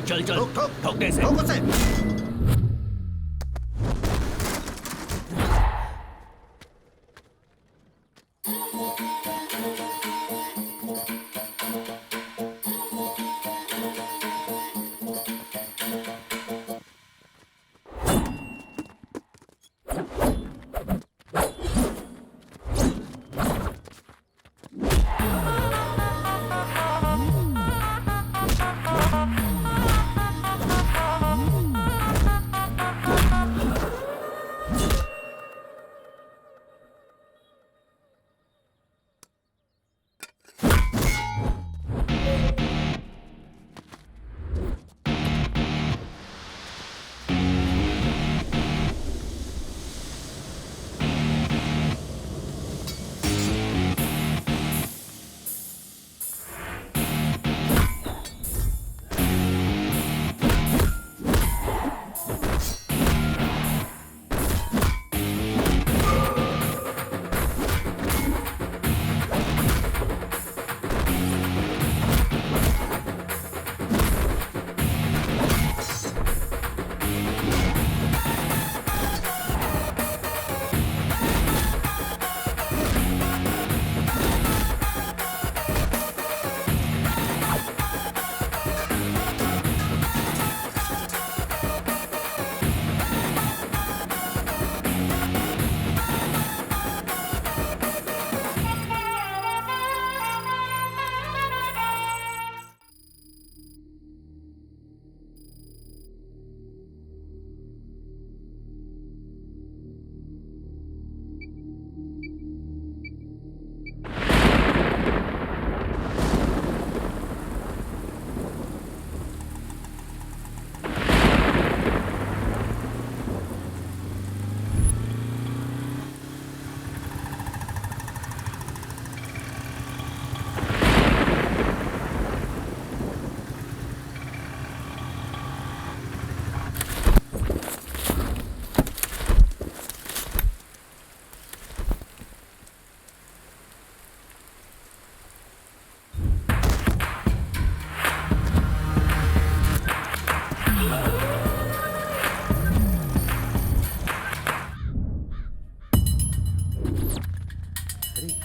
चल चल, ठोकने से। ठोक उसे।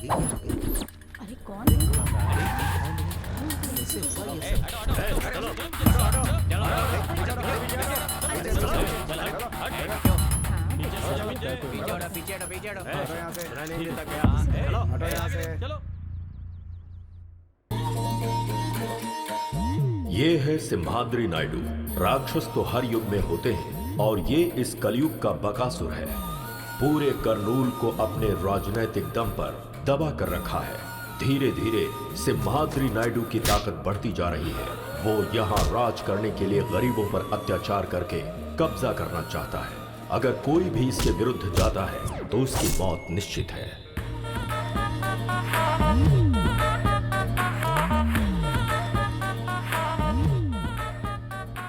अरे कौन ये है सिम्हाद्री नायडू। राक्षस तो हर युग में होते हैं और ये इस कलयुग का बकासुर है। पूरे करनूल को अपने राजनैतिक दम पर दबा कर रखा है। धीरे धीरे सिम्हाद्री नायडू की ताकत बढ़ती जा रही है। वो यहाँ राज करने के लिए गरीबों पर अत्याचार करके कब्जा करना चाहता है। अगर कोई भी इसके विरुद्ध जाता है तो उसकी मौत निश्चित है।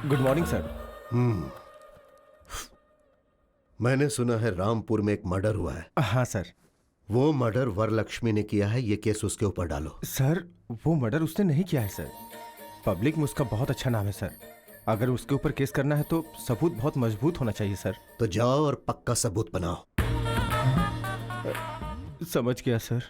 Good morning sir. मैंने सुना है रामपुर में एक मर्डर हुआ है। हाँ सर। वो मर्डर वरलक्ष्मी ने किया है, ये केस उसके ऊपर डालो। सर वो मर्डर उसने नहीं किया है सर। पब्लिक में उसका बहुत अच्छा नाम है सर। अगर उसके ऊपर केस करना है तो सबूत बहुत मजबूत होना चाहिए सर। तो जाओ और पक्का सबूत बनाओ। समझ गया सर।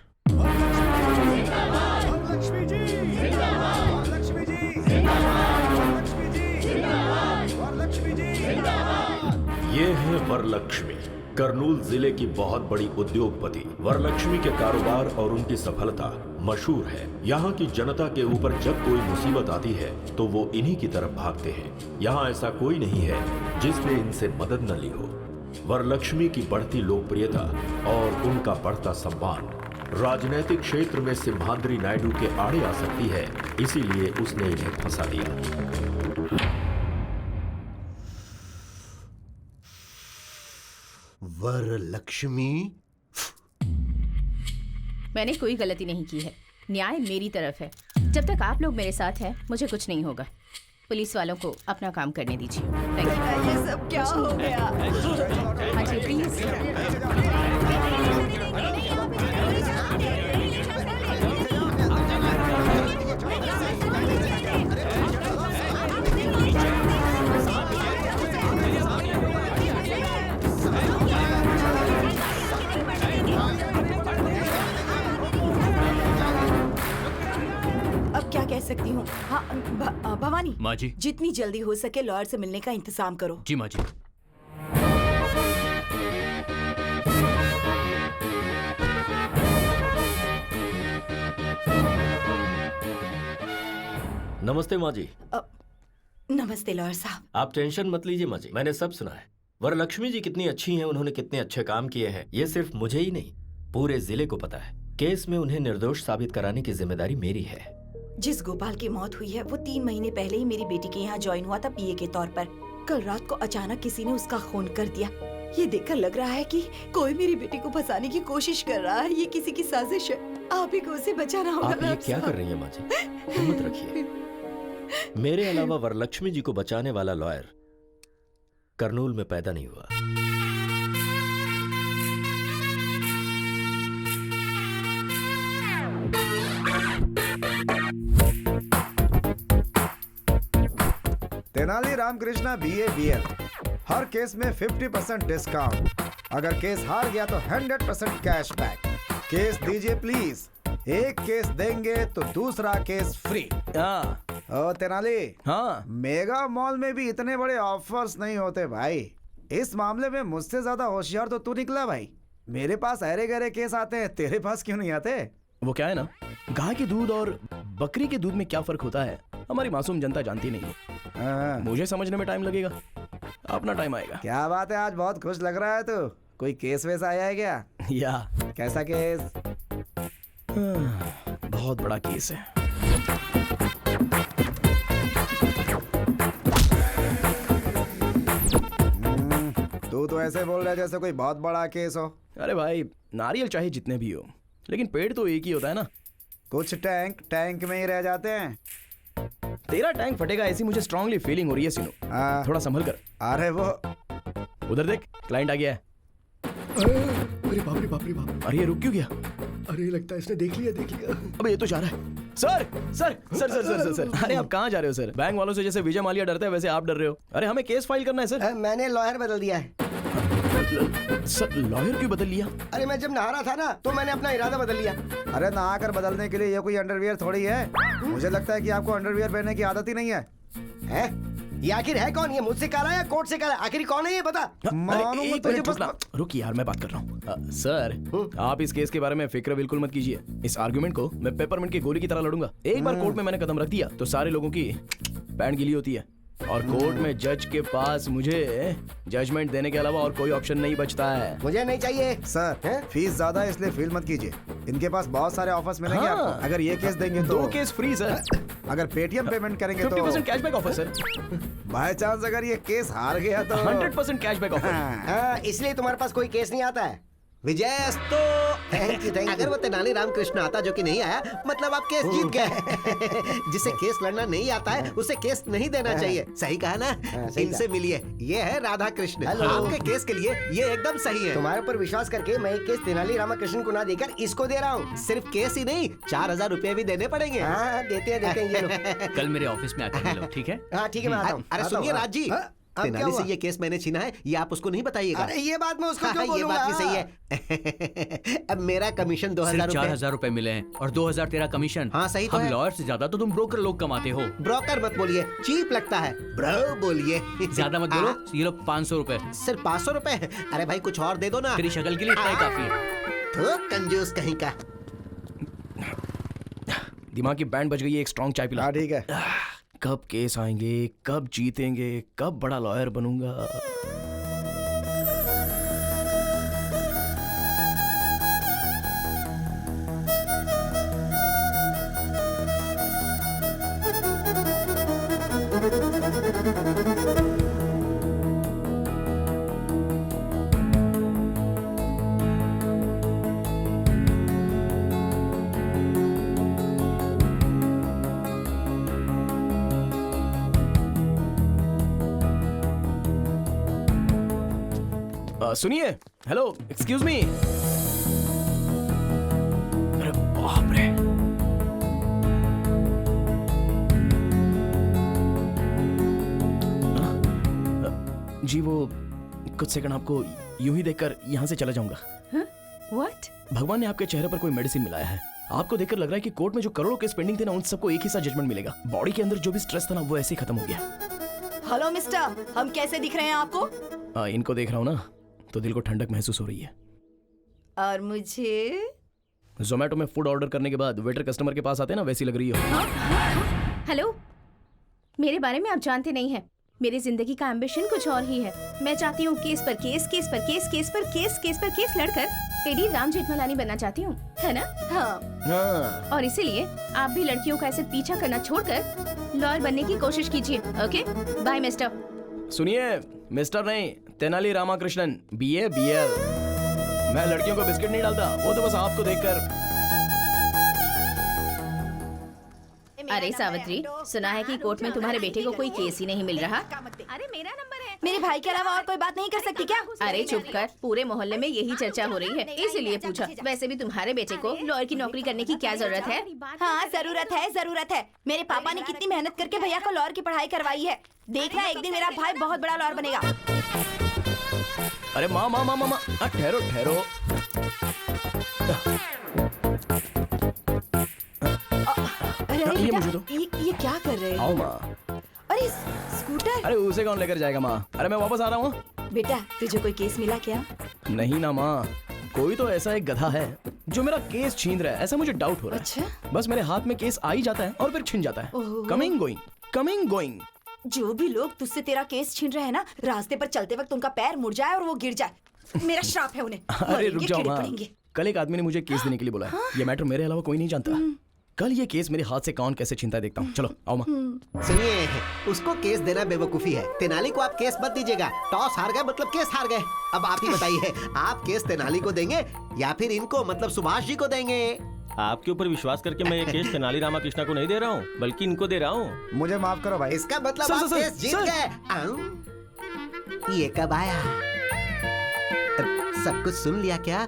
ये है वरलक्ष्मी, करनूल जिले की बहुत बड़ी उद्योगपति। वरलक्ष्मी के कारोबार और उनकी सफलता मशहूर है। यहाँ की जनता के ऊपर जब कोई मुसीबत आती है तो वो इन्हीं की तरफ भागते हैं। यहाँ ऐसा कोई नहीं है जिसने इनसे मदद न ली हो। वरलक्ष्मी की बढ़ती लोकप्रियता और उनका बढ़ता सम्मान राजनीतिक क्षेत्र में सिम्हाद्री नायडू के आड़े आ सकती है, इसीलिए उसने इन्हें फंसा दिया। वरलक्ष्मी, मैंने कोई गलती नहीं की है। न्याय मेरी तरफ है। जब तक आप लोग मेरे साथ हैं मुझे कुछ नहीं होगा। पुलिस वालों को अपना काम करने दीजिए। Thank you. ये सब क्या हो गया? हाँ जी प्लीज। हूँ। हाँ भवानी माँ जी। जितनी जल्दी हो सके लॉयर से मिलने का इंतजाम करो। जी माँ जी। नमस्ते माँ जी। नमस्ते लॉयर साहब। आप टेंशन मत लीजिए माँ जी, मैंने सब सुना है। वरलक्ष्मी जी कितनी अच्छी हैं, उन्होंने कितने अच्छे काम किए हैं, ये सिर्फ मुझे ही नहीं पूरे जिले को पता है। केस में उन्हें निर्दोष साबित कराने की जिम्मेदारी मेरी है। जिस गोपाल की मौत हुई है वो 3 महीने पहले ही मेरी बेटी के यहाँ ज्वाइन हुआ था पीए के तौर पर। कल रात को अचानक किसी ने उसका खून कर दिया। ये देखकर लग रहा है कि कोई मेरी बेटी को फंसाने की कोशिश कर रहा है। ये किसी की साजिश है। आप ही को उसे बचाना होगा। आप ये क्या कर रही हैं माँ जी? हिम्मत रखिए। मेरे अलावा वरलक्ष्मी जी को बचाने वाला लॉयर करनूल में पैदा नहीं हुआ। तेनाली रामकृष्णा BA BL, हर केस में 50% डिस्काउंट। अगर केस हार गया तो 100% कैशबैक। केस दीजिए प्लीज। एक केस देंगे तो दूसरा केस फ्री। हाँ ओ तेनाली, हाँ मेगा मॉल में भी इतने बड़े ऑफर्स नहीं होते भाई। इस मामले में मुझसे ज्यादा होशियार तो तू निकला भाई। मेरे पास अरे गहरे केस आते हैं, तेरे पास क्यों नहीं आते? वो क्या है ना, गाय के दूध और बकरी के दूध में क्या फर्क होता है हमारी मासूम जनता जानती नहीं है। हाँ। मुझे समझने में टाइम लगेगा, अपना टाइम आएगा। क्या बात है, आज बहुत खुश लग रहा है तू। कोई केस वैसा आया है क्या? या कैसा केस? बहुत बड़ा केस है। तू तो ऐसे बोल रहा है जैसे कोई बहुत बड़ा केस हो। अरे भाई, नारियल चाहे जितने भी हो, लेकिन पेड़ तो एक ही होता है ना। कुछ टैंक टैंक में ही रह जाते हैं। तेरा टैंक फटेगा ऐसी मुझे स्ट्रांगली फीलिंग हो रही है सीनू। हाँ। थोड़ा संभल कर। अरे वो उधर देख, क्लाइंट आ गया है। अरे बाप रे बाप रे बाप। अरे ये रुक क्यों गया? अरे लगता है इसने देख लिया। अबे ये तो जा रहा है। Sir sir sir sir sir sir sir अरे आप कहाँ जा रहे हो सर? बैंक वालों से जैसे विजय माल्या डरते हैं वैसे आप डर रहे हो। अरे हमें केस फाइल करना है सर। मैंने लॉयर बदल दिया है। सर लॉयर क्यों बदल लिया? अरे मैं जब नहा रहा था ना तो मैंने अपना इरादा बदल लिया। अरे नहा कर बदलने के लिए ये कोई अंडरवियर थोड़ी है। मुझे लगता है कि आपको अंडरवियर पहनने की आदत ही नहीं है। हैं? ये आखिर है कौन? ये मुझसे करा या कोर्ट से करा? आखिर कौन है ये बता। मानो एक मत तुझे मिनट बस। रुक यार, मैं बात कर रहा हूँ। सर आप इस केस के बारे में फिक्र बिल्कुल मत कीजिए। इस आर्गुमेंट को मैं पेपरमिंट की गोली की तरह लड़ूंगा। एक बार कोर्ट में मैंने कदम रख दिया तो सारे लोगों की पैंट गीली होती है और कोर्ट में जज के पास मुझे जजमेंट देने के अलावा और कोई ऑप्शन नहीं बचता है। मुझे नहीं चाहिए सर हैं? फीस ज्यादा है इसलिए फील मत कीजिए। इनके पास बहुत सारे ऑफर्स मिलेंगे हाँ। आपको। अगर ये केस देंगे तो 2 केस फ्री सर। अगर पेटीएम पेमेंट करेंगे तो 50% cashback offer sir. By chance अगर ये केस हार गया तो 100% कैशबैक ऑफर। हाँ, इसलिए तुम्हारे पास कोई केस नहीं आता है। विजयस्तु। Thank you. अगर वो तेनाली रामकृष्ण आता जो कि नहीं आया, मतलब आप केस जीत गए। जिसे केस लड़ना नहीं आता है उसे केस नहीं देना चाहिए। सही कहा ना? इनसे मिलिए, ये है राधा कृष्ण। आपके केस के लिए ये एकदम सही है। तुम्हारे ऊपर विश्वास करके मैं एक केस तेनाली रामकृष्ण को ना देकर इसको दे रहा हूँ। सिर्फ केस ही नहीं, 4000 रुपए भी देने पड़ेंगे। हाँ देते हैं ये लो। कल मेरे ऑफिस में आकर मिलो, ठीक है? हाँ ठीक है, मैं आता हूँ। अरे सुनिए राज जी, तेनाली से ये केस मैंने छीना है, ये आप उसको नहीं बताइएगा। अरे ये बात मैं उसको क्यों बोलूंगा? ये बात भी सही है। अब मेरा कमीशन 2000 रुपए। 4000 रुपए मिले हैं और 2000 तेरा कमीशन। हाँ सही तो हम है। लॉयर से ज्यादा तो तुम ब्रोकर लोग कमाते हो। ब्रोकर मत बोलिए, चीप लगता है। ब्रो बोलिए। ज्यादा मत बोलो। ये लो 500 रुपए। सिर्फ 500 रुपए? अरे भाई कुछ और दे दो ना। तेरी शक्ल के लिए इतना ही काफी है। तो कंजूस कहीं का। दिमाग की बैंड बज गई है, एक स्ट्रॉन्ग चाय पिला। हाँ ठीक है। कब केस आएंगे, कब जीतेंगे, कब बड़ा लॉयर बनूंगा। सुनिए, हेलो, एक्सक्यूज मी। अरे बाप रे। जी वो कुछ सेकंड आपको यूं ही देखकर यहाँ से चला जाऊंगा। व्हाट? भगवान ने आपके चेहरे पर कोई मेडिसिन मिलाया है आपको देखकर लग रहा है कि कोर्ट में जो करोड़ों केस पेंडिंग थे ना, उन सबको एक ही साथ जजमेंट मिलेगा। बॉडी के अंदर जो भी स्ट्रेस था ना, वो ऐसे ही खत्म हो गया। हेलो मिस्टर, हम कैसे दिख रहे हैं आपको? इनको देख रहा हूँ ना, तो दिल को ठंडक महसूस हो रही है। और मुझे जोमेटो में फूड ऑर्डर करने के बाद वेटर कस्टमर के पास आते हैं ना, वैसी लग रही हो। हेलो, मेरे बारे में आप जानते नहीं हैं। मेरी जिंदगी का एम्बिशन कुछ और ही है। मैं चाहती हूँ केस पर केस, केस पर केस, केस पर केस, केस पर केस लड़कर टेडी राम जेठमलानी बनना चाहती हूँ, है ना? हाँ। और इसीलिए आप भी लड़कियों का ऐसे पीछा करना छोड़कर लॉयर बनने की कोशिश कीजिए। Okay, bye mister. सुनिए मिस्टर नहीं, तेनाली रामाकृष्णन, BA BL। मैं लड़कियों को बिस्किट नहीं डालता, वो तो बस आपको देखकर। अरे सावित्री, सुना है कि कोर्ट में तुम्हारे बेटे को कोई केस ही नहीं मिल रहा। अरे मेरा नंबर है। मेरे भाई के अलावा और कोई बात नहीं कर सकती क्या? अरे चुप कर, पूरे मोहल्ले में यही चर्चा हो रही है, इसीलिए पूछा। वैसे भी तुम्हारे बेटे को लॉयर की नौकरी करने की क्या जरूरत है? हाँ जरूरत है, जरूरत है। मेरे पापा ने कितनी मेहनत करके भैया को लॉयर की पढ़ाई करवाई है। देखना एक दिन मेरा भाई बहुत बड़ा लॉयर बनेगा। अरे माँ माँ माँ माँ, ठहरो ठहरो। अरे ये बेटा, मुझे दो। ये क्या कर रहे आओ हो? माँ। अरे स्कूटर। अरे उसे कौन लेकर जाएगा माँ? अरे मैं वापस आ रहा हूँ। बेटा तुझे कोई केस मिला क्या? नहीं ना माँ, कोई तो ऐसा एक गधा है जो मेरा केस छीन रहा है, ऐसा मुझे डाउट हो रहा है। अच्छा? बस मेरे हाथ में केस आ ही जाता है और फिर छिन जाता है। ओहो। Coming going, coming going. जो भी लोग तुझसे तेरा केस छीन रहे हैं ना, रास्ते पर चलते वक्त उनका पैर मुड़ जाए और वो गिर जाए। मेरा श्राप है उन्हें। अरे रुक मरेंगे, जाओ कीड़े माँ, पड़ेंगे। कल एक आदमी ने मुझे केस देने के लिए बोला है। ये मैटर मेरे अलावा कोई नहीं जानता। कल ये केस मेरे हाथ से कौन कैसे छीनता है देखता हूँ। चलो आओ माँ। सुनिए, उसको केस देना बेवकूफी है। तेनाली को आप केस मत दीजिएगा। टॉस हार गए मतलब केस हार गए। अब आप ही बताइए, आप केस तेनाली को देंगे या फिर इनको मतलब सुभाष जी को देंगे? आपके ऊपर विश्वास करके मैं ये केस तेनाली रामाकृष्णा को नहीं दे रहा हूँ, बल्कि इनको दे रहा हूँ। मुझे माफ करो भाई। इसका मतलब सर, आप सर, केस जीत सर। गए। ये कब आया? सब कुछ सुन लिया क्या?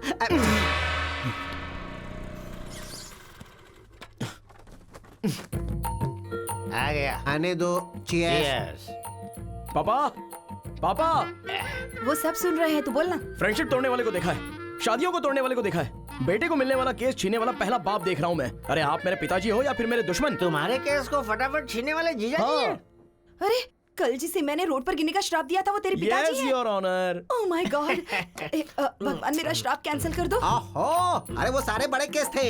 आ गया। आने दो। चीयर्स। पापा, पापा, वो सब सुन रहे हैं, तू बोलना। फ्रेंडशिप तोड़ने वाले को देखा है, शादियों को तोड़ने वाले को देखा है, बेटे को मिलने वाला केस छीनने वाला पहला बाप देख रहा हूँ मैं। अरे आप मेरे पिताजी हो या फिर मेरे दुश्मन? तुम्हारे केस को फटाफट छीनने वाले जीजा जी हैं। अरे कल जिसे मैंने रोड पर गिरने का श्राप दिया था वो तेरे पिताजी Yes, हैं। your honor. Oh my God. भगवान मेरा श्राप कैंसिल कर दो। ओहो, अरे वो सारे बड़े केस थे।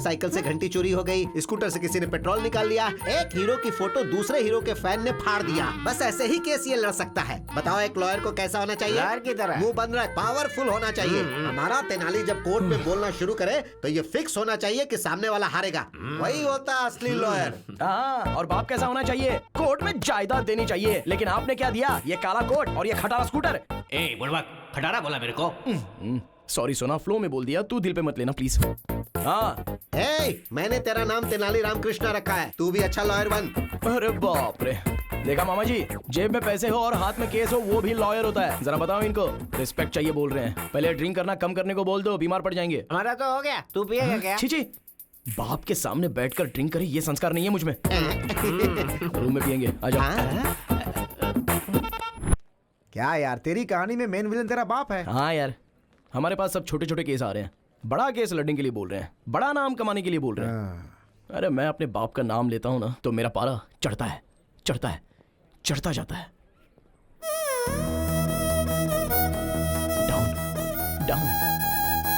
साइकिल से घंटी चोरी हो गई, स्कूटर से किसी ने पेट्रोल निकाल लिया, एक हीरो की फोटो दूसरे हीरो के फैन ने फाड़ दिया। बस ऐसे ही केस ये लड़ सकता है। बताओ एक लॉयर को कैसा होना चाहिए? लॉयर की तरह। मुंह बंद रख, पावरफुल होना चाहिए। हमारा तेनाली जब कोर्ट में बोलना शुरू करे तो ये फिक्स होना चाहिए कि सामने वाला हारेगा। वही होता असली लॉयर। हाँ, और बाप कैसा होना चाहिए? कोर्ट में जायदाद देनी चाहिए। लेकिन आपने क्या दिया? ये काला कोट और ये खटारा स्कूटर। ए बुढ़वा, खटारा बोला मेरे को। सॉरी सोना, फ्लो में बोल दिया, तू दिल पे मत लेना प्लीज। हाँ, मैंने तेरा नाम तेनाली रामकृष्णा रखा है, तू भी अच्छा लॉयर बन। अरे बाप रे, देखा मामा जी, जेब में पैसे हो और हाथ में केस हो, वो भी लॉयर होता है। जरा बताओ इनको, रिस्पेक्ट चाहिए बोल रहे हैं। पहले ड्रिंक करना कम करने को बोल दो, बीमार पड़ जाएंगे। हमारा तो हो गया, तू पिएगा क्या? छी, बाप के सामने बैठकर ड्रिंक करे, ये संस्कार नहीं है मुझ में। रूम में पियेंगे, आ जाओ। क्या यार, तेरी कहानी में मेन विलन तेरा बाप है? हाँ यार, हमारे पास सब छोटे छोटे केस आ रहे हैं। बड़ा केस लड़ने के लिए बोल रहे हैं, बड़ा नाम कमाने के लिए बोल रहे हैं। अरे मैं अपने बाप का नाम लेता हूँ ना, तो मेरा पारा चढ़ता है, चढ़ता है, चढ़ता जाता है। Down, down,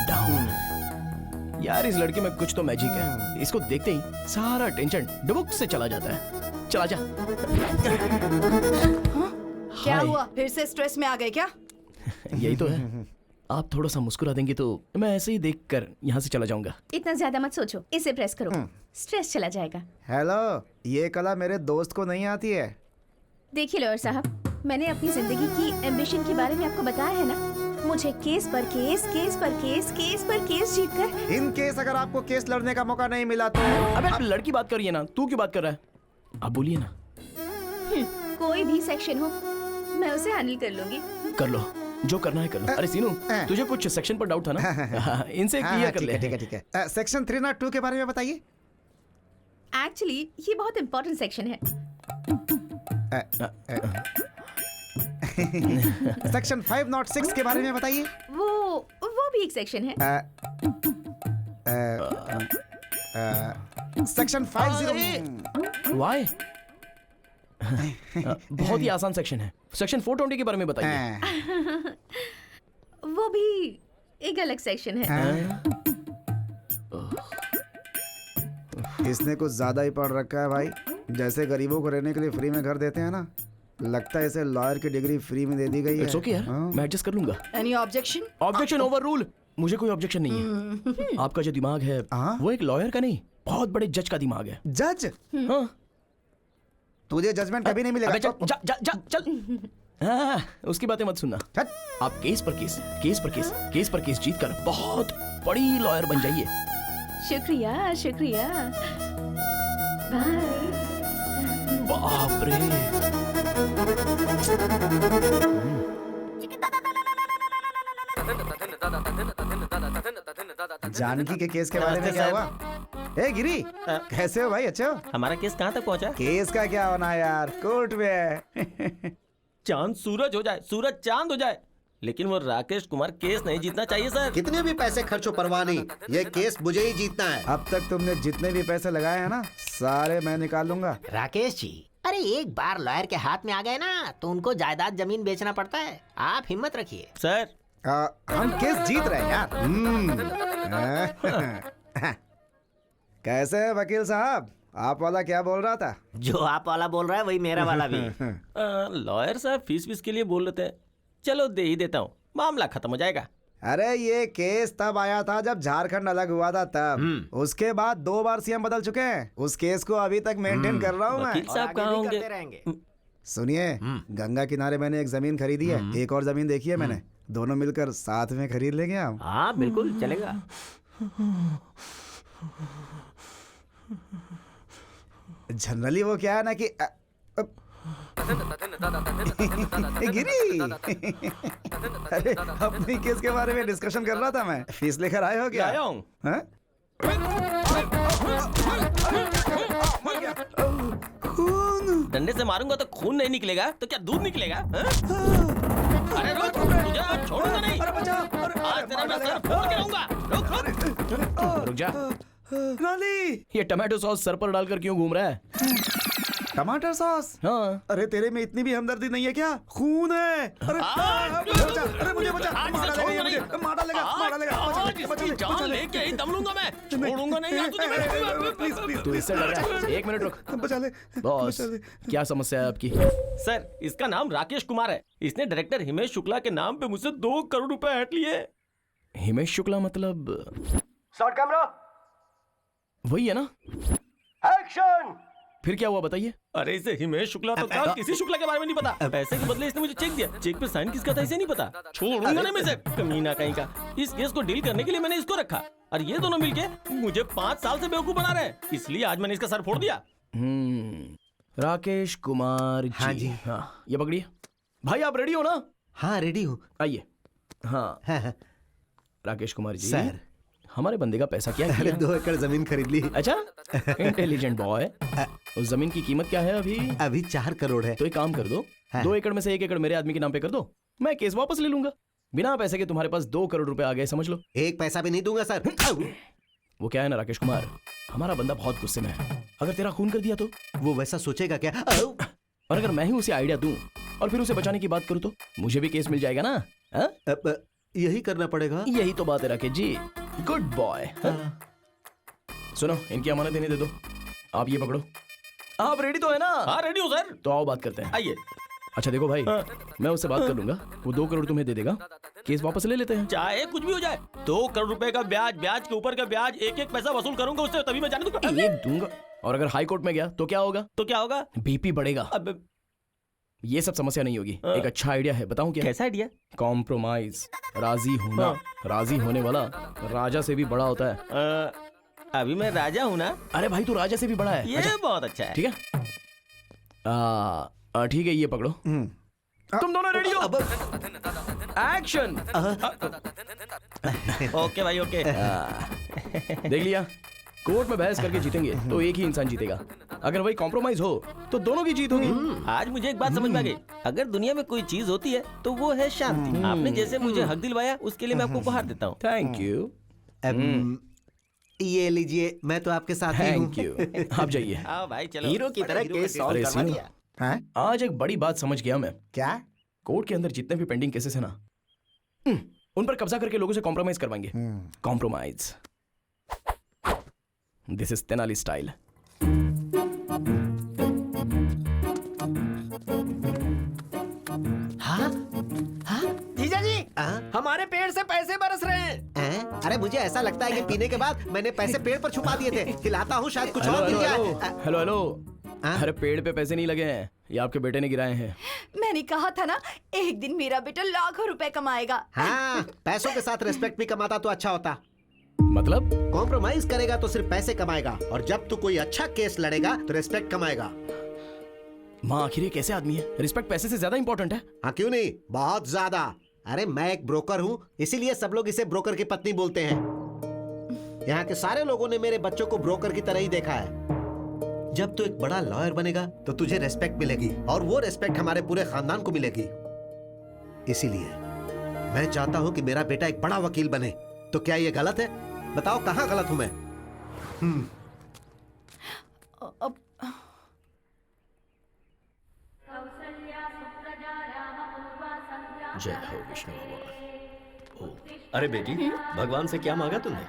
down. यार इस लड़के में कुछ तो मैजिक है। इसको देखते ही सारा टेंशन डुबुक से चला जाता है। चला जा। क्या हाय। हुआ, फिर से स्ट्रेस में आ गए क्या? यही तो है। आप थोड़ा सा मुस्कुरा देंगे तो मैं ऐसे ही देखकर यहाँ से चला जाऊंगा। इतना ज्यादा मत सोचो, इसे प्रेस करो, स्ट्रेस चला जाएगा। हेलो, ये कला मेरे दोस्त को नहीं आती है। देखिए लॉयर साहब, मैंने अपनी जिंदगी की एम्बिशन के बारे में आपको बताया है ना। मुझे केस पर केस, केस पर केस, केस पर केस जीतकर। इन केस अगर आपको केस लड़ने का मौका नहीं मिला तो? अबे लड़की बात करिए ना, तू क्यों बात कर रहा है? आप बोलिए ना। कोई भी सेक्शन हो, मैं उसे हैंडल कर लूंगी। कर लो, जो करना है कर लो। अरे सीनू, तुझे कुछ सेक्शन पर डाउट था ना? इनसे क्लियर कर ले। ठीक है। सेक्शन 302 के बारे में बताइए। एक्चुअली ये बहुत इंपॉर्टेंट सेक्शन है। सेक्शन 506 के बारे में बताइए। वो भी एक सेक्शन है। सेक्शन 50। वाई? बहुत ही आसान सेक्शन है। सेक्शन 420 के बारे में बताइए। वो भी एक अलग सेक्शन है। इसने कुछ ज्यादा ही पढ़ रखा है भाई। जैसे गरीबों को रहने के लिए फ्री में घर देते हैं ना, लगता है इसे लॉयर की डिग्री फ्री में दे दी गई है। इट्स ओके यार, मैं एडजस्ट कर लूंगा। Any objection? Objection over rule. मुझे कोई ऑब्जेक्शन नहीं है। आपका जो दिमाग है वो एक लॉयर का नहीं, बहुत बड़े जज का दिमाग है। जज? हाँ। तुझे जजमेंट कभी नहीं मिलेगा। अबे चल। हाँ, उसकी बातें मत सुनना। आप केस पर केस जीत कर बहुत बड़ी लॉयर बन जाइए। शुक्रिया शुक्रिया। बाय। बाप रे। जानकी के केस के बारे में क्या हुआ? ए गिरी, कैसे हो भाई? अच्छे हो? हमारा केस कहाँ तक पहुँचा? केस का क्या होना है यार, कोर्ट में है। चांद सूरज हो जाए, सूरज चांद हो जाए, लेकिन वो राकेश कुमार केस नहीं जीतना चाहिए सर। कितने भी पैसे खर्च हो परवाह नहीं, ये केस मुझे ही जीतना है। अब तक तुमने जितने भी पैसे लगाए हैं ना, सारे मैं निकाल लूंगा। राकेश जी, अरे एक बार लॉयर के हाथ में आ गए ना तो उनको जायदाद जमीन बेचना पड़ता है। आप हिम्मत रखिए सर। हम केस जीत रहे हैं यार। कैसे है वकील साहब? आप वाला क्या बोल रहा था? जो आप वाला बोल रहा है वही मेरा वाला भी। लॉयर साहब फीस के लिए बोल लेते हैं, चलो दे ही देता हूँ, मामला खत्म हो जाएगा। अरे ये केस तब आया था जब झारखंड अलग हुआ था तब। उसके बाद 2 बार सीएम बदल चुके हैं। उस केस को अभी तक मेंटेन कर रहा हूँ मैं। वकील साहब कहाँ होंगे? सुनिए, गंगा किनारे मैंने एक जमीन खरीदी है, एक और जमीन देखी है मैंने। दोनों मिलकर साथ में खरीद लेंगे हम। हाँ बिल्कुल चलेगा। जनरली वो क्या है ना कि गिरी। अरे अपने केस के बारे में डिस्कशन कर रहा था मैं। फीस लेकर आए हो क्या? आया हूँ। डंडे से मारूंगा तो खून नहीं निकलेगा तो क्या दूध निकलेगा? अरे रुक, तुझे आज छोड़ूंगा नहीं। आज तेरा मैं सर फोड़ के रहूंगा। रुक जा। रानी, ये टमाटो सॉस सर पर डालकर क्यों घूम रहा है? टमाटर सॉस? हाँ। अरे तेरे में इतनी भी हमदर्दी नहीं है क्या? खून है। अरे अरे मुझे बचा। मार डालेगा। जान लेके ही दम लूंगा मैं, छोड़ूंगा नहीं आज तुझे। प्लीज तू इससे डर रहा है? 1 मिनट रुक। बचा ले बॉस, क्या समस्या है आपकी? सर, इसका नाम राकेश कुमार है। इसने डायरेक्टर हिमेश शुक्ला के नाम पे मुझसे 2 करोड़ रुपए हट लिए। हिमेश शुक्ला मतलब? शॉट कैमरा, वही है ना? एक्शन। फिर क्या हुआ बताइए? अरे इसे हिमेश शुक्ला तो था, किसी शुक्ला के बारे में नहीं पता। पैसे के बदले इसने मुझे चेक दिया, चेक पे साइन किसका था इसे नहीं पता। छोड़ूंगा नहीं मैं इसे, कमीना कहीं का। इस केस को डील करने के लिए मैंने इसको रखा और ये दोनों मिलके मुझे 5 साल से बेवकूफ बना रहे हैं, इसलिए आज मैंने इसका सर फोड़ दिया। राकेश कुमार जी। हाँ जी। हाँ, ये पकड़िए। भाई आप रेडी हो ना? हाँ रेडी हूँ। आइए। हाँ। राकेश कुमार जी सर, हमारे बंदे का पैसा क्या अरे किया? 2 एकड़ जमीन खरीद ली। अच्छा, इंटेलिजेंट बॉय। उस जमीन की कीमत क्या है अभी? अभी 4 करोड़ है। तो एक काम कर दो, 2 एकड़ में से 1 एकड़ मेरे आदमी के नाम पे कर दो, मैं केस वापस ले लूंगा। बिना पैसे के तुम्हारे पास 2 करोड़ रुपए आ गए, समझ लो। 1 पैसा भी नहीं दूंगा सर। वो क्या है ना राकेश कुमार, हमारा बंदा बहुत गुस्से में है। अगर तेरा खून कर दिया तो? वो वैसा सोचेगा क्या? और अगर मैं ही उसे आइडिया दूं और फिर उसे बचाने की बात करूं तो मुझे भी केस मिल जाएगा ना? यही करना पड़ेगा। यही तो बात है राकेश जी। Good boy. सुनो, इनकी अमानत इन्हें दे दो। आप ये पकड़ो। आप रेडी तो है ना? हाँ रेडी हूँ सर। तो आओ बात करते हैं। आइए। अच्छा देखो भाई, मैं उससे बात कर लूंगा, वो 2 करोड़ तुम्हें दे देगा, केस वापस ले लेते हैं। चाहे कुछ भी हो जाए, 2 करोड़ रुपए का ब्याज, ब्याज के ऊपर का ब्याज, एक पैसा वसूल करूंगा उससे, तभी मैं जाने दूंगा। एक दूंगा। और अगर हाई कोर्ट में गया तो क्या होगा? तो क्या होगा? बीपी बढ़ेगा। अब ये सब समस्या नहीं होगी। एक अच्छा आइडिया है, बताऊं क्या? कैसा आइडिया? कॉम्प्रोमाइज, राजी होना। राजी होने वाला राजा से भी बड़ा होता है। अभी मैं राजा हूँ ना? अरे भाई तू राजा से भी बड़ा है। ये अच्छा, बहुत अच्छा है। ठीक है, ठीक है, ये पकड़ो। तुम दोनों रेडी हो? एक्शन। ओके भाई ओके। देख लिया, कोर्ट में बहस करके जीतेंगे तो एक ही इंसान जीतेगा, अगर वही कॉम्प्रोमाइज हो तो दोनों की जीत होगी। आज मुझे एक बात समझ में आ गई, अगर दुनिया में कोई चीज होती है तो वो है शांति। आपने जैसे मुझे हक दिलवाया उसके लिए मैं आपको उपहार देता हूँ। Thank you. ये लीजिए, मैं तो आपके साथ ही हूँ। Thank you. आप जाइए। आओ भाई चलो। हीरो की तरह केस सॉल्व अरे करवा सीनू, दिया। हैं? आज एक बड़ी बात समझ गया मैं। क्या? कोर्ट के अंदर जितने भी पेंडिंग केसेस है ना, उन पर कब्जा करके लोगों से कॉम्प्रोमाइज करवाएंगे। Compromise. This is Tenali style. जीजा जी, हाँ? हमारे पेड़ से पैसे बरस रहे हैं। हैं? अरे मुझे ऐसा लगता है कि पीने के बाद मैंने पैसे पेड़ पर छुपा दिए थे। खिलाता हूँ, शायद कुछ और मिल जाए। Hello hello. अरे पेड़ पे पैसे नहीं लगे हैं, ये आपके बेटे ने गिराए हैं। मैंने कहा था ना, एक दिन मेरा बेटा लाखों रुपए कमाएगा। हाँ, पैसों के साथ रिस्पेक्ट भी कमाता तो अच्छा होता। मतलब? कॉम्प्रोमाइज करेगा तो सिर्फ पैसे कमाएगा, और जब तू कोई अच्छा केस लड़ेगा तो रिस्पेक्ट कमाएगा। माँ आखिर ये कैसे आदमी है? रिस्पेक्ट पैसे से ज्यादा इंपॉर्टेंट है। हाँ क्यों नहीं, बहुत ज्यादा। अरे मैं एक ब्रोकर हूँ, इसीलिए सब लोग इसे ब्रोकर की पत्नी बोलते हैं। यहाँ के सारे लोगों ने मेरे बच्चों को ब्रोकर की तरह ही देखा है। जब तू एक बड़ा लॉयर बनेगा तो तुझे रेस्पेक्ट मिलेगी, और वो रेस्पेक्ट हमारे पूरे खानदान को मिलेगी। इसीलिए मैं चाहता हूँ कि मेरा बेटा एक बड़ा वकील बने। तो क्या ये गलत है? बताओ कहाँ गलत हूँ मैं? जय हो विष्णु भगवान। अरे बेटी, भगवान से क्या मांगा तुमने?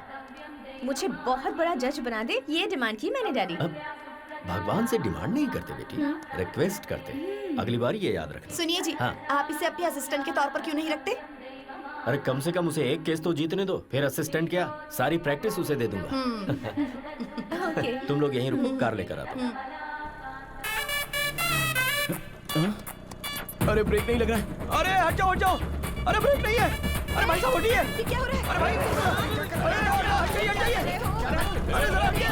मुझे बहुत बड़ा जज बना दे, ये डिमांड की मैंने डैडी। भगवान से डिमांड नहीं करते बेटी, रिक्वेस्ट करते। अगली बार ये याद रखना। सुनिए जी, हाँ। आप इसे अपने असिस्टेंट के तौर पर क्यों नहीं रखते? अरे कम से कम उसे एक केस तो जीतने दो, फिर असिस्टेंट क्या, सारी प्रैक्टिस उसे दे दूंगा। ओके। तुम लोग यहीं रुको, कार लेकर आते हैं। अरे ब्रेक नहीं लग रहा है। अरे हट जाओ हट जाओ। अरे ब्रेक नहीं है। अरे भाई साहब हटिए। ये क्या हो रहा है? अरे भाई, हट जाइए। अरे जरा हटिए।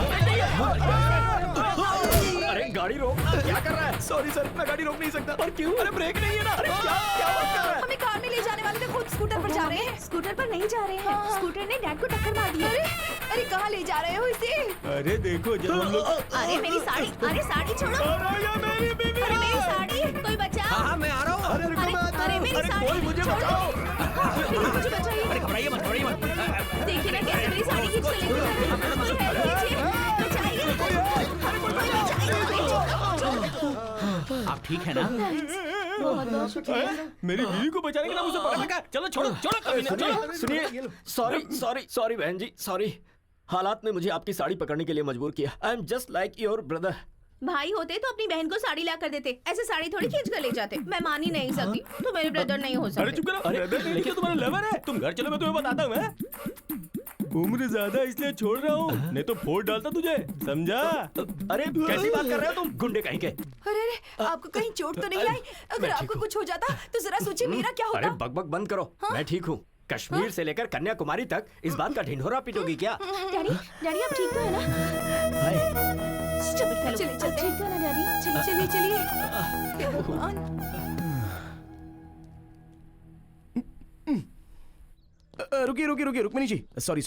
अरे गाड़ी रोक, क्या कर रहा है? सॉरी सर, मैं गाड़ी रोक नहीं सकता। पर क्यों? अरे ब्रेक नहीं है ना। अरे क्या बात कर रहा है? हमें कार में ले जाने वाले थे, खुद स्कूटर पर जा रहे हैं। स्कूटर पर नहीं जा रहे हैं, स्कूटर ने डैड को टक्कर मार दी। अरे कहाँ ले जा रहे हो इसे? अरे देखो जब हम लोग। अरे मेरी साड़ी, अरे साड़ी छोड़ो। मेरी बीवी। अरे मेरी साड़ी, कोई बचाओ। हाँ मैं आ रहा हूँ। अरे रुको, मैं आता अरे हूँ। मेरी अरे साड़ी कोई मुझे छोड़ो। बचाओ। मुझे बचाइए। अरे घबराइए मत, घबराइए मत। देखिए ना कैसे मेरी साड़ी खींच कर लेके जा रहे हैं। कोई हेल्प कीजिए, बचाइए। आप ठीक है ना? बहुत बहुत शुक्रिया। मेरी बीवी को बचाने के नाम उसे पकड़ रखा है। चलो छोड़ो छोड़ो कभी ना, चलो। सुनिए, सॉरी बहन जी, सॉरी। हालात ने मुझे आपकी साड़ी पकड़ने के लिए मजबूर किया। I am just like your brother. भाई होते तो अपनी बहन को साड़ी ला कर देते, ऐसे साड़ी थोड़ी खींच कर ले जाते। मैं मान ही नहीं सकती, तो मेरे ब्रदर नहीं हो सकते। अरे चुप करो। अरे लेकिन तुम्हारा लवर है। तुम घर चलो, मैं तुम्हें बताता हूँ। मैं उम्र ज्यादा इसलिए छोड़ रहा हूँ, नहीं तो फोड़ डालता तुझे, समझा? अरे कैसी बात कर रहे हो तुम, गुंडे कहीं के? अरे आपको कहीं चोट तो नहीं आई? अगर आपको कुछ हो जाता तो जरा सोचिए मेरा क्या अरे होता। बकबक बंद करो। मैं ठीक हूँ। कश्मीर से लेकर कन्याकुमारी तक इस बात का ढिंढोरा पीटोगी क्या? डैडी, डैडी आप ठीक तो है ना? Stupid fellow. चलिए, चलते ठीक तो है ना डैडी? चलिए चलिए। हे भगवान। रुकिए रुक्मिणी जी। सॉरी।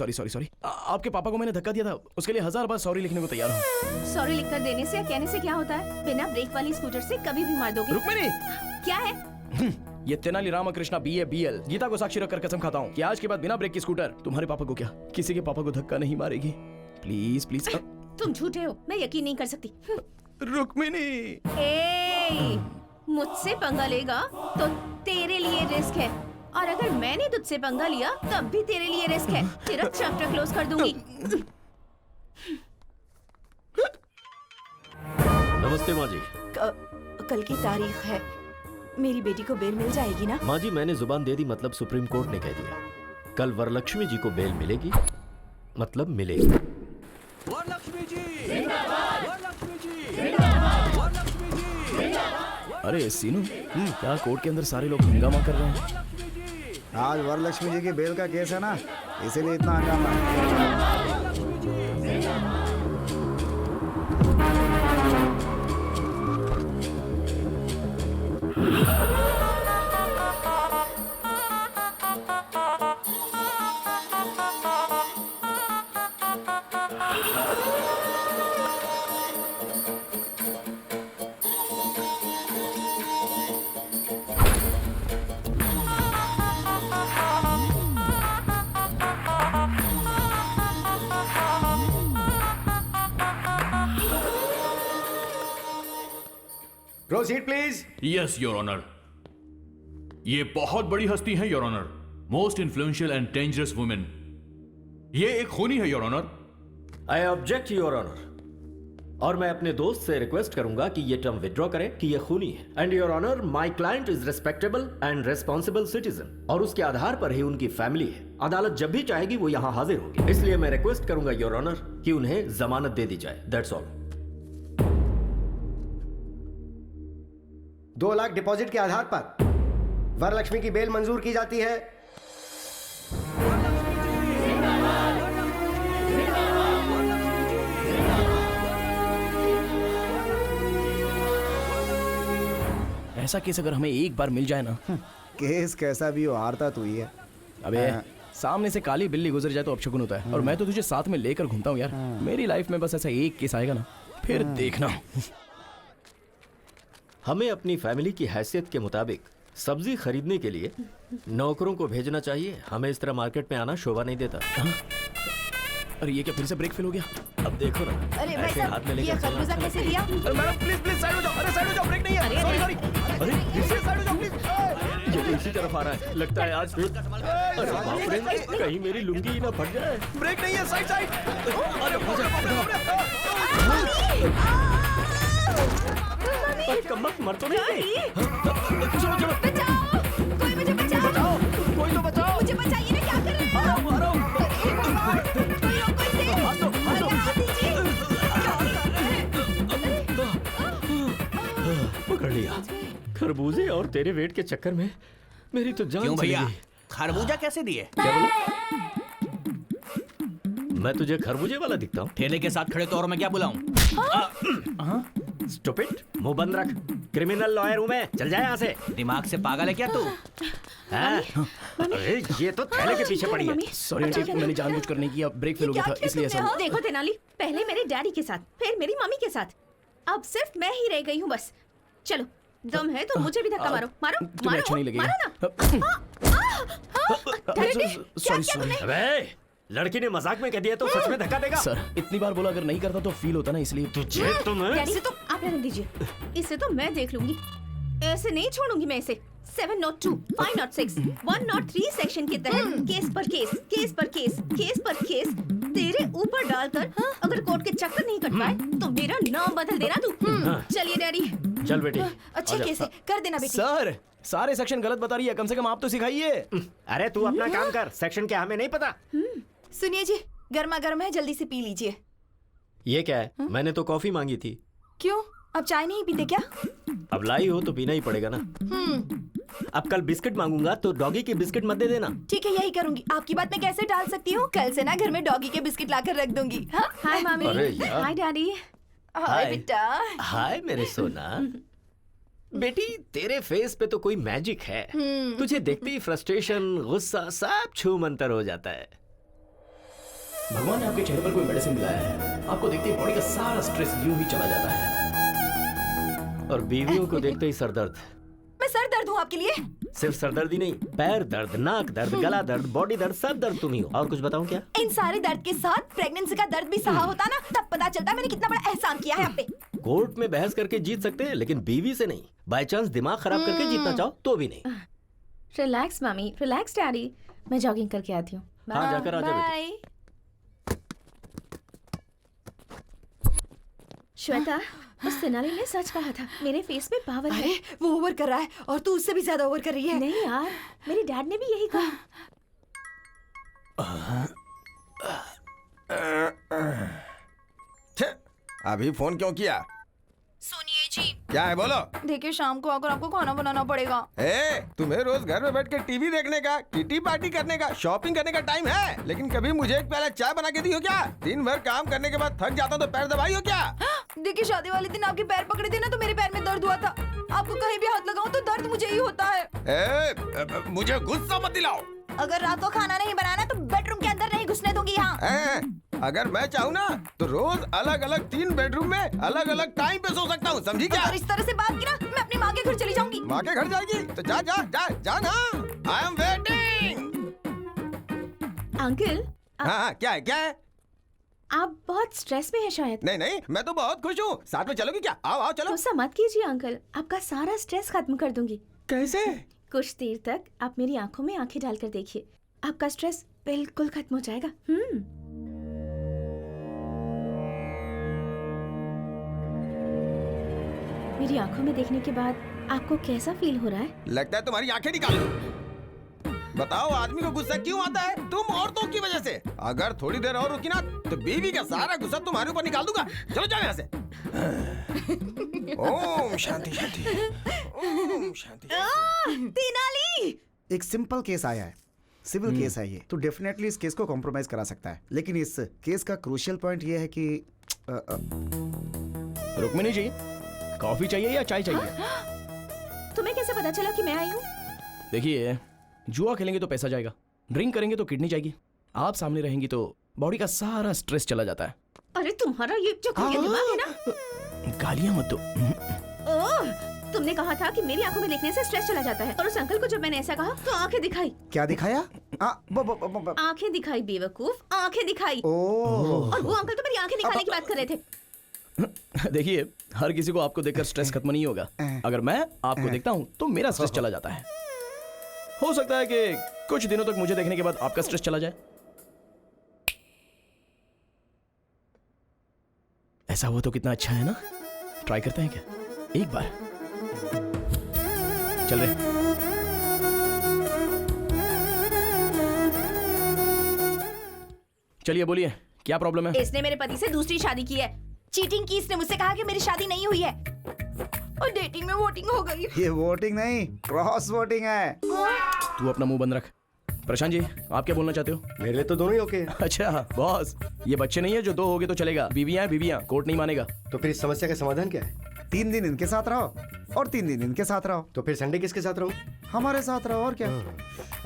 आपके पापा को मैंने धक्का दिया था, उसके लिए 1000 बार सॉरी लिखने को तैयार हूँ। सॉरी लिखकर देने से या कहने से क्या होता है? बिना ब्रेक वाली स्कूटर से कभी भी मार दोगे। रुक्मिणी, क्या है? ये तेनाली रामकृष्णा BA BL गीता को साक्षी रखकर कसम खाता हूँ कि आज के बाद बिना ब्रेक की स्कूटर तुम्हारे पापा को क्या, किसी के पापा को धक्का नहीं मारेगी। Please please. तुम झूठे हो, मैं यकीन नहीं कर सकती। रुक्मिणी, ए, मुझसे पंगा लेगा तो तेरे लिए रिस्क है, और अगर मैंने तुझसे पंगा लिया तब भी तेरे लिए रिस्क है। तेरा चैप्टर क्लोज कर दूंगी। नमस्ते माँ जी। कल की तारीख है, मेरी बेटी को बेल मिल जाएगी ना? माँ जी मैंने जुबान दे दी, मतलब सुप्रीम कोर्ट ने कह दिया कल वरलक्ष्मी जी को बेल मिलेगी, मतलब मिलेगी। वरलक्ष्मी जी, वरलक्ष्मी जी, वरलक्ष्मी जी। अरे सीनू, क्या कोर्ट के अंदर सारे लोग हंगामा कर रहे हैं? आज वरलक्ष्मी जी की बेल का केस है ना, इसीलिए इतना हंगामा है। Proceed please. Yes your honour. ये बहुत बड़ी हस्ती है your honour, most influential and dangerous women. ये एक खूनी है your honour. I object your honour. और मैं अपने दोस्त से रिक्वेस्ट करूंगा कि ये टर्म विड्रॉ करे कि ये खूनी है। And your honour, my client is respectable and responsible citizen, और उसके आधार पर ही उनकी फैमिली है। अदालत जब भी चाहेगी वो यहाँ हाजिर होगी, इसलिए मैं रिक्वेस्ट करूंगा योर ऑनर कि उन्हें जमानत दे दी जाए। That's all. 2 लाख डिपॉजिट के आधार पर वरलक्ष्मी की बेल मंजूर की जाती है। ऐसा केस अगर हमें एक बार मिल जाए ना। केस कैसा भी हो, हारता तू ही है। अबे सामने से काली बिल्ली गुजर जाए तो अपशकुन होता है, और मैं तो तुझे साथ में लेकर घूमता हूँ यार। मेरी लाइफ में बस ऐसा एक केस आएगा ना, फिर देखना। हमें अपनी फैमिली की हैसियत के मुताबिक सब्जी खरीदने के लिए नौकरों को भेजना चाहिए। हमें इस तरह मार्केट में आना शोभा नहीं देता। अरे ये क्या फिर से ब्रेक फेल हो गया? अब देखो ना, अरे भाई ऐसे हाथ में साहब, लेकर ये चलना। खरबूजा कैसे दिया? अरे मैडम प्लीज प्लीज साइड हो जाओ। अरे साइड हो जाओ, ब्रेक नहीं है। Sorry sorry. अरे फिर से साइड हो जाओ प्लीज। ये तो इसी तरफ आ रहा है, लगता है आज। अरे बाप रे, कहीं मेरी लुंगी ही ना फट जाए। ब्रेक नहीं है, साइड साइड। कम्बख्त मर तो नहीं। चलो चलो, बचाओ, कोई मुझे बचाओ। कोई तो बचाओ। मुझे बचाइए ना, क्या कर रहे हैं आप? कोई रोको इसे। अरे हाथ दीजिए। क्या कर रहे हैं? पकड़ लिया। खरबूजे और तेरे वेट के चक्कर में मेरी तो जान क्यों चली भैया, गई। खरबूजा कैसे दिए? क्या बोला? मैं तुझे खरबूजे वाला दिखता हूँ? ठेले के साथ खड़े तो और मैं क्या बुलाऊं? स्टूपिड, मुंह बंद रख। क्रिमिनल लॉयर हूँ मैं, चल जाए यहाँ से। दिमाग से पागल है क्या तू? हाँ? अरे ये तो थैले के पीछे पड़ी है। सॉरी आंटी, मैंने जानबूझकर नहीं किया, ब्रेक फेल हो गया था इसलिए ऐसा हुआ। देखो तेनाली, पहले मेरे डैडी के साथ, फिर मेरी मम्मी के साथ, अब सिर्फ मैं ही रह गई हूँ बस। चलो, दम है तो मुझे भी धक्का मारो। मारो तुम्हें अच्छा नहीं लगेगा। मारो ना। Sorry sorry. अबे लड़की ने मजाक में कह दिया तो सच में धक्का देगा? सर इतनी बार बोला, अगर नहीं करता तो फील होता ना, इसलिए। तुझे तो मैं डैडी, तो आप रहने दीजिए, इसे तो मैं देख लूंगी। ऐसे नहीं छोड़ूंगी मैं इसे। 702, 506, 103 सेक्शन के तहत केस पर केस, केस पर केस, केस पर केस तेरे ऊपर डालकर अगर कोर्ट के चक्कर नहीं कट पाए तो मेरा नाम बदल देना तू। चलिए डैडी। चल बेटी। अच्छे केस है, कर देना बेटी। सर सारे सेक्शन गलत बता रही है, कम से कम आप तो सिखाइए। अरे तू अपना काम कर, सेक्शन क्या हमें नहीं पता। सुनिए जी, गर्मा गर्म है, जल्दी से पी लीजिए। ये क्या है? मैंने तो कॉफी मांगी थी। क्यों, अब चाय नहीं पीते क्या? अब लाई हो तो पीना ही पड़ेगा ना। अब कल बिस्किट मांगूंगा तो डॉगी के बिस्किट मत दे देना। ठीक है, यही करूंगी। आपकी बात मैं कैसे टाल सकती हूँ? कल से ना घर में डॉगी के बिस्किट लाकर रख दूंगी। हाँ? हाय मामी। अरे यार। हाय डैडी। हाय बेटा। हाय मेरे सोना। बेटी तेरे फेस पे तो कोई मैजिक है। तुझे देखते ही फ्रस्ट्रेशन, गुस्सा सब छू मंतर हो जाता है। भगवान ने आपके चेहरे पर कोई मेडिसिन मिलाया है, आपको देखते ही बॉडी का सारा स्ट्रेस यूं ही चला जाता है। और बीवियों को देखते ही सर दर्द। मैं सर दर्द हूँ आपके लिए? सिर्फ सर दर्द ही नहीं, पैर दर्द, नाक दर्द, गला दर्द, बॉडी दर्द, सब दर्द तुम ही हो। और कुछ बताऊं क्या? इन सारे दर्द के साथ प्रेगनेंसी का दर्द भी सहा होता ना, तब पता चलता मैंने कितना बड़ा एहसान किया है आप पे। कोर्ट में बहस करके जीत सकते हैं, लेकिन बीवी से नहीं। बाय चांस दिमाग खराब करके जीतना चाहो तो भी नहीं। रिलैक्स मामी, रिलैक्स डैडी। मैं जॉगिंग करके आती हूँ। हाँ जाकर आजा बेटी। बाय। श्वेता, उस तेनाली ने सच कहा था, मेरे फेस में पावर है। अरे वो ओवर कर रहा है और तू उससे भी ज्यादा ओवर कर रही है। नहीं यार, मेरे डैड ने भी यही कहा। अभी फोन क्यों किया? सुनिए जी। क्या है बोलो? देखिए शाम को आकर आपको खाना बनाना पड़ेगा। तुम्हें रोज घर में बैठ के टीवी देखने का, किटी पार्टी करने का, शॉपिंग करने का टाइम है, लेकिन कभी मुझे एक प्याला चाय बना के दी हो क्या? दिन भर काम करने के बाद थक जाता तो पैर दबाई हो क्या? देखिए शादी वाले दिन आपके पैर पकड़े थे ना तो मेरे पैर में दर्द हुआ था। आपको कहीं भी हाथ लगाऊं तो दर्द मुझे ही होता है। मुझे गुस्सा मत दिलाओ। अगर रात को खाना नहीं बनाना तो बेडरूम के अंदर नहीं घुसने दूंगी यहाँ। अगर मैं चाहूँ ना तो रोज अलग अलग 3 बेडरूम में अलग अलग टाइम पे सो सकता हूँ, समझी क्या? अगर इस तरह से बात की ना मैं अपनी माँ के घर चली जाऊंगी। माँ के घर जाएगी तो जा जा जा जा ना। I am waiting. अंकल, हाँ क्या है क्या है? आप बहुत स्ट्रेस में हैं शायद। नहीं नहीं, मैं तो बहुत खुश हूँ। साथ में चलोगी क्या? आओ आओ चलो। गुस्सा मत कीजिए अंकल, आपका सारा स्ट्रेस खत्म कर दूंगी। कैसे? कुछ देर तक आप मेरी आंखों में आंखें डालकर देखिए, आपका स्ट्रेस बिल्कुल खत्म हो जाएगा। मेरी आंखों में देखने के बाद आपको कैसा फील हो रहा है? लगता है तुम्हारी आंखें निकाल दो। बताओ आदमी को गुस्सा क्यों आता है? तुम औरतों की वजह से। अगर थोड़ी देर और रुकी ना तो बीवी का सारा गुस्सा तुम्हारे ऊपर निकाल दूंगा। चलो जाओ यहाँ से। ओम शांति शांति, ओम शांति। तेनाली! एक सिंपल केस आया है, सिविल केस है ये, तो डेफिनेटली इस केस को कॉम्प्रोमाइज करा सकता है। लेकिन इस केस का क्रूशियल पॉइंट ये है कि रुक्मिणी जी, कॉफी चाहिए या चाय चाहिए? तुम्हें कैसे पता चला कि मैं आई हूँ? देखिए, जुआ खेलेंगे तो पैसा जाएगा, ड्रिंक करेंगे तो किडनी जाएगी, आप सामने रहेंगी तो बॉडी का सारा स्ट्रेस चला जाता है। अरे तुम्हारा ये चक्कर दिमाग है ना? गालियां मत दो। ओह, तुमने कहा था कि मेरी आंखों में देखने से स्ट्रेस चला जाता है, और उस अंकल को जब मैंने ऐसा कहा तो आंखें दिखाई। क्या दिखाया? आंखें दिखाई बेवकूफ, आंखें दिखाई। ओह। और वो अंकल तो मेरी आंखें दिखाने की बात कर रहे थे। देखिए, हर किसी को आपको देखकर स्ट्रेस खत्म नहीं होगा। अगर मैं आपको देखता हूँ तो मेरा स्ट्रेस चला जाता है। हो सकता है कि कुछ दिनों तक मुझे देखने के बाद आपका स्ट्रेस चला जाए। ऐसा हुआ तो कितना अच्छा है ना? ट्राई करते हैं क्या एक बार? चल रहे। चलिए बोलिए, क्या प्रॉब्लम है? इसने मेरे पति से दूसरी शादी की है, चीटिंग की। इसने मुझसे कहा कि मेरी शादी नहीं हुई है और डेटिंग में वोटिंग हो गई। ये वोटिंग नहीं, क्रॉस वोटिंग है। तू अपना मुंह बंद रख। प्रशांत जी, आप क्या बोलना चाहते हो? मेरे लिए तो दोनों ही ओके। अच्छा बॉस, ये बच्चे नहीं है जो दो हो गए तो चलेगा। बीवियां बीवियां, कोर्ट नहीं मानेगा। तो फिर इस समस्या का समाधान क्या है? 3 दिन इनके साथ रहो और 3 दिन इनके साथ रहो। तो फिर संडे किसके साथ रहूं? हमारे साथ रहो और क्या।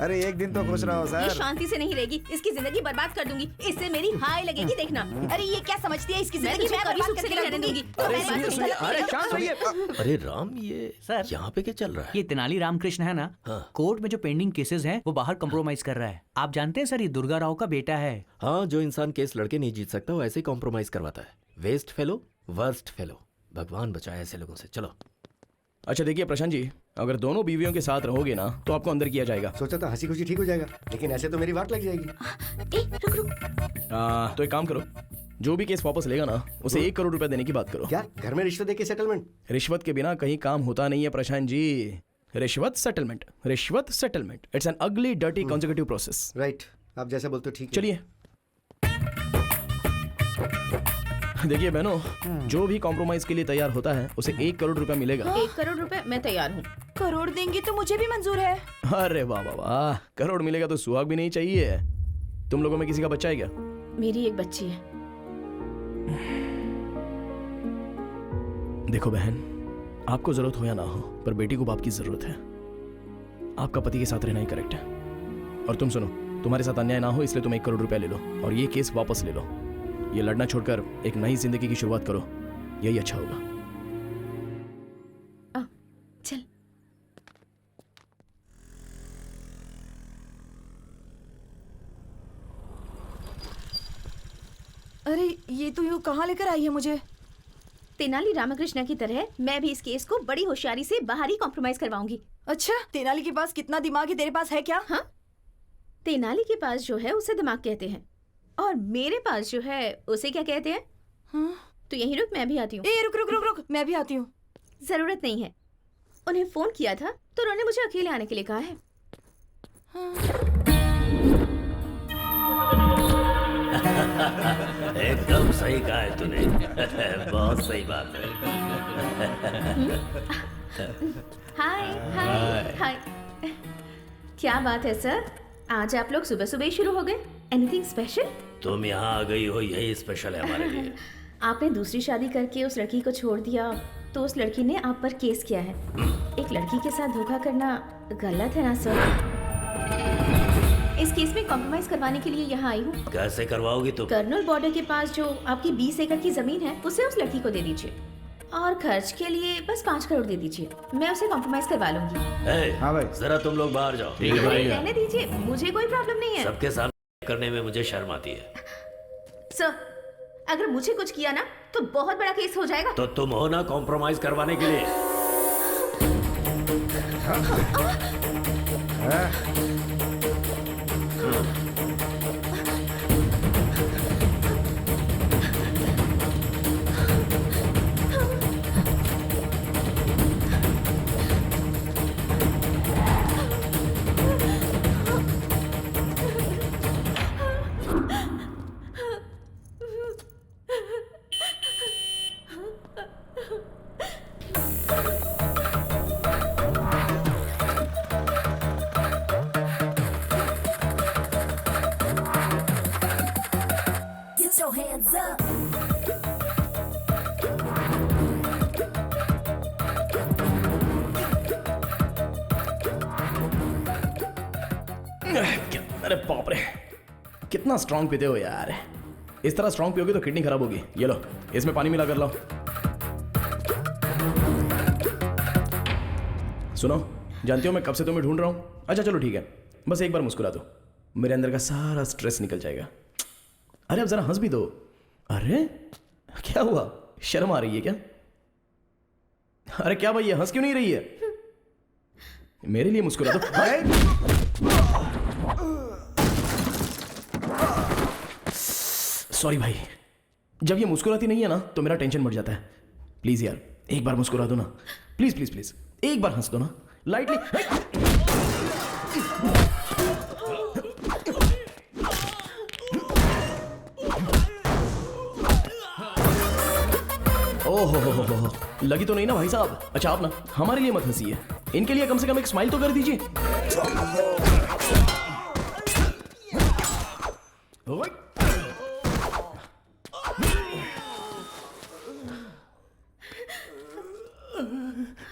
अरे एक दिन तो खुश रहो ये सर। शांति से नहीं रहेगी, इसकी जिंदगी बर्बाद कर दूंगी। इससे मेरी हाय लगेगी, देखना। अरे ये क्या समझती है? इसकी जिंदगी तुझे मैं कभी बर्बाद सुख से करके नहीं रहने रहने दूंगी। दूंगी। तो अरे मैंने बात सुनिए, नहीं अरे की। शांत रहिए। अरे राम, ये सर, यहाँ पे क्या चल रहा है? ये तेनाली रामकृष्ण है ना, कोर्ट में जो पेंडिंग केसेस हैं वो बाहर कंप्रोमाइज कर रहा है। आप जानते हैं सर, ये दुर्गा राव का बेटा है। हाँ, जो इंसान केस लड़के नहीं जीत सकता वो ऐसे ही कॉम्प्रोमाइज करवाता है। Waste fellow, worst fellow. भगवान बचाए ऐसे लोगों से। चलो। अच्छा देखिए प्रशांत जी, अगर दोनों बीवियों के साथ रहोगे ना तो आपको अंदर किया जाएगा। सोचा था हंसी खुशी ठीक हो जाएगा, लेकिन ऐसे तो मेरी वाट लग जाएगी। रुक रुक। तो एक काम करो, जो भी केस वापस लेगा ना उसे 1 करोड़ रुपया देने की बात करो। क्या घर में रिश्वत देके सेटलमेंट? रिश्वत के बिना कहीं काम होता नहीं है प्रशांत जी। रिश्वत सेटलमेंट, रिश्वत सेटलमेंट, इट्स एन अगली डर्टी कॉन्जिक्यूटिव प्रोसेस। राइट, आप जैसा बोलते हो ठीक है। चलिए। देखिए बहनों, जो भी कॉम्प्रोमाइज के लिए तैयार होता है उसे 1 करोड़ रुपया मिलेगा। 1 करोड़ रुपए मैं तैयार हूँ। करोड़ देंगी तो मुझे भी मंजूर है। अरे वाह वाह वाह, करोड़ मिलेगा तो सुहाग भी नहीं चाहिए। तुम लोगों में किसी का बच्चा है क्या? मेरी एक बच्ची है। देखो बहन, आपको जरूरत हो या ना हो, पर बेटी को बाप की जरूरत है। आपका पति के साथ रहना ही करेक्ट है। और तुम सुनो, तुम्हारे साथ अन्याय ना हो इसलिए तुम 1 करोड़ रुपया ले लो और ये केस वापस ले लो। ये लड़ना छोड़कर एक नई जिंदगी की शुरुआत करो, यही अच्छा होगा। चल। अरे ये तो यूँ कहाँ लेकर आई है मुझे? तेनाली रामकृष्ण की तरह मैं भी इस केस को बड़ी होशियारी से बाहर ही कॉम्प्रोमाइज करवाऊंगी। अच्छा, तेनाली के पास कितना दिमाग है, तेरे पास है क्या? हाँ, तेनाली के पास जो है उसे दिमाग कहते हैं, और मेरे पास जो है उसे क्या कहते हैं? हाँ? तो यहीं रुक, मैं भी आती हूँ। ए रुक रुक रुक रुक, मैं भी आती हूँ। जरूरत नहीं है, उन्हें फोन किया था तो उन्होंने मुझे अकेले आने के लिए कहा है। एकदम सही कहा है तूने। बहुत सही बात है। हाय हाय हाय। क्या बात है सर, आज आप लोग सुबह सुबह ही शुरू हो गए? Anything special? तुम यहाँ आ गई हो यही स्पेशल है हमारे लिए। आपने दूसरी शादी करके उस लड़की को छोड़ दिया तो उस लड़की ने आप पर केस किया है। एक लड़की के साथ धोखा करना गलत है ना सर? इस केस में कॉम्प्रोमाइज करवाने के लिए यहाँ आई हूँ। कैसे करवाओगी तुम? कर्नल बॉर्डर के पास जो आपकी 20 एकड़ की जमीन है उसे उस लड़की को दे दीजिए, और खर्च के लिए बस 5 करोड़ दे दीजिए। मैं उसे कॉम्प्रोमाइज करवा लूंगी। हाँ भाई, जरा तुम लोग बाहर जाओ। रहने दीजिए, मुझे कोई प्रॉब्लम नहीं है। सबके सामने करने में मुझे शर्म आती है। सर, अगर मुझे कुछ किया ना तो बहुत बड़ा केस हो जाएगा। तो तुम हो ना कॉम्प्रोमाइज करवाने के लिए। Get your hands up. अरे बाप रे, कितना स्ट्रांग पीते हो यार। इस तरह स्ट्रांग पियोगे तो किडनी खराब होगी। ये लो, इसमें पानी मिला कर लाओ। सुनो, जानती हो मैं कब से तुम्हें ढूंढ रहा हूँ। अच्छा चलो ठीक है, बस एक बार मुस्कुरा दो, मेरे अंदर का सारा स्ट्रेस निकल जाएगा। अरे अब जरा हंस भी दो। अरे क्या हुआ, शर्म आ रही है क्या? अरे क्या भाई, ये हंस क्यों नहीं रही है? मेरे लिए मुस्कुरा दो। सॉरी भाई, जब ये मुस्कुराती नहीं है ना तो मेरा टेंशन बढ़ जाता है। प्लीज यार एक बार मुस्कुरा दो ना, प्लीज प्लीज प्लीज, एक बार हंस दो ना लाइटली। ओहो, लगी तो नहीं ना भाई साहब? अच्छा आप ना हमारे लिए मत हंसिए, इनके लिए कम से कम एक स्माइल तो कर दीजिए।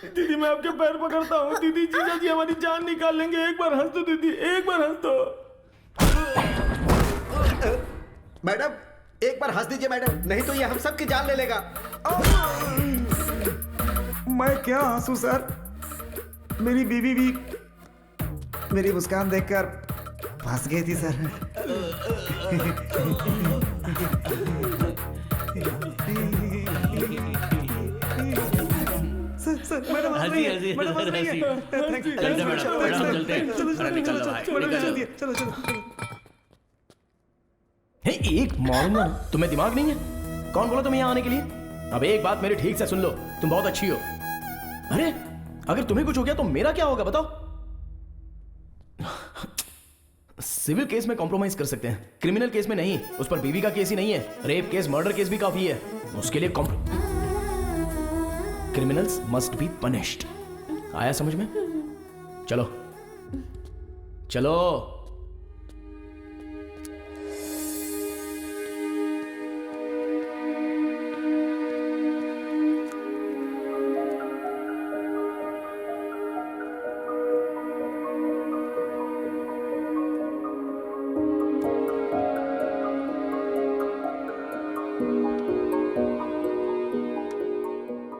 दीदी मैं आपके पैर पकड़ता हूँ। दीदी जीजा जी हमारी जान निकाल लेंगे। एक बार हंस दो दीदी, एक बार हंस दो। मैडम एक बार हंस दीजिए मैडम, नहीं तो ये हम सबकी जान ले लेगा। मैं क्या हंसू सर, मेरी बीवी भी मेरी मुस्कान देखकर फंस गई थी सर। सर मैडम हंसी हंसी हंसी। चलते मैडम चलते हैं। निकल लो भाई, चलो चलो। एक मारूंगा, तुम्हें दिमाग नहीं है? कौन बोला तुम्हें यहाँ आने के लिए? अब एक बात मेरी ठीक से सुन लो, तुम बहुत अच्छी हो। अरे अगर तुम्हें कुछ हो गया तो मेरा क्या होगा बताओ? सिविल केस में कॉम्प्रोमाइज कर सकते हैं, क्रिमिनल केस में नहीं। उस पर बीवी का केस ही नहीं है, रेप केस मर्डर केस भी काफी है। उसके लिए क्रिमिनल्स मस्ट बी पनिश्ड। आया समझ में? चलो चलो।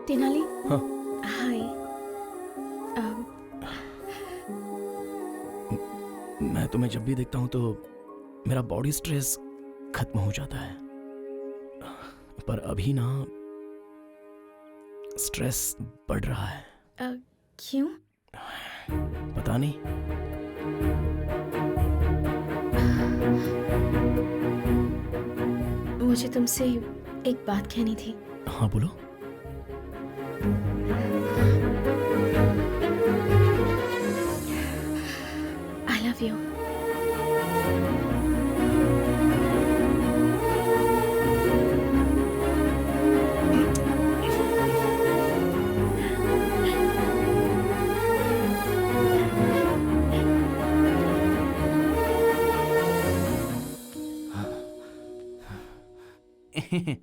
तेनाली। हाँ हाय। मैं तुम्हें जब भी देखता हूं तो मेरा बॉडी स्ट्रेस खत्म हो जाता है, पर अभी ना स्ट्रेस बढ़ रहा है। क्यों? पता नहीं। मुझे तुमसे एक बात कहनी थी। हाँ बोलो। I love you.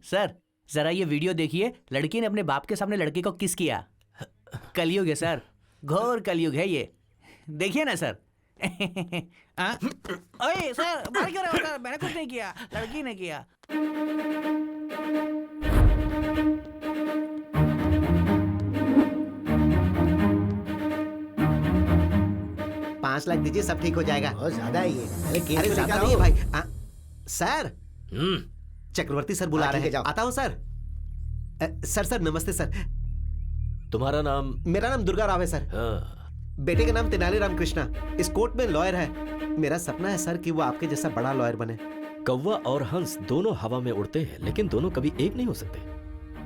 सर जरा ये वीडियो देखिए, लड़की ने अपने बाप के सामने लड़के को किस किया। कलयुग है सर, घोर कलयुग है ये, देखिए ना सर। ओए सर बात कर रहे हो सर, मैंने कुछ नहीं किया, लड़की ने किया। 5 लाख दीजिए, सब ठीक हो जाएगा। बहुत ज्यादा है ये। अरे ज्यादा नहीं है भाई। सर चक्रवर्ती सर बुला हाँ, रहे ठीक है, हैं। जाओ। आता हूँ सर। सर नमस्ते सर। तुम्हारा नाम? मेरा नाम दुर्गा राव है सर। बेटे का नाम तेनालीराम कृष्णा, इस कोर्ट में लॉयर है। मेरा सपना है सर कि वो आपके जैसा बड़ा लॉयर बने। कौवा और हंस दोनों हवा में उड़ते हैं, लेकिन दोनों कभी एक नहीं हो सकते।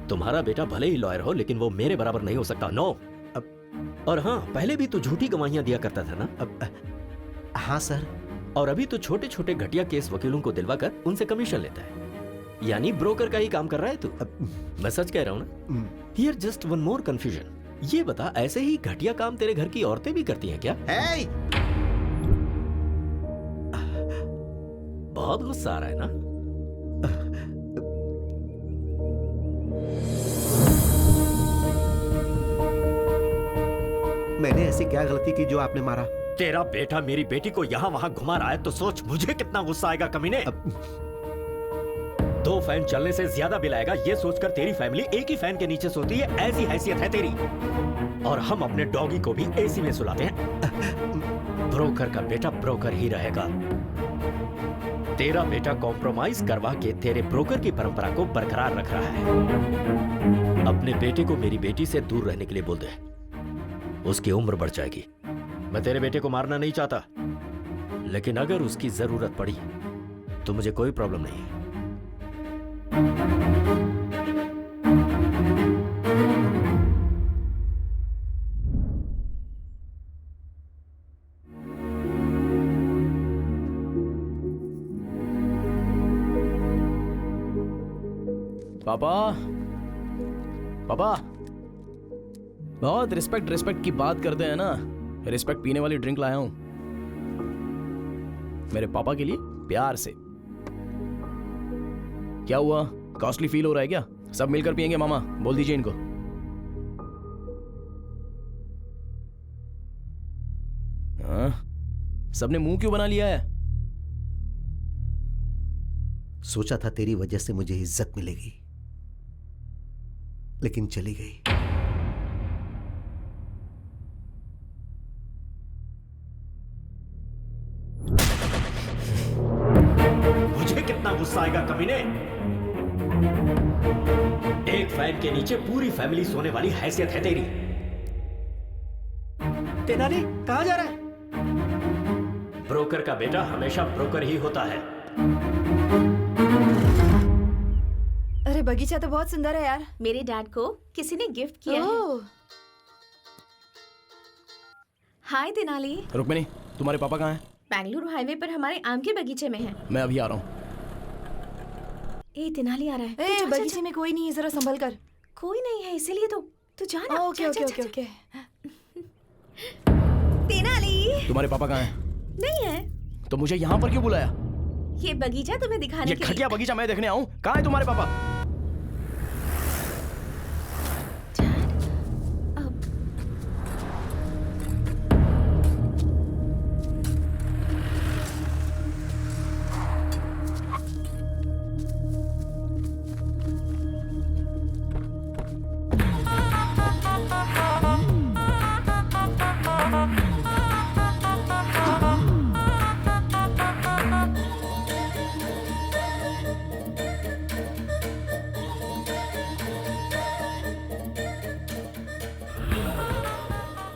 तुम्हारा बेटा भले ही लॉयर हो, लेकिन वो मेरे बराबर नहीं हो सकता। नो। और हाँ, पहले भी तू झूठी गवाहियां दिया करता था ना? हाँ सर। और अभी तो छोटे छोटे घटिया केस वकीलों को दिलवाकर उनसे कमीशन लेता है, यानी ब्रोकर का ही काम कर रहा है तू। मैं सच कह रहा हूँ ना? Here just one more confusion. ये बता, ऐसे ही घटिया काम तेरे घर की औरतें भी करती हैं क्या? Hey! बहुत गुस्सा आ रहा है ना? मैंने ऐसी क्या गलती की जो आपने मारा? तेरा बेटा मेरी बेटी को यहाँ वहाँ घुमा रहा है तो सोच मुझे कितना गुस्सा आएगा कमीने। 2 फैन चलने से ज्यादा बिल आएगा, ये सोचकर तेरी फैमिली एक ही फैन के नीचे सोती है। ऐसी हैसियत है तेरी। और हम अपने डॉगी को भी एसी में सुलाते हैं। ब्रोकर का बेटा ब्रोकर ही रहेगा। तेरा बेटा कॉम्प्रोमाइज करवा के तेरे ब्रोकर की परंपरा को बरकरार रख रहा है। अपने बेटे को मेरी बेटी से दूर रहने के लिए बोल दे, उसकी उम्र बढ़ जाएगी। मैं तेरे बेटे को मारना नहीं चाहता, लेकिन अगर उसकी जरूरत पड़ी तो मुझे कोई प्रॉब्लम नहीं है। पापा, पापा, बहुत रिस्पेक्ट की बात करते हैं ना। रिस्पेक्ट पीने वाली ड्रिंक लाया हूं मेरे पापा के लिए, प्यार से। क्या हुआ, कॉस्टली फील हो रहा है क्या? सब मिलकर पियेंगे मामा, बोल दीजिए इनको। हाँ, सबने मुंह क्यों बना लिया है? सोचा था तेरी वजह से मुझे इज्जत मिलेगी, लेकिन चली गई। मुझे कितना गुस्सा आएगा कमीने। एक फैन के नीचे पूरी फैमिली सोने वाली हैसियत है तेरी। तेनाली कहां जा रहा है? ब्रोकर का बेटा हमेशा ब्रोकर ही होता है। अरे बगीचा तो बहुत सुंदर है यार। मेरे डैड को किसी ने गिफ्ट किया है। हाय तेनाली। रुक्मिणी, तुम्हारे पापा कहाँ हैं? बेंगलुरु हाईवे पर हमारे आम के बगीचे में हैं। मैं अभी आ रहा हूँ। ए तेनाली आ रहा है। ए, बगीचे में कोई नहीं है, जरा संभल कर। कोई नहीं है, इसीलिए तो तू जा ना। Okay okay okay okay. Tenali. तुम्हारे पापा कहाँ हैं? नहीं है। तो मुझे यहाँ पर क्यों बुलाया? ये बगीचा तुम्हें दिखाने ये के लिए। खटिया बगीचा मैं देखने आऊँ? कहाँ है तुम्हारे पापा?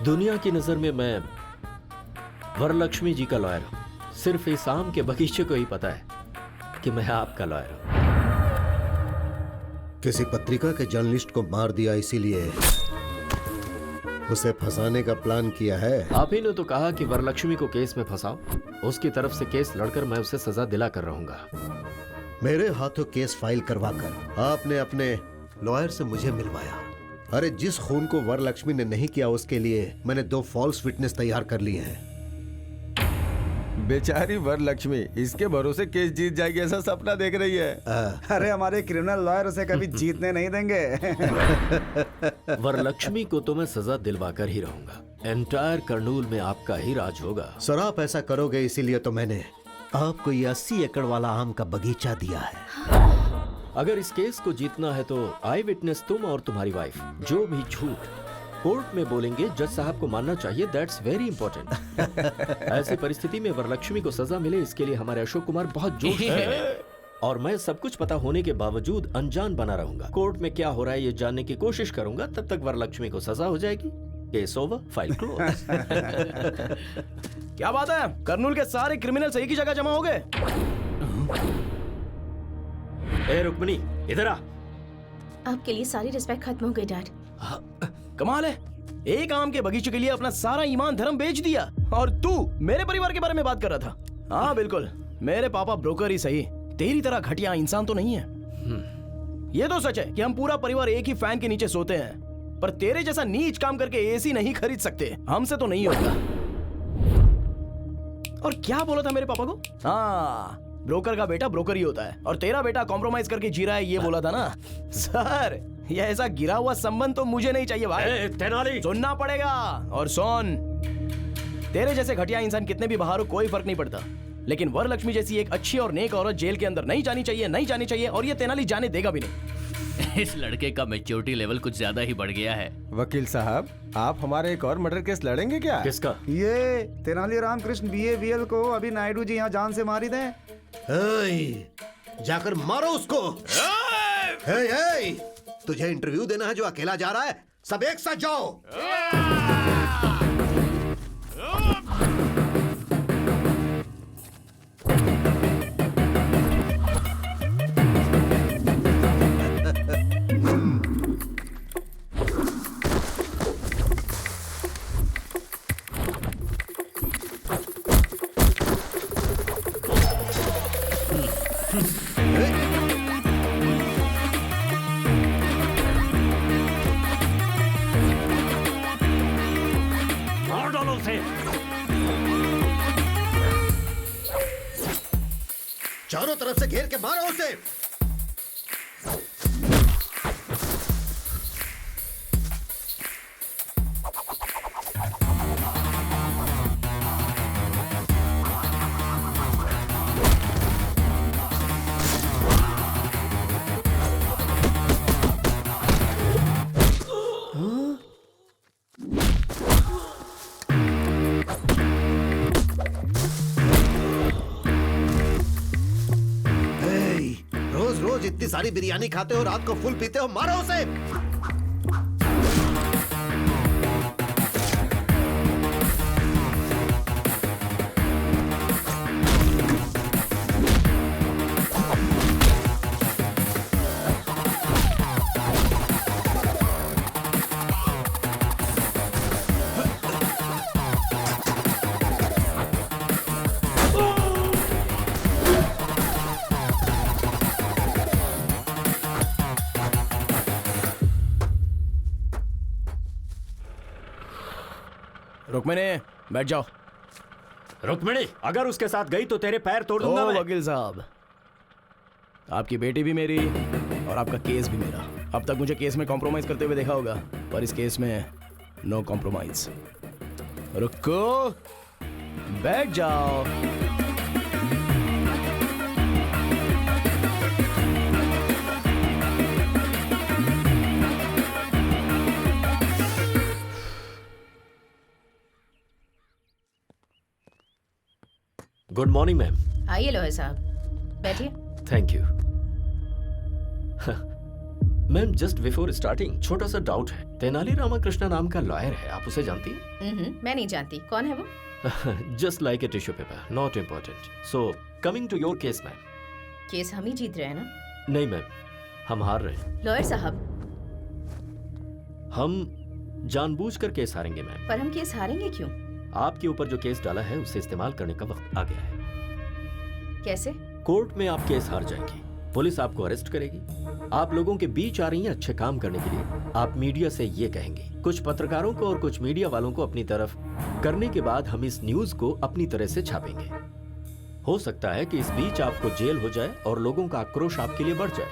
दुनिया की नजर में मैं वरलक्ष्मी जी का लॉयर हूं। सिर्फ इस आम के बगीचे को ही पता है कि मैं आपका लॉयर हूं। किसी पत्रिका के जर्नलिस्ट को मार दिया, इसीलिए उसे फंसाने का प्लान किया है। आप ही ने तो कहा कि वरलक्ष्मी को केस में फंसाओ। उसकी तरफ से केस लड़कर मैं उसे सजा दिला कर रहूंगा। मेरे हाथों केस फाइल करवाकर आपने अपने लॉयर से मुझे मिलवाया। अरे जिस खून को वरलक्ष्मी ने नहीं किया, उसके लिए मैंने 2 फॉल्स विटनेस तैयार कर लिए हैं। बेचारी वरलक्ष्मी इसके भरोसे केस जीत जाएगी ऐसा सपना देख रही है। अरे हमारे क्रिमिनल लॉयर उसे कभी जीतने नहीं देंगे। वरलक्ष्मी को तो मैं सजा दिलवा कर ही रहूंगा। एंटायर कर्नूल में आपका ही राज होगा। सर आप ऐसा करोगे, इसीलिए तो मैंने आपको ये 80 एकड़ वाला आम का बगीचा दिया है। अगर इस केस को जीतना है तो आई विटनेस तुम और तुम्हारी वाइफ जो भी झूठ कोर्ट में बोलेंगे, जज साहब को मानना चाहिए। That's very important. ऐसी परिस्थिति में वरलक्ष्मी को सजा मिले, इसके लिए हमारे अशोक कुमार बहुत जोश है। और मैं सब कुछ पता होने के बावजूद अनजान बना रहूंगा। कोर्ट में क्या हो रहा है ये जानने की कोशिश करूंगा, तब तक वरलक्ष्मी को सजा हो जाएगी। Case over, file close. क्या बात है, कर्नूल के सारे क्रिमिनल्स एक ही जगह जमा हो गए। ए रुक्मिणी, इधर आ। आपके लिए सारी रिस्पेक्ट खत्म हो गई डैड। कमाल है, एक आम के बगीचे के लिए अपना सारा ईमान धर्म बेच दिया, और तू मेरे परिवार के बारे में बात कर रहा था। हाँ बिल्कुल, मेरे पापा ब्रोकर ही सही, तेरी तरह घटिया इंसान तो नहीं है। ये तो सच है कि हम पूरा परिवार एक ही फैन के नीचे सोते हैं, पर तेरे जैसा नीच काम करके एसी नहीं खरीद सकते, हमसे तो नहीं होगा। और क्या बोला था मेरे पापा को? हाँ, ब्रोकर का बेटा ब्रोकर ही होता है, और तेरा बेटा कॉम्प्रोमाइज करके जी रहा है, ये बोला था ना। सर, ये ऐसा गिरा हुआ संबंध तो मुझे नहीं चाहिए भाई। तेनाली, सुनना पड़ेगा। और सुन, तेरे जैसे घटिया इंसान कितने भी बाहर हो कोई फर्क नहीं पड़ता, लेकिन वरलक्ष्मी जैसी एक अच्छी और नेक औरत जेल के अंदर नहीं जानी चाहिए, नहीं जानी चाहिए, और ये तेनाली जाने देगा भी नहीं। इस लड़के का मैच्योरिटी लेवल कुछ ज्यादा ही बढ़ गया है। वकील साहब, आप हमारे एक और मर्डर केस लड़ेंगे क्या? किसका? ये तेनाली रामकृष्ण BABL को अभी नायडू जी यहाँ जान से मारी दें। जाकर मारो उसको। तुझे इंटरव्यू देना है जो अकेला जा रहा है? सब एक साथ जाओ। चारों तरफ से घेर के मारो उसे। इतनी सारी बिरयानी खाते हो, रात को फुल पीते हो, मारो उसे। रुक्मिणी, बैठ जाओ। रुक्मिणी, अगर उसके साथ गई तो तेरे पैर तोड़ दूंगा मैं। वकील साहब, आपकी बेटी भी मेरी और आपका केस भी मेरा। अब तक मुझे केस में कॉम्प्रोमाइज करते हुए देखा होगा, पर इस केस में नो कॉम्प्रोमाइज। रुको, बैठ जाओ। Good morning ma'am. आइए लॉयर साहब, बैठिए। Thank you. Ma'am, just before starting छोटा सा डाउट है। तेनाली रामकृष्ण नाम का लॉयर है, आप उसे जानती हैं? मैं नहीं जानती। कौन है वो? Just like a tissue paper, not important. So coming to your case ma'am. Case हम ही जीत रहे हैं ना? नहीं मैम, हम हार रहे हैं। लॉयर साहब, हम जानबूझकर केस हारेंगे मैम। पर हम केस हारेंगे क्यों? आपके ऊपर जो केस डाला है उसे इस्तेमाल करने का वक्त आ गया है। कैसे? कोर्ट में आप केस हार जाएंगे, पुलिस आपको अरेस्ट करेगी। आप लोगों के बीच आ रही हैं अच्छे काम करने के लिए। आप मीडिया से ये कहेंगे, कुछ पत्रकारों को और कुछ मीडिया वालों को अपनी तरफ करने के बाद हम इस न्यूज को अपनी तरह से छापेंगे। हो सकता है कि इस बीच आपको जेल हो जाए और लोगों का आक्रोश आपके लिए बढ़ जाए,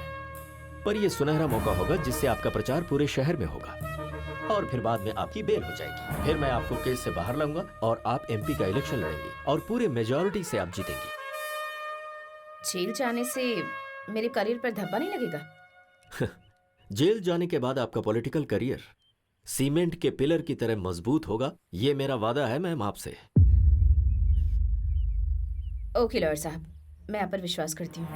पर यह सुनहरा मौका होगा जिससे आपका प्रचार पूरे शहर में होगा और फिर बाद में आपकी बेल हो जाएगी। फिर मैं आपको केस से बाहर लाऊंगा और आप MP का इलेक्शन लड़ेंगे और पूरे मेजॉरिटी से आप जीतेंगे। जेल जाने से मेरे करियर पर धब्बा नहीं लगेगा? जेल जाने के बाद आपका पॉलिटिकल करियर सीमेंट के पिलर की तरह मजबूत होगा, ये मेरा वादा है मैम आपसे। ओके लॉयर साहब, मैं आप पर विश्वास करती हूँ।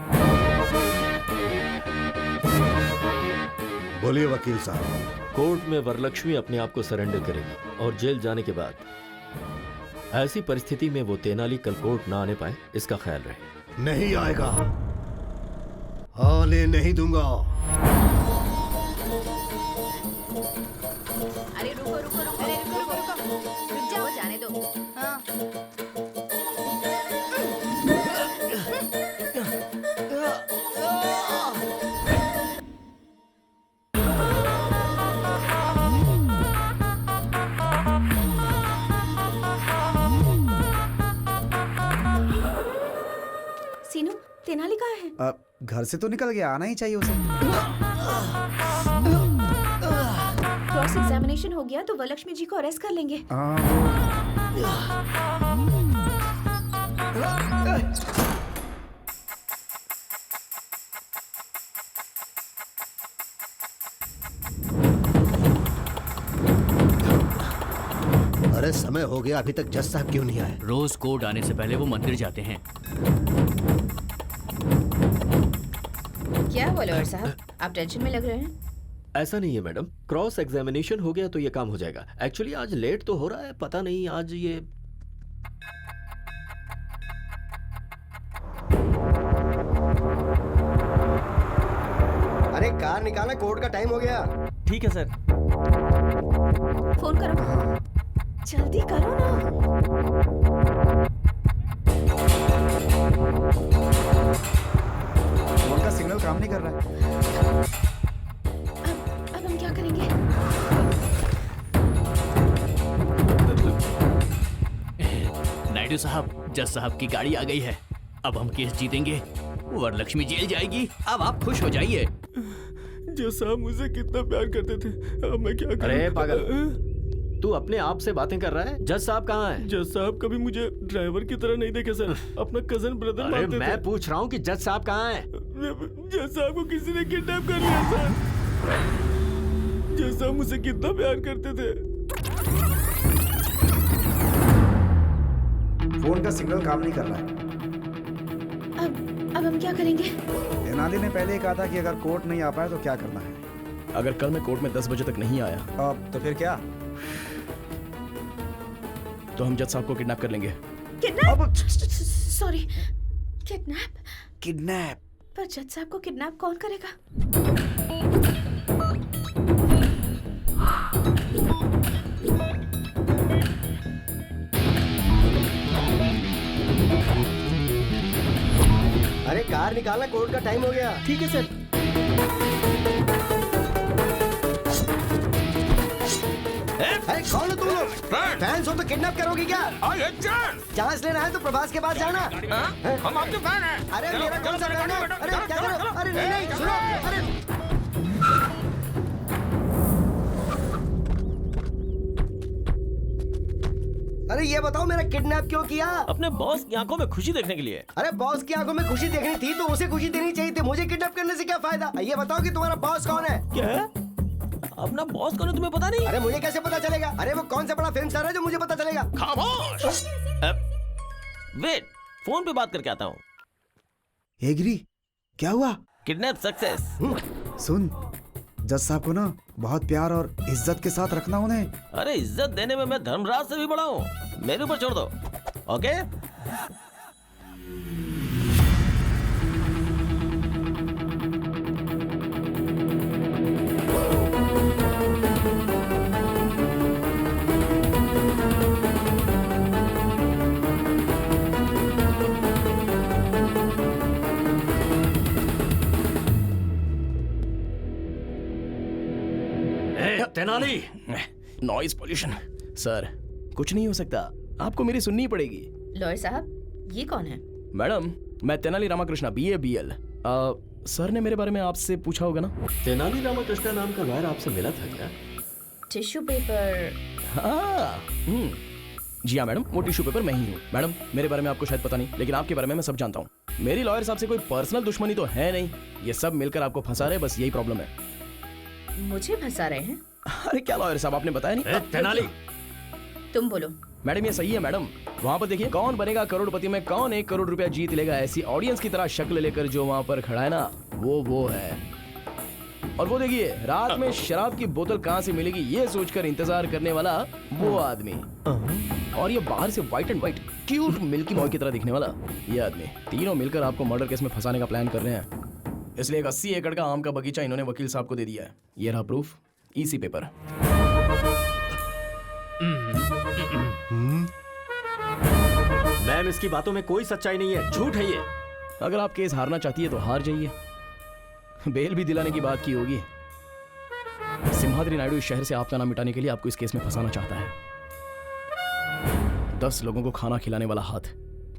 बोलिए वकील साहब। कोर्ट में वरलक्ष्मी अपने आप को सरेंडर करेगी और जेल जाने के बाद ऐसी परिस्थिति में वो तेनाली कल कोर्ट ना आने पाए, इसका ख्याल रहे। नहीं आएगा, आने नहीं दूंगा। अरे रुको रुको रुको, अरे रुको रुको रुको, रुक जाओ, जाने दो। हाँ। सीनू, तेनाली कहाँ है? घर से तो निकल गया, आना ही चाहिए उसे। क्रॉस एग्जामिनेशन हो गया तो वरलक्ष्मी जी को अरेस्ट कर लेंगे। अरे समय हो गया, अभी तक जज साहब क्यों नहीं आए? रोज कोर्ट आने से पहले वो मंदिर जाते हैं। क्या हुआ लॉयर साहब, आप टेंशन में लग रहे हैं? ऐसा नहीं है मैडम, क्रॉस एग्जामिनेशन हो गया तो ये काम हो जाएगा। एक्चुअली आज लेट तो हो रहा है, पता नहीं आज ये अरे कार निकाला, कोर्ट का टाइम हो गया। ठीक है सर। फोन करो, जल्दी करो ना। फोन का सिग्नल काम नहीं कर रहा है। अब हम क्या करेंगे? नायडू साहब, जज साहब की गाड़ी आ गई है। अब हम केस जीतेंगे, वरलक्ष्मी जेल जाएगी। अब आप खुश हो जाइए। जज साहब मुझे कितना प्यार करते थे, अब मैं क्या करूं? अरे पागल, तू अपने आप से बातें कर रहा है? जज साहब कहाँ हैं? जज साहब कभी मुझे ड्राइवर की तरह नहीं देखे सर, अपना कजन ब्रदर अरे मानते मैं थे। पूछ रहा हूँ कि जज साहब कहाँ हैं? जज साहब को किसी ने किडनैप कर लिया सर। जज साहब मुझसे कितना प्यार करते थे। फोन का सिग्नल काम नहीं कर रहा है। अब हम क्या करेंगे? तेनाली ने पहले ही कहा था कि अगर कोर्ट नहीं आ पाए तो क्या करना है। अगर कल मैं कोर्ट में 10 बजे तक नहीं आया तो फिर क्या? तो हम जज साहब को किडनैप कर लेंगे। किडनैप? Sorry, kidnap? किडनैप? पर जज साहब को किडनैप कौन करेगा? अरे कार निकालना, कोर्ट का टाइम हो गया। ठीक है सर। अरे कौन हो तुम लोग? फैंस हो तो किडनैप करोगे क्या? चांस लेना है तो प्रभास के पास जाना। हम आपके फैन हैं। अरे मेरा कौन सा फैन है? अरे क्या करो? अरे नहीं सुनो, अरे अरे ये बताओ मेरा किडनैप क्यों किया? अपने बॉस की आंखों में खुशी देखने के लिए। अरे बॉस की आंखों में खुशी देखनी थी तो उसे खुशी देनी चाहिए थी, मुझे किडनैप करने से क्या फायदा? ये बताओ कि तुम्हारा बॉस कौन है? क्या है? अपना बॉस कौन है तुम्हें पता नहीं? अरे मुझे कैसे पता चलेगा? अरे वो कौन सा बड़ा फिल्म स्टार है जो मुझे पता चलेगा? खामोश। वेट, फोन पे बात करके आता हूँ। एग्री, क्या हुआ? Kidnap success. सुन, जज साहब को ना बहुत प्यार और इज्जत के साथ रखना उन्हें। अरे इज्जत देने में मैं धर्मराज से भी बड़ा हूँ, मेरे ऊपर छोड़ दो। Okay? Tenali, noise pollution. Sir कुछ नहीं हो सकता, आपको मेरी सुननी पड़ेगी। लॉयर साहब, ये कौन है? मैडम, मैं Tenali Ramakrishna, BA BL। Sir ने मेरे बारे में आपसे पूछा होगा ना? तेनाली रामाकृष्णा नाम का लॉयर आपसे मिला था क्या? Tissue paper? हाँ, जी हाँ मैडम, वो टिश्यू पेपर मैं ही हूँ। मैडम, मेरे बारे में आपको शायद पता नहीं, लेकिन आपके बारे में मैं सब जानता हूँ। मेरी लॉयर साहब से कोई पर्सनल दुश्मनी तो है नहीं, ये सब मिलकर आपको फंसा रहे, बस यही प्रॉब्लम है। मुझे फंसा रहे हैं? अरे क्या लॉयर साहब, आपने बताया नहीं? तेनाली, तुम बोलो। मैडम ये सही है मैडम, वहाँ पर देखिए कौन बनेगा करोड़पति में, कौन 1 करोड़ रुपया जीत लेगा। ऐसी ऑडियंस की तरह शक्ल लेकर जो वहाँ पर खड़ा है ना, वो है। और वो देखिए रात में शराब की बोतल कहाँ से मिलेगी ये सोचकर इंतजार करने वाला वो आदमी। और ये बाहर से white and white cute milky boy की तरह दिखने वाला ये आदमी। तीनों मिलकर आपको मर्डर केस में फंसाने का प्लान कर रहे हैं। इसलिए एक 80 एकड़ का आम का बगीचा इन्होंने वकील साहब को दे दिया है। ये रहा प्रूफ, इसी पेपर। मैम, इसकी बातों में कोई सच्चाई नहीं है, झूठ है ये। अगर आप केस हारना चाहती है तो हार जाइए। बेल भी दिलाने की बात की होगी। सिम्हाद्री नायडू इस शहर से आपका नाम मिटाने के लिए आपको इस केस में फंसाना चाहता है। 10 लोगों को खाना खिलाने वाला हाथ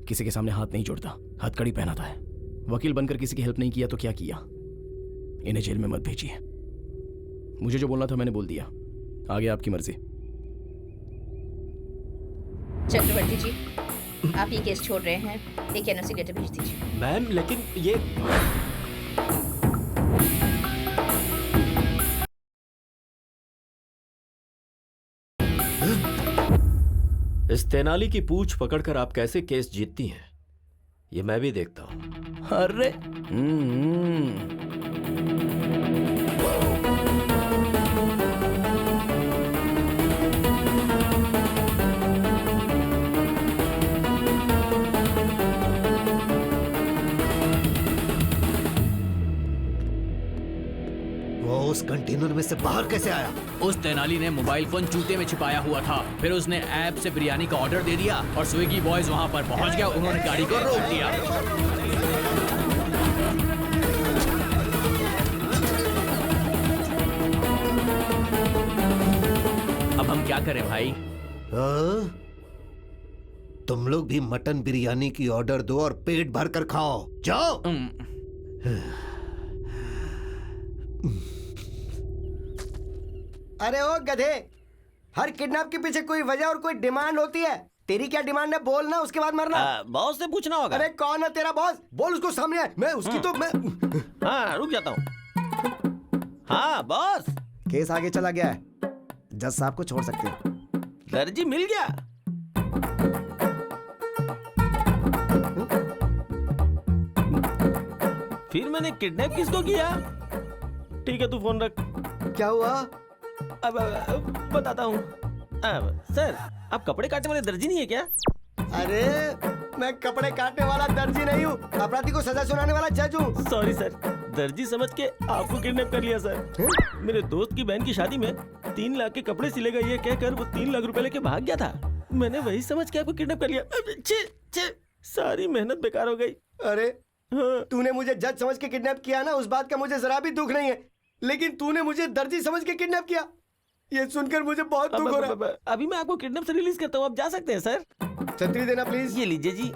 किसी के सामने हाथ नहीं जोड़ता, हथकड़ी पहनाता है। वकील बनकर किसी की हेल्प नहीं किया तो क्या किया? इन्हें जेल में मत भेजिए। मुझे जो बोलना था मैंने बोल दिया, आगे आपकी मर्जी। चक्रवर्ती जी, आप ये केस छोड़ रहे हैं, एक एनओसी लेटर भेज दीजिए। मैम, लेकिन ये इस तेनाली की पूंछ पकड़कर आप कैसे केस जीतती हैं, ये मैं भी देखता हूं। अरे वो उस कंटेनर में से बाहर कैसे आया? उस तेनाली ने मोबाइल फोन जूते में छिपाया हुआ था। फिर उसने ऐप से बिरयानी का ऑर्डर दे दिया और स्विगी बॉयज वहां पर पहुंच गया। उन्होंने गाड़ी को रोक दिया। अब हम क्या करें भाई? तुम लोग भी मटन बिरयानी की ऑर्डर दो और पेट भर कर खाओ। जाओ। अरे ओ गधे, हर किडनैप के पीछे कोई वजह और कोई डिमांड होती है। तेरी क्या डिमांड है बोल ना, उसके बाद मरना। बॉस से पूछना होगा। अरे कौन है तेरा बॉस? बोल उसको सामने है। मैं उसकी तो मैं हाँ रुक जाता हूँ। हाँ बॉस, केस आगे चला गया है, जज साहब को छोड़ सकते हो। दर्जी मिल गया। फिर मैंने किडनैप किसको किया? ठीक है तू फोन रख। क्या हुआ? अब बताता हूँ। सर, आप कपड़े काटने वाले दर्जी नहीं है क्या? अरे मैं कपड़े काटने वाला दर्जी नहीं हूँ, अपराधी को सजा सुनाने वाला जज हूँ। सॉरी सर, दर्जी समझ के आपको किडनैप कर लिया सर। मेरे दोस्त की बहन की शादी में 3 लाख के कपड़े सिलेगा ये कहकर वो 3 लाख रुपए लेके भाग गया था। मैंने वही समझ के आपको किडनैप कर लिया। सारी मेहनत बेकार हो गई। अरे तूने मुझे जज समझ के किडनैप किया ना, उस बात का मुझे जरा भी दुख नहीं है, लेकिन तूने मुझे दर्जी समझ के किडनैप किया, ये सुनकर मुझे बहुत दुख हो रहा है। अभी मैं आपको किडनैप से रिलीज करता हूँ, आप जा सकते हैं सर। छतरी देना प्लीज। ये लीजिए जी।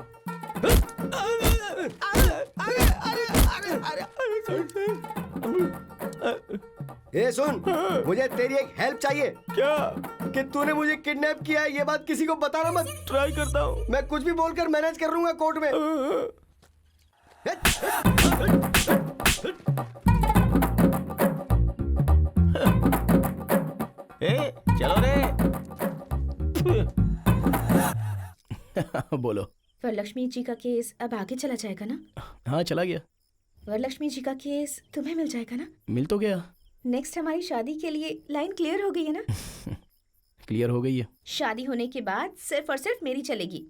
ए सुन, मुझे तेरी एक हेल्प चाहिए। क्या? कि तूने मुझे किडनैप किया है, ये बात किसी को बताना मत। ट्राई करता हूँ। मैं कुछ भी बोलकर मैनेज कर लूंगा कोर्ट में। चलो रे। बोलो। वरलक्ष्मी जी का केस अब आगे चला जाएगा ना? हाँ चला गया। वरलक्ष्मी जी का केस तुम्हें मिल जाएगा ना? मिल तो गया। नेक्स्ट हमारी शादी के लिए लाइन क्लियर हो गई है ना? क्लियर हो गई है। शादी होने के बाद सिर्फ और सिर्फ मेरी चलेगी।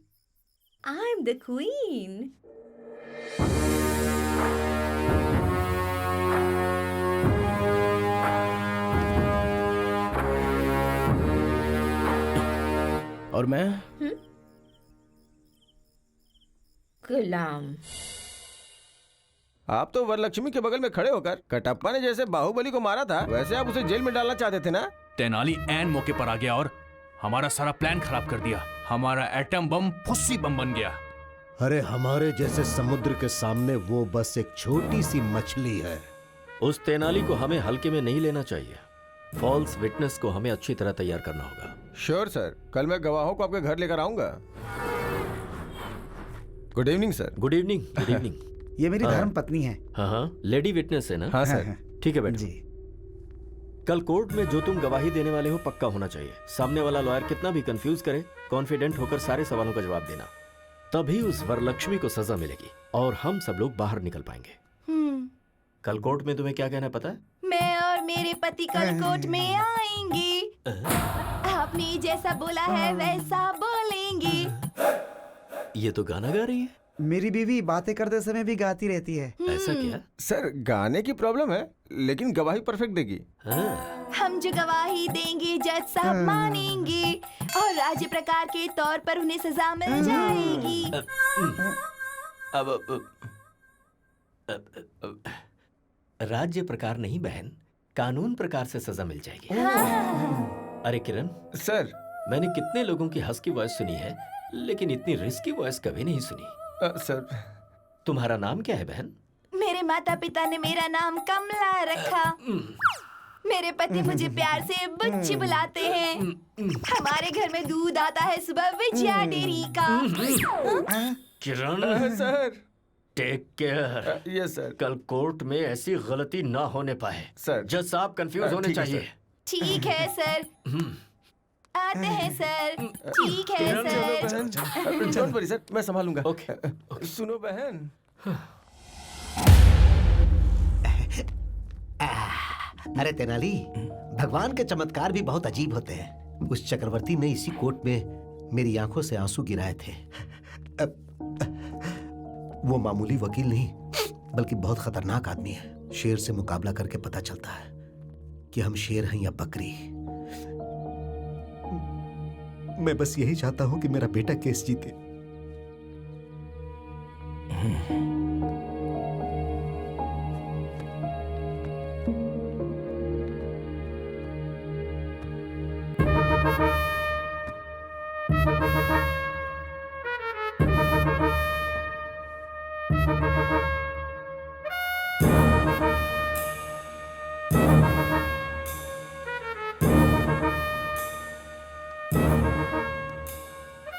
I am the queen. और मैं गुलाम। आप तो वरलक्ष्मी के बगल में खड़े होकर कटप्पा ने जैसे बाहुबली को मारा था, वैसे आप उसे जेल में डालना चाहते थे ना? तेनाली ऐन मौके पर आ गया और हमारा सारा प्लान खराब कर दिया। हमारा एटम बम फुस्सी बम बन गया। अरे हमारे जैसे समुद्र के सामने वो बस एक छोटी सी मछली है। उस तेनाली को हमें हल्के में नहीं लेना चाहिए। फॉल्स विटनेस को हमें अच्छी तरह तैयार करना होगा। श्योर सर, कल मैं गवाहों को आपके घर लेकर आऊंगा। Good evening sir. Good evening. Good evening. ये मेरी धर्म पत्नी है। हाँ हाँ, लेडी विटनेस है ना? हाँ सर। ठीक है बैठो। जी। कल कोर्ट में जो तुम गवाही देने वाले हो पक्का होना चाहिए। सामने वाला लॉयर कितना भी कंफ्यूज करे, कॉन्फिडेंट होकर सारे सवालों का जवाब देना। तभी उस वरलक्ष्मी को सजा मिलेगी और हम सब लोग बाहर निकल पाएंगे। कल कोर्ट में तुम्हें क्या कहना है पता है? मैं और मेरे पति कल कोर्ट में आएंगे। आपने जैसा बोला है वैसा बोलेंगे। ये तो गाना गा रही है। मेरी बीवी बातें करते समय भी गाती रहती है। ऐसा क्या? सर गाने की प्रॉब्लम है, लेकिन गवाही परफेक्ट देगी। हम जो गवाही देंगे जज साहब मानेंगे और राज्य प्रकार के तौर पर उन्हें सजा मिल जाएगी। राज्य प्रकार नहीं बहन, कानून प्रकार से सजा मिल जाएगी। अरे किरण सर, मैंने कितने लोगों की हंस की वॉइस सुनी है, लेकिन इतनी रिस्की वॉइस कभी नहीं सुनी। सर, तुम्हारा नाम क्या है बहन? मेरे माता पिता ने मेरा नाम कमला रखा। मेरे पति मुझे प्यार से बुच्ची बुलाते हैं। हमारे घर में दूध आता है सुबह विजया डेयरी का। Kiran sir, take care. Yes sir. कल कोर्ट में ऐसी गलती ना होने पाए। सर, जज साहब कंफ्यूज होने चाहिए। ठीक है सर। आते हैं सर। ठीक है सर। डोंट वरी सर, मैं संभालूंगा। ओके। सुनो बहन, अरे तेनाली, भगवान के चमत्कार भी बहुत अजीब होते हैं। उस चक्रवर्ती ने इसी कोर्ट में मेरी आंखों से आंसू गिराए थे। वो मामूली वकील नहीं, बल्कि बहुत खतरनाक आदमी है। शेर से मुकाबला करके पता चलता है कि हम शेर हैं या बकरी। मैं बस यही चाहता हूं कि मेरा बेटा केस जीते।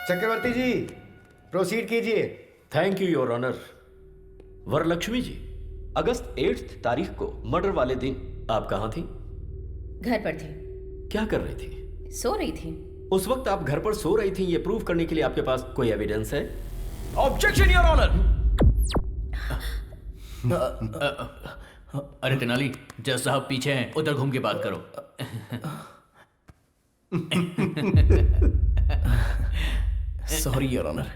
चक्रवर्ती जी, प्रोसीड कीजिए। Thank you your honour. Varalakshmi ji, अगस्त 8 तारीख को मर्डर वाले दिन आप कहाँ थी? घर पर थी। क्या कर रही थी? सो रही थी। उस वक्त आप घर पर सो रही थी, ये प्रूव करने के लिए आपके पास कोई एविडेंस है? Objection your honour. अरे तेनाली, जज साहब पीछे हैं, उधर घूम के बात करो। Sorry your honour.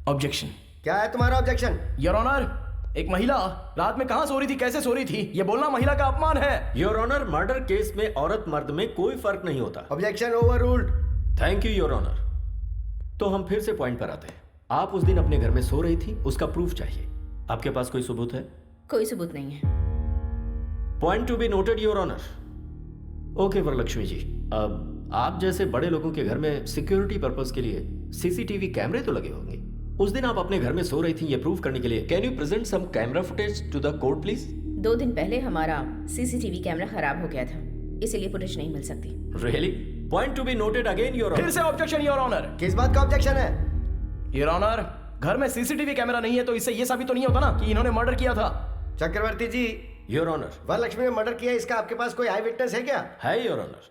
ऑब्जेक्शन। क्या है तुम्हारा ऑब्जेक्शन? योर ऑनर, एक महिला रात में कहां सो रही थी, कैसे सो रही थी, ये बोलना महिला का अपमान है। योर ऑनर, मर्डर केस में औरत मर्द में कोई फर्क नहीं होता। Objection overruled. Thank you your honour. तो हम फिर से पॉइंट पर आते हैं। आप उस दिन अपने घर में सो रही थी, उसका प्रूफ चाहिए। आपके पास कोई सबूत है? कोई सबूत नहीं है। Point to be noted your honour. Okay Varalakshmi ji, अब आप जैसे बड़े लोगों के घर में सिक्योरिटी पर्पस के लिए सीसीटीवी कैमरे तो लगे होंगे। उस दिन आप अपने घर में सो रही थी, ये प्रूव करने के लिए can you present some camera footage to the court please? 2 दिन पहले हमारा सीसीटीवी कैमरा खराब हो गया था, इसीलिए फुटेज नहीं मिल सकती। Really? Point to be noted again your honour. फिर से ऑब्जेक्शन योर ऑनर। किस बात का ऑब्जेक्शन है? योर ऑनर, घर में सीसीटीवी कैमरा नहीं है तो इससे ये साबित तो नहीं होता ना कि इन्होंने मर्डर किया था। चक्रवर्ती जी, योर ऑनर, वरलक्ष्मी ने मर्डर किया, इसका आपके पास कोई आई विटनेस है क्या? है your honour.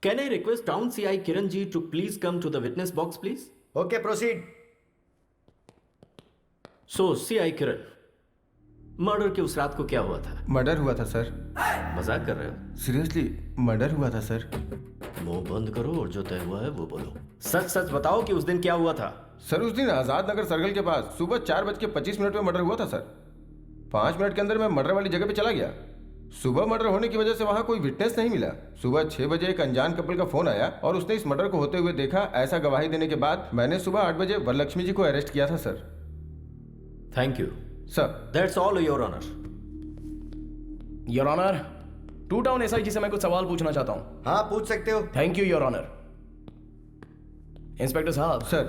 Can I request town CI Kiran ji to please come to the witness box please? Okay, proceed. So CI Kiran, murder के उस रात को क्या हुआ था? मर्डर हुआ था सर। मजाक कर रहे हो? सीरियसली मर्डर हुआ था सर। मुंह बंद करो और जो तय हुआ है वो बोलो। सच सच बताओ कि उस दिन क्या हुआ था? सर, उस दिन आजाद नगर सर्कल के पास सुबह 4:25 में मर्डर हुआ था सर। 5 मिनट के अंदर मैं मर्डर वाली जगह पे चला गया। सुबह मर्डर होने की वजह से वहां कोई विटनेस नहीं मिला। सुबह 6 बजे एक अनजान कपल का फोन आया और उसने इस मर्डर को होते हुए देखा। ऐसा गवाही देने के बाद मैंने सुबह 8 बजे वरलक्ष्मी जी को अरेस्ट किया था sir. Thank you sir. That's all your honour. Your honour, 2 town एसआईजी से मैं कुछ सवाल पूछना चाहता हूँ। हाँ, पूछ सकते हो। Thank you your honour. Inspector साहब। सर।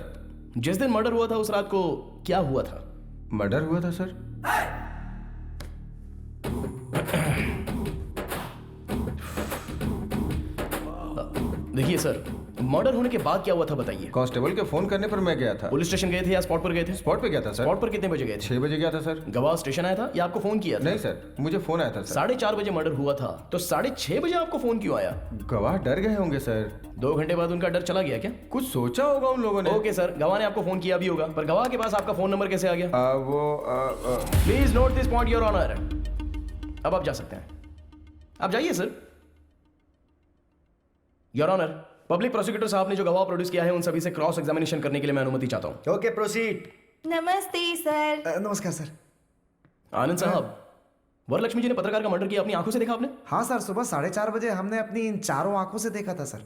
जिस दिन मर्डर हुआ था उस रात को क्या हुआ था? मर्डर हुआ था सर। देखिए सर, मर्डर होने के बाद क्या हुआ था बताइए। कांस्टेबल के फोन करने पर मैं गया था। पुलिस स्टेशन गए थे या स्पॉट पर गए थे? स्पॉट पे गया था सर। स्पॉट पर कितने बजे गए थे? 6 बजे गया था सर। गवाह स्टेशन आया था या आपको फोन किया था? नहीं सर, मुझे फोन आया था सर। 4:30 बजे मर्डर हुआ था, तो 6:30 बजे आपको फोन क्यों आया? गवाह डर गए होंगे सर। 2 घंटे बाद उनका डर चला गया क्या? कुछ सोचा होगा उन लोगों ने। ओके सर, गवाह ने आपको फोन किया भी होगा, पर गवाह के पास आपका फोन नंबर कैसे आ गया? Please note this point your honour. अब आप जा सकते हैं, आप जाइए sir. Your honour, public prosecutor साहब ने जो गवाह प्रोड्यूस किया है उन सभी से क्रॉस एग्जामिनेशन करने के लिए मैं अनुमति चाहता हूं। Okay proceed. नमस्ते सर। नमस्कार सर। आनंद साहब, वरलक्ष्मी जी ने पत्रकार का मर्डर किया अपनी आंखों से देखा आपने? हाँ सर, सुबह 4:30 बजे हमने अपनी इन चारों आंखों से देखा था सर।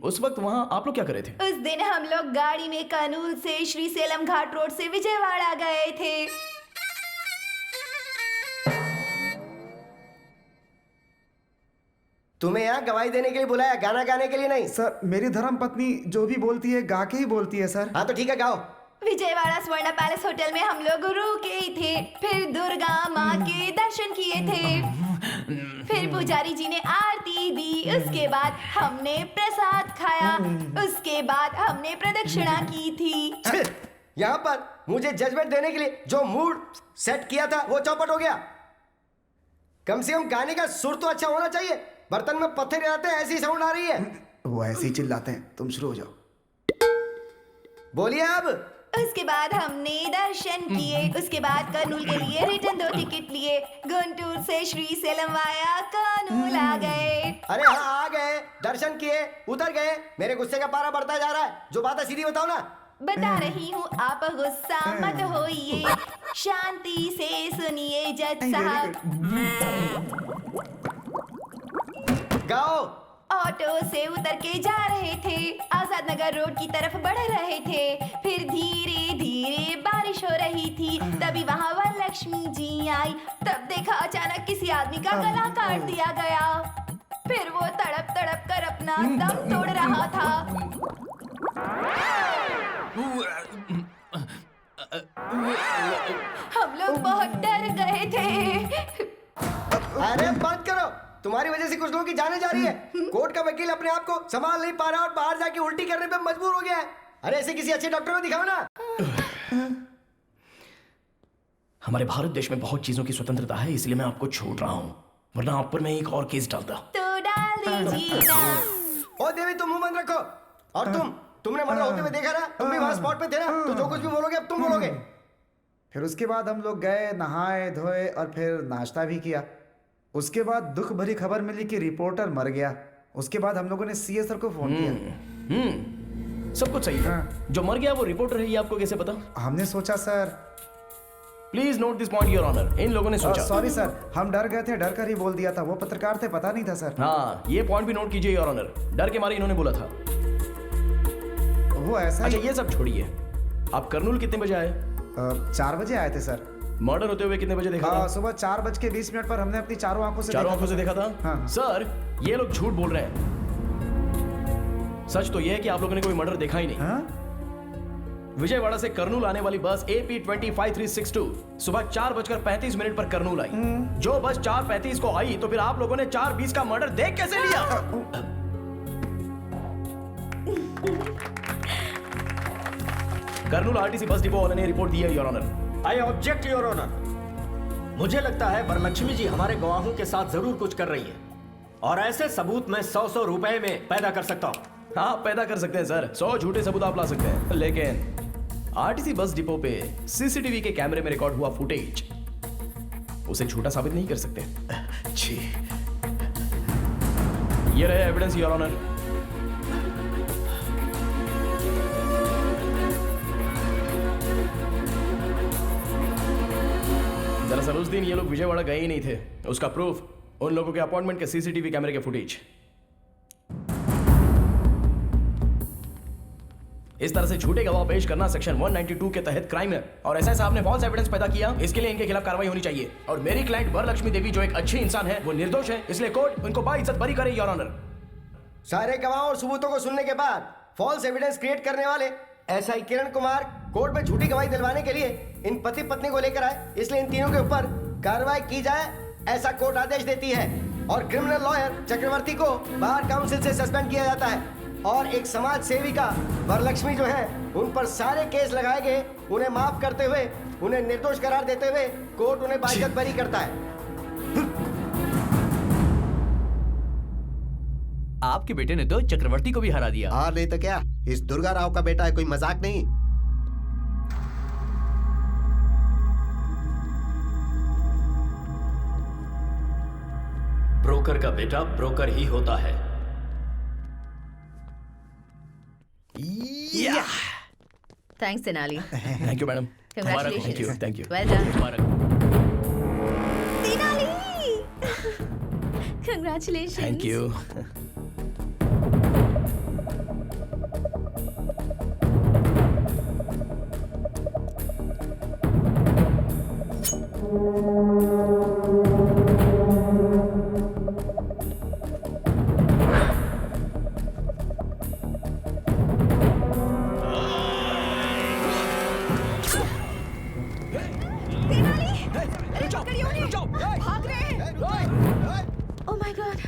उस वक्त वहां आप लोग क्या कर रहे थे? उस दिन हम लोग गाड़ी में कर्नूल से श्रीसेलम घाट रोड से विजयवाड़ा गए थे। तुम्हें यहाँ गवाही देने के लिए बुलाया, गाना गाने के लिए नहीं। सर, मेरी धर्म पत्नी जो भी बोलती है गा के ही बोलती है सर। हाँ तो ठीक है, गाओ। विजयवाड़ा स्वर्ण पैलेस होटल में हम लोग रुके थे, फिर दुर्गा माँ के दर्शन किए थे, फिर पुजारी जी ने आरती दी, उसके बाद हमने प्रसाद खाया, उसके बाद हमने प्रदक्षिणा की थी। यहाँ पर मुझे जजमेंट देने के लिए जो मूड सेट किया था वो चौपट हो गया। कम से कम गाने का सुर तो अच्छा होना चाहिए। बर्तन में पत्थर रहते हैं, ऐसी साउंड आ रही है। वो ऐसे ही चिल्लाते हैं, तुम शुरू हो जाओ। बोलिए अब। उसके बाद हमने दर्शन किए, उसके बाद कर्नूल के लिए रिटर्न 2 टिकट लिए, गुंटूर से श्रीसेलम वाया कर्नूल आ गए। अरे हाँ, आ गए, दर्शन किए, उतर गए। मेरे गुस्से का पारा बढ़ता जा रहा है। जो बात है सीधी बताओ ना। बता रही हूँ, आप गुस्सा मत होइए, शांति से सुनिए जज साहब। गाओ। ऑटो से उतर के जा रहे थे, आजाद नगर रोड की तरफ बढ़ रहे थे, फिर धीरे धीरे बारिश हो रही थी, तभी वहाँ वरलक्ष्मी जी आई। तब देखा अचानक किसी आदमी का गला काट दिया गया, फिर वो तड़प तड़प कर अपना दम तोड़ रहा था। हम लोग बहुत डर गए थे। अरे बंद करो, तुम्हारी वजह से कुछ लोगों की जाने जा रही है। कोर्ट का वकील अपने आप को संभाल नहीं पा रहा और बाहर जाके उल्टी करने पे मजबूर हो गया है। अरे ऐसे किसी अच्छे डॉक्टर को दिखाओ ना। हमारे भारत देश में बहुत चीजों की स्वतंत्रता है, इसलिए मैं आपको छोड़ रहा हूँ, वरना आप पर मैं एक और केस डालता। तो डाल दीजिए ना। ओ देवी, तुम मुंह बंद रखो। और तुमने मर्डर होते हुए देखा ना, तुम भी वहां स्पॉट पे थे ना, तो जो कुछ भी बोलोगे अब तुम बोलोगे। फिर उसके बाद हम लोग गए, नहाए धोए और फिर नाश्ता भी किया। उसके बाद दुख भरी खबर मिली कि रिपोर्टर मर गया। उसके बाद हम लोगों ने सीए सर को फोन किया। सब कुछ सही है। जो मर गया वो रिपोर्टर है, ये आपको कैसे पता? हमने सोचा sir. Please note this point your honour. इन लोगों ने सोचा। सॉरी सर, हम डर गए थे, डर कर ही बोल दिया था। वो पत्रकार थे, पता नहीं था सर। हाँ, ये पॉइंट भी नोट कीजिए योर ऑनर, डर के मारे इन्होंने बोला था। वो ऐसा अच्छा, ये सब छोड़िए, आप कर्नूल कितने बजे आए? 4 बजे आए थे सर। मर्डर होते हुए कितने बजे देखा था? सुबह 4:20 पर हमने अपनी चारों आंखों से देखा था। हाँ। सर, ये लोग झूठ बोल रहे हैं। सच तो यह है कि आप लोगों ने कोई मर्डर देखा ही नहीं। हाँ? विजयवाड़ा से कर्नूल आने वाली बस AP-25-362 सुबह 4:35 पर कर्नूल आई। जो बस 4:35 को आई, तो फिर आप लोगों ने 4:20 का मर्डर देख कैसे लिया? कर्नूल RTC बस डिपो वाले ने रिपोर्ट दी है your honour. I object your honour. मुझे लगता है वरलक्ष्मी जी हमारे गवाहों के साथ जरूर कुछ कर रही है, और ऐसे सबूत मैं 100 रुपए में पैदा कर सकता हूँ। हाँ, पैदा कर सकते हैं सर, 100 झूठे सबूत आप ला सकते हैं, लेकिन RTC बस डिपो पे CCTV के कैमरे में रिकॉर्ड हुआ फुटेज उसे झूठा साबित नहीं कर सकते। जी, ये रहे एविडेंस योर ऑनर। दरअसल उस दिन ये लोग विजयवाड़ा गए ही नहीं थे। उसका प्रूफ उन लोगों के अपॉइंटमेंट के CCTV कैमरे के फुटेज। इस तरह से झूठे गवाह पेश करना सेक्शन 192 के तहत क्राइम है, और ऐसा आपने फॉल्स एविडेंस पैदा किया, इसके लिए इनके खिलाफ कार्रवाई होनी चाहिए। और मेरी क्लाइंट वरलक्ष्मी देवी जो एक अच्छी इंसान है, वो निर्दोष है, इसलिए कोर्ट उनको बाइज्जत बरी करे योर ऑनर। सारे गवाह और सबूतों को सुनने के बाद फॉल्स एविडेंस क्रिएट करने वाले SI किरण कुमार कोर्ट में झूठी गवाही दिलवाने के लिए इन पति पत्नी को लेकर आए, इसलिए इन तीनों के ऊपर कार्रवाई की जाए, ऐसा कोर्ट आदेश देती है। और क्रिमिनल लॉयर चक्रवर्ती को बार काउंसिल से सस्पेंड किया जाता है। और एक समाज सेविका वरलक्ष्मी जो है, उन पर सारे केस लगाए गए। उन्हें माफ करते हुए, उन्हें निर्दोष करार देते हुए कोर्ट उन्हें बाइज्जत बरी करता है। आपके बेटे ने तो चक्रवर्ती को भी हरा दिया। हाँ नहीं तो क्या, इस दुर्गा राव का बेटा है, कोई मजाक नहीं। ब्रोकर का बेटा ब्रोकर ही होता है। Thanks Tenali. Thank you madam. Congratulations. Thank you. Well done. Tenali. Congratulations. Thank you. Oh my God.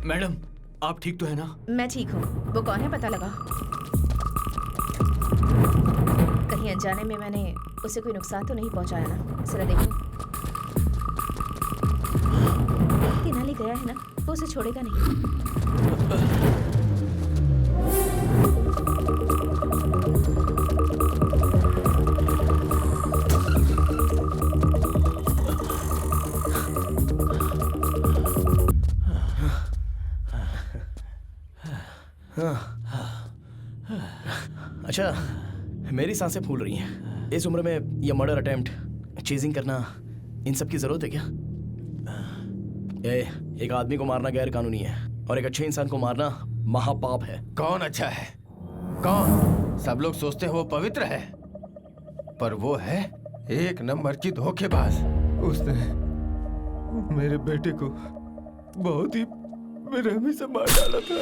Madam आप ठीक तो है ना? मैं ठीक हूँ। वो कौन है पता लगा? कहीं अनजाने में मैंने उसे कोई नुकसान तो नहीं पहुँचाया ना? जरा देखो। तेनाली गया है ना, वो उसे छोड़ेगा नहीं। अच्छा, मेरी सांसें फूल रही हैं। इस उम्र में ये मर्डर अटेम्प्ट, चेजिंग करना, इन सब की जरूरत है क्या? एक आदमी को मारना गैर कानूनी है और एक अच्छे इंसान को मारना महापाप है। कौन अच्छा है? कौन? सब लोग सोचते हैं वो पवित्र है, पर वो है एक नंबर की धोखेबाज। उसने मेरे बेटे को बहुत ही बेरहमी से मार डाला था।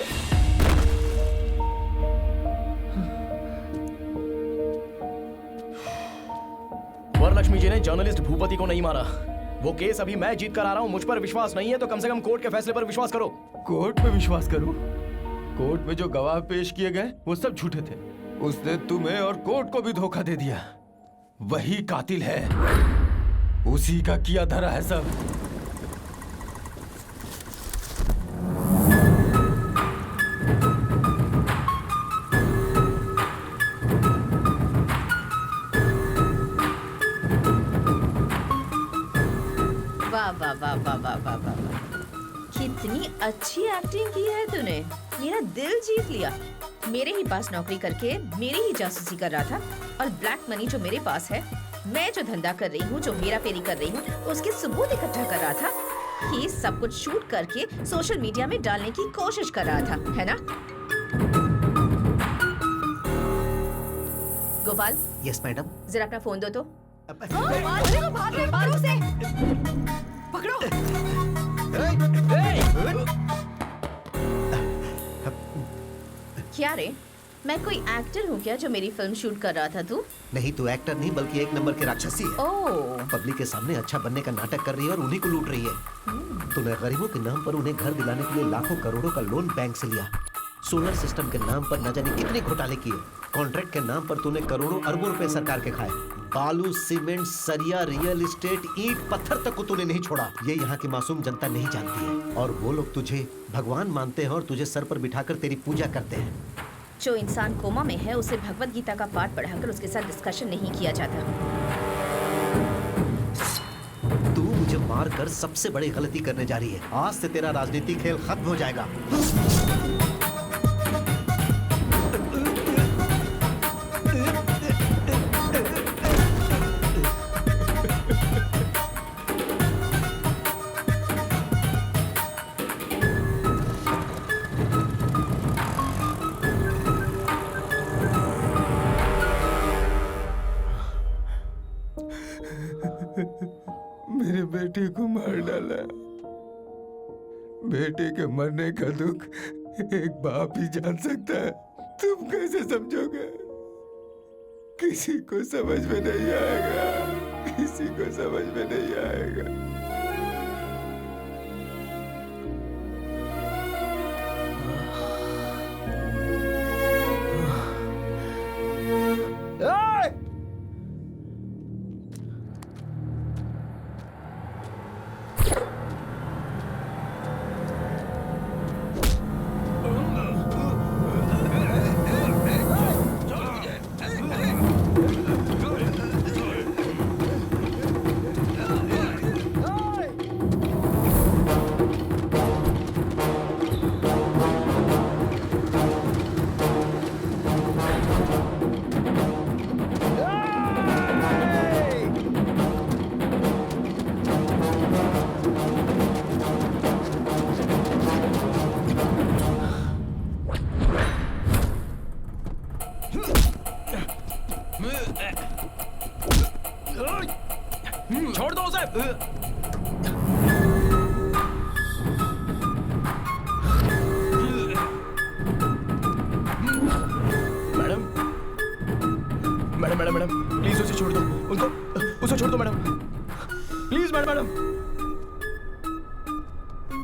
वरलक्ष्मी जी ने जर्नलिस्ट भूपति को नहीं मारा। वो केस अभी मैं जीत कर आ रहा हूँ। मुझ पर विश्वास नहीं है तो कम से कम कोर्ट के फैसले पर विश्वास करो। कोर्ट पे विश्वास करूं? कोर्ट में जो गवाह पेश किए गए वो सब झूठे थे। उसने तुम्हें और कोर्ट को भी धोखा दे दिया। वही कातिल है, उसी का किया धरा है सब। वाह वाह वाह वाह वाह वाह वाह, कितनी अच्छी एक्टिंग की है तूने। मेरा दिल जीत लिया। मेरे ही पास नौकरी करके मेरी ही जासूसी कर रहा था और ब्लैक मनी जो मेरे पास है, मैं जो धंधा कर रही हूँ, जो हेरा फेरी कर रही हूँ, उसके सबूत इकट्ठा कर रहा था। ये सब कुछ शूट करके सोशल मीडिया में डालने की कोशिश कर रहा था, है ना? गोपाल। Yes madam. जरा अपना फोन दो तो। पकड़ो। क्या रे, मैं कोई एक्टर हूँ क्या जो मेरी फिल्म शूट कर रहा था तू? नहीं, तू एक्टर नहीं बल्कि एक नंबर की राक्षसी है। ओह। पब्लिक के सामने अच्छा बनने का नाटक कर रही है और उन्हीं को लूट रही है। तूने गरीबों के नाम पर उन्हें घर दिलाने के लिए लाखों करोड़ों का लोन बैंक से लिया। सोलर सिस्टम के नाम पर न जाने कितने घोटाले किए। कॉन्ट्रैक्ट के नाम पर तूने करोड़ों अरबों रुपए सरकार के खाए। बालू, सीमेंट, सरिया, रियल एस्टेट, ईंट, पत्थर तक को तूने नहीं छोड़ा। ये यहाँ की मासूम जनता नहीं जानती है और वो लोग तुझे भगवान मानते हैं और तुझे सर पर बिठाकर तेरी पूजा करते हैं। जो इंसान कोमा में है उसे भगवत गीता का पाठ पढ़ाकर उसके साथ डिस्कशन नहीं किया जाता। तू मुझे मार कर सबसे बड़ी गलती करने जा रही है। आज से तेरा राजनीतिक खेल खत्म हो जाएगा। मेरे बेटे को मार डाला। बेटे के मरने का दुख एक बाप ही जान सकता है। तुम कैसे समझोगे? किसी को समझ में नहीं आएगा। किसी को समझ में नहीं आएगा। छोड़ दो उसे। Madam madam madam madam please उसे छोड़ दो, उनको उसे छोड़ दो मैडम, प्लीज मैडम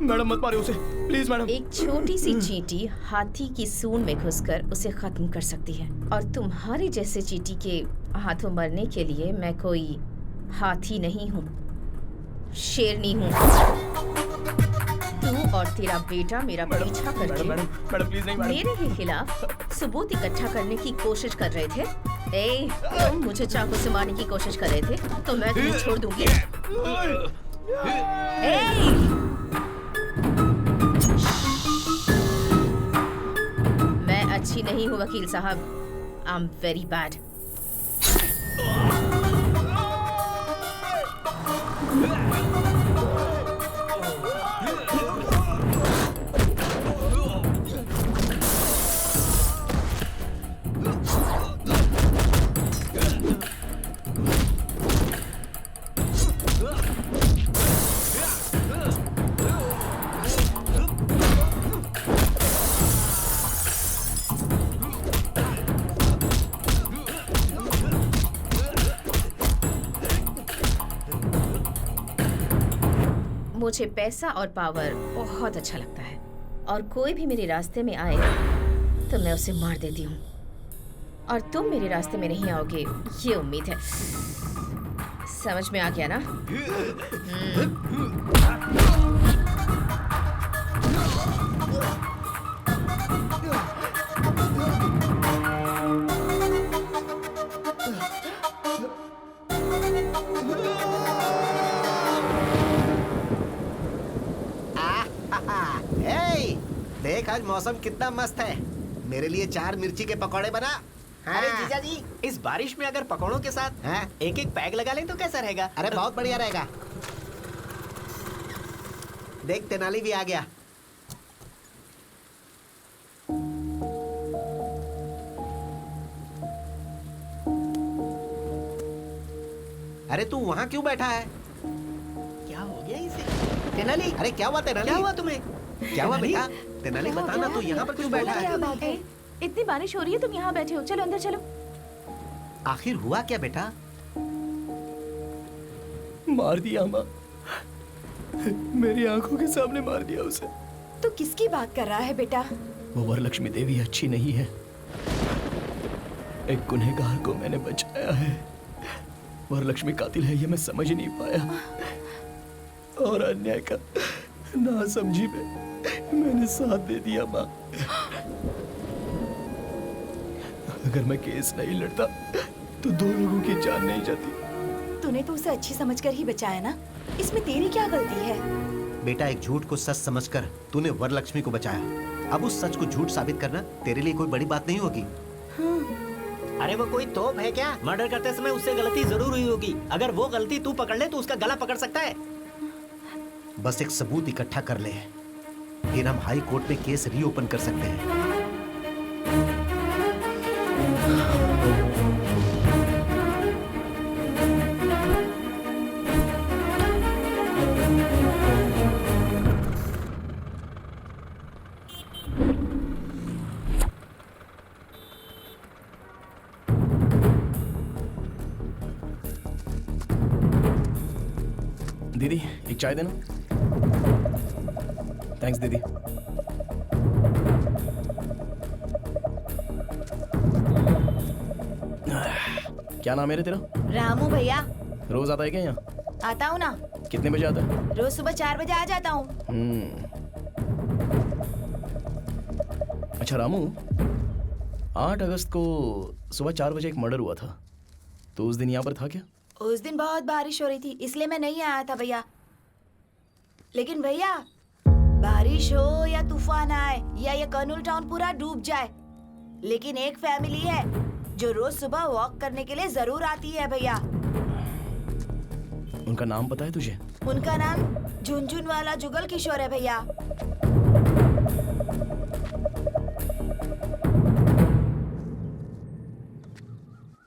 मैडम मत मारिए उसे प्लीज मैडम। एक छोटी सी चींटी हाथी की सूंड में घुसकर उसे खत्म कर सकती है, और तुम्हारे जैसे चींटी के हाथों मरने के लिए मैं कोई हाथी नहीं हूँ, शेरनी हूँ। तू और तेरा बेटा मेरा पीछा करके मैडम प्लीज नहीं मैडम। मेरे ही खिलाफ सबूत इकट्ठा करने की कोशिश कर रहे थे। ए, तुम मुझे चाकू से मारने की कोशिश कर रहे थे तो मैं तुम्हें छोड़ दूंगी। ए! मैं अच्छी नहीं हूँ वकील साहब, आई एम वेरी बैड। मुझे पैसा और पावर बहुत अच्छा लगता है, और कोई भी मेरे रास्ते में आए तो मैं उसे मार देती हूँ, और तुम मेरे रास्ते में नहीं आओगे ये उम्मीद है। समझ में आ गया ना? देख आज मौसम कितना मस्त है, मेरे लिए 4 मिर्ची के पकौड़े बना। हाँ। अरे जीजा जी, इस बारिश में अगर पकौड़ों के साथ एक एक पैग लगा लें तो कैसा रहेगा? अरे बहुत बढ़िया रहेगा। देख तेनाली भी आ गया। अरे तू वहाँ क्यों बैठा है? क्या हो गया इसे? तेनाली, अरे क्या हुआ तेनाली? क्या हुआ तुम्हें? क्या हुआ बेटा? तेनाली बताना, तू यहाँ पर क्यों बैठा है? क्या बात है? इतनी बारिश हो रही है, तुम यहाँ बैठे हो, चलो अंदर चलो। आखिर हुआ क्या बेटा? मार दिया माँ, मेरी आंखों के सामने मार दिया उसे। तो किसकी बात कर रहा है बेटा? वो वरलक्ष्मी देवी अच्छी नहीं है, एक गुनहगार को मैंने बचाया है। वरलक्ष्मी कातिल है ये मैं समझ नहीं पाया, और अन्याय का ना समझी में मैंने साथ दे दिया माँ। अगर मैं केस नहीं लड़ता तो 2 लोगों की जान नहीं जाती। तूने तो उसे अच्छी समझकर ही बचाया ना, इसमें तेरी क्या गलती है? बेटा एक झूठ को सच समझकर तूने वरलक्ष्मी को बचाया, अब उस सच को झूठ साबित करना तेरे लिए कोई बड़ी बात नहीं होगी। अरे वो कोई तोप है क्या? मर्डर करते समय उससे गलती जरूर हुई होगी, अगर वो गलती तू पकड़ ले तो उसका गला पकड़ सकता है। बस एक सबूत इकट्ठा कर ले, फिर हम हाई कोर्ट में केस रीओपन कर सकते हैं। एक चाय देना। थैंक्स दीदी। क्या नाम है रे तेरा? रामू भैया। रोज आता है क्या यहाँ? आता हूँ ना, कितने बजे आता है? रोज सुबह 4 बजे आ जाता हूँ। अच्छा रामू, 8 अगस्त को सुबह 4 बजे एक मर्डर हुआ था, तो उस दिन यहाँ पर था क्या? उस दिन बहुत बारिश हो रही थी, इसलिए मैं नहीं आया था भैया। लेकिन भैया, बारिश हो या तूफान आए या ये कर्नूल टाउन पूरा डूब जाए, लेकिन एक फैमिली है जो रोज सुबह वॉक करने के लिए जरूर आती है भैया। उनका नाम पता है तुझे? उनका नाम झुनझुन वाला जुगल किशोर है भैया।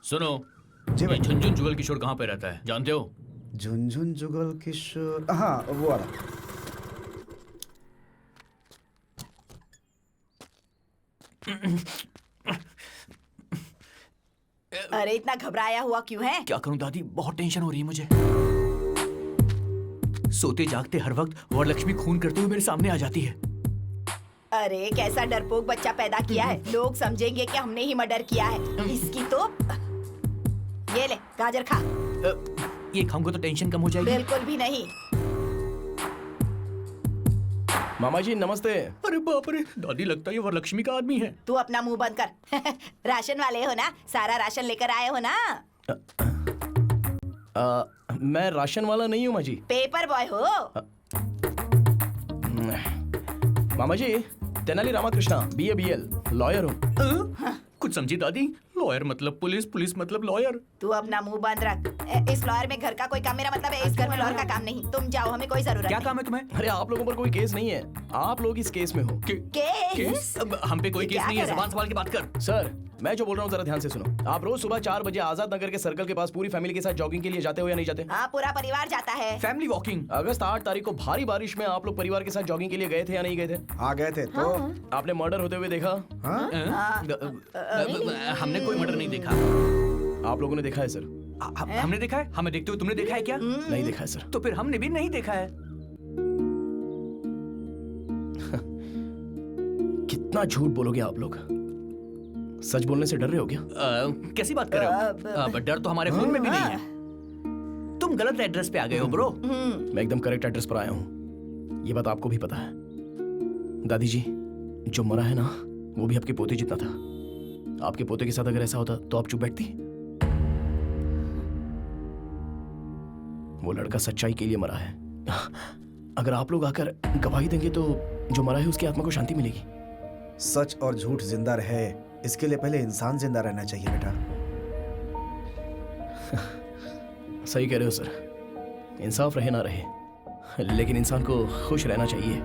सुनो, ये झुनझुन जुगल किशोर कहाँ पे रहता है, जानते हो? झुनझुन जुगल किशोर, हाँ वो वाला। अरे इतना घबराया हुआ क्यों है? क्या करूं दादी, बहुत टेंशन हो रही है मुझे। सोते जागते हर वक्त वरलक्ष्मी खून करते हुए मेरे सामने आ जाती है। अरे कैसा डरपोक बच्चा पैदा किया है, लोग समझेंगे कि हमने ही मर्डर किया है। इसकी तो ये ले गाजर खा। ये खाऊंगा तो टेंशन कम हो जाएगी? बिल्कुल भी नहीं। मामा जी नमस्ते। अरे बाप रे, दादी लगता है ये वरलक्ष्मी का आदमी है। तू अपना मुंह बंद कर। राशन वाले हो ना, सारा राशन लेकर आए हो ना? मैं राशन वाला नहीं हूँ माँ जी। पेपर बॉय हो? मामा जी, Tenali Ramakrishna, BA BL, lawyer हूँ। कुछ समझी दादी? लॉयर मतलब पुलिस, पुलिस मतलब लॉयर। तू अपना मुंह बंद रख। इस लॉयर में घर का कोई काम, मेरा मतलब है इस घर में लॉयर का काम नहीं। तुम जाओ, हमें कोई जरूरत नहीं। क्या काम है तुम्हें? अरे आप लोगों पर कोई केस नहीं है, आप लोग इस केस में हो। केस? अब हम पे कोई केस नहीं है, ज़बान संभाल के बात कर। सर, मैं जो बोल रहा हूँ जरा ध्यान से सुनो। आप रोज सुबह 4 बजे आजाद नगर के सर्कल के पास पूरी फैमिली के साथ जॉगिंग के लिए जाते हो या नहीं जाते? हाँ, पूरा परिवार जाता है। Family walking. अगस्त 8 तारीख को भारी बारिश में आप लोग परिवार के साथ जॉगिंग के लिए गए थे या नहीं गए थे? हाँ गए थे। तो आपने मर्डर होते हुए देखा? हमने कोई मर्डर नहीं देखा। आप लोगों ने देखा है सर? हमने देखा है? हमें देखते हुए तुमने देखा है क्या? नहीं देखा है सर। तो फिर हमने भी नहीं देखा है। कितना झूठ बोलोगे आप लोग? सच बोलने से डर रहे हो क्या? कैसी बात कर रहे हो? डर तो हमारे खून में भी नहीं है। तुम गलत एड्रेस पे आ गए हो ब्रो। मैं एकदम करेक्ट एड्रेस पर आया हूँ, ये बात आपको भी पता है। दादी जी, जो मरा है ना, वो भी आपके पोते जितना था। आपके पोते के साथ अगर ऐसा होता तो आप चुप बैठती? वो लड़का सच्चाई के लिए मरा है। अगर आप लोग आकर गवाही देंगे तो जो मरा है उसकी आत्मा को शांति मिलेगी। सच और झूठ जिंदा रहे, इसके लिए पहले इंसान जिंदा रहना चाहिए बेटा। सही कह रहे हो सर, इंसाफ रहे ना रहे, लेकिन इंसान को खुश रहना चाहिए।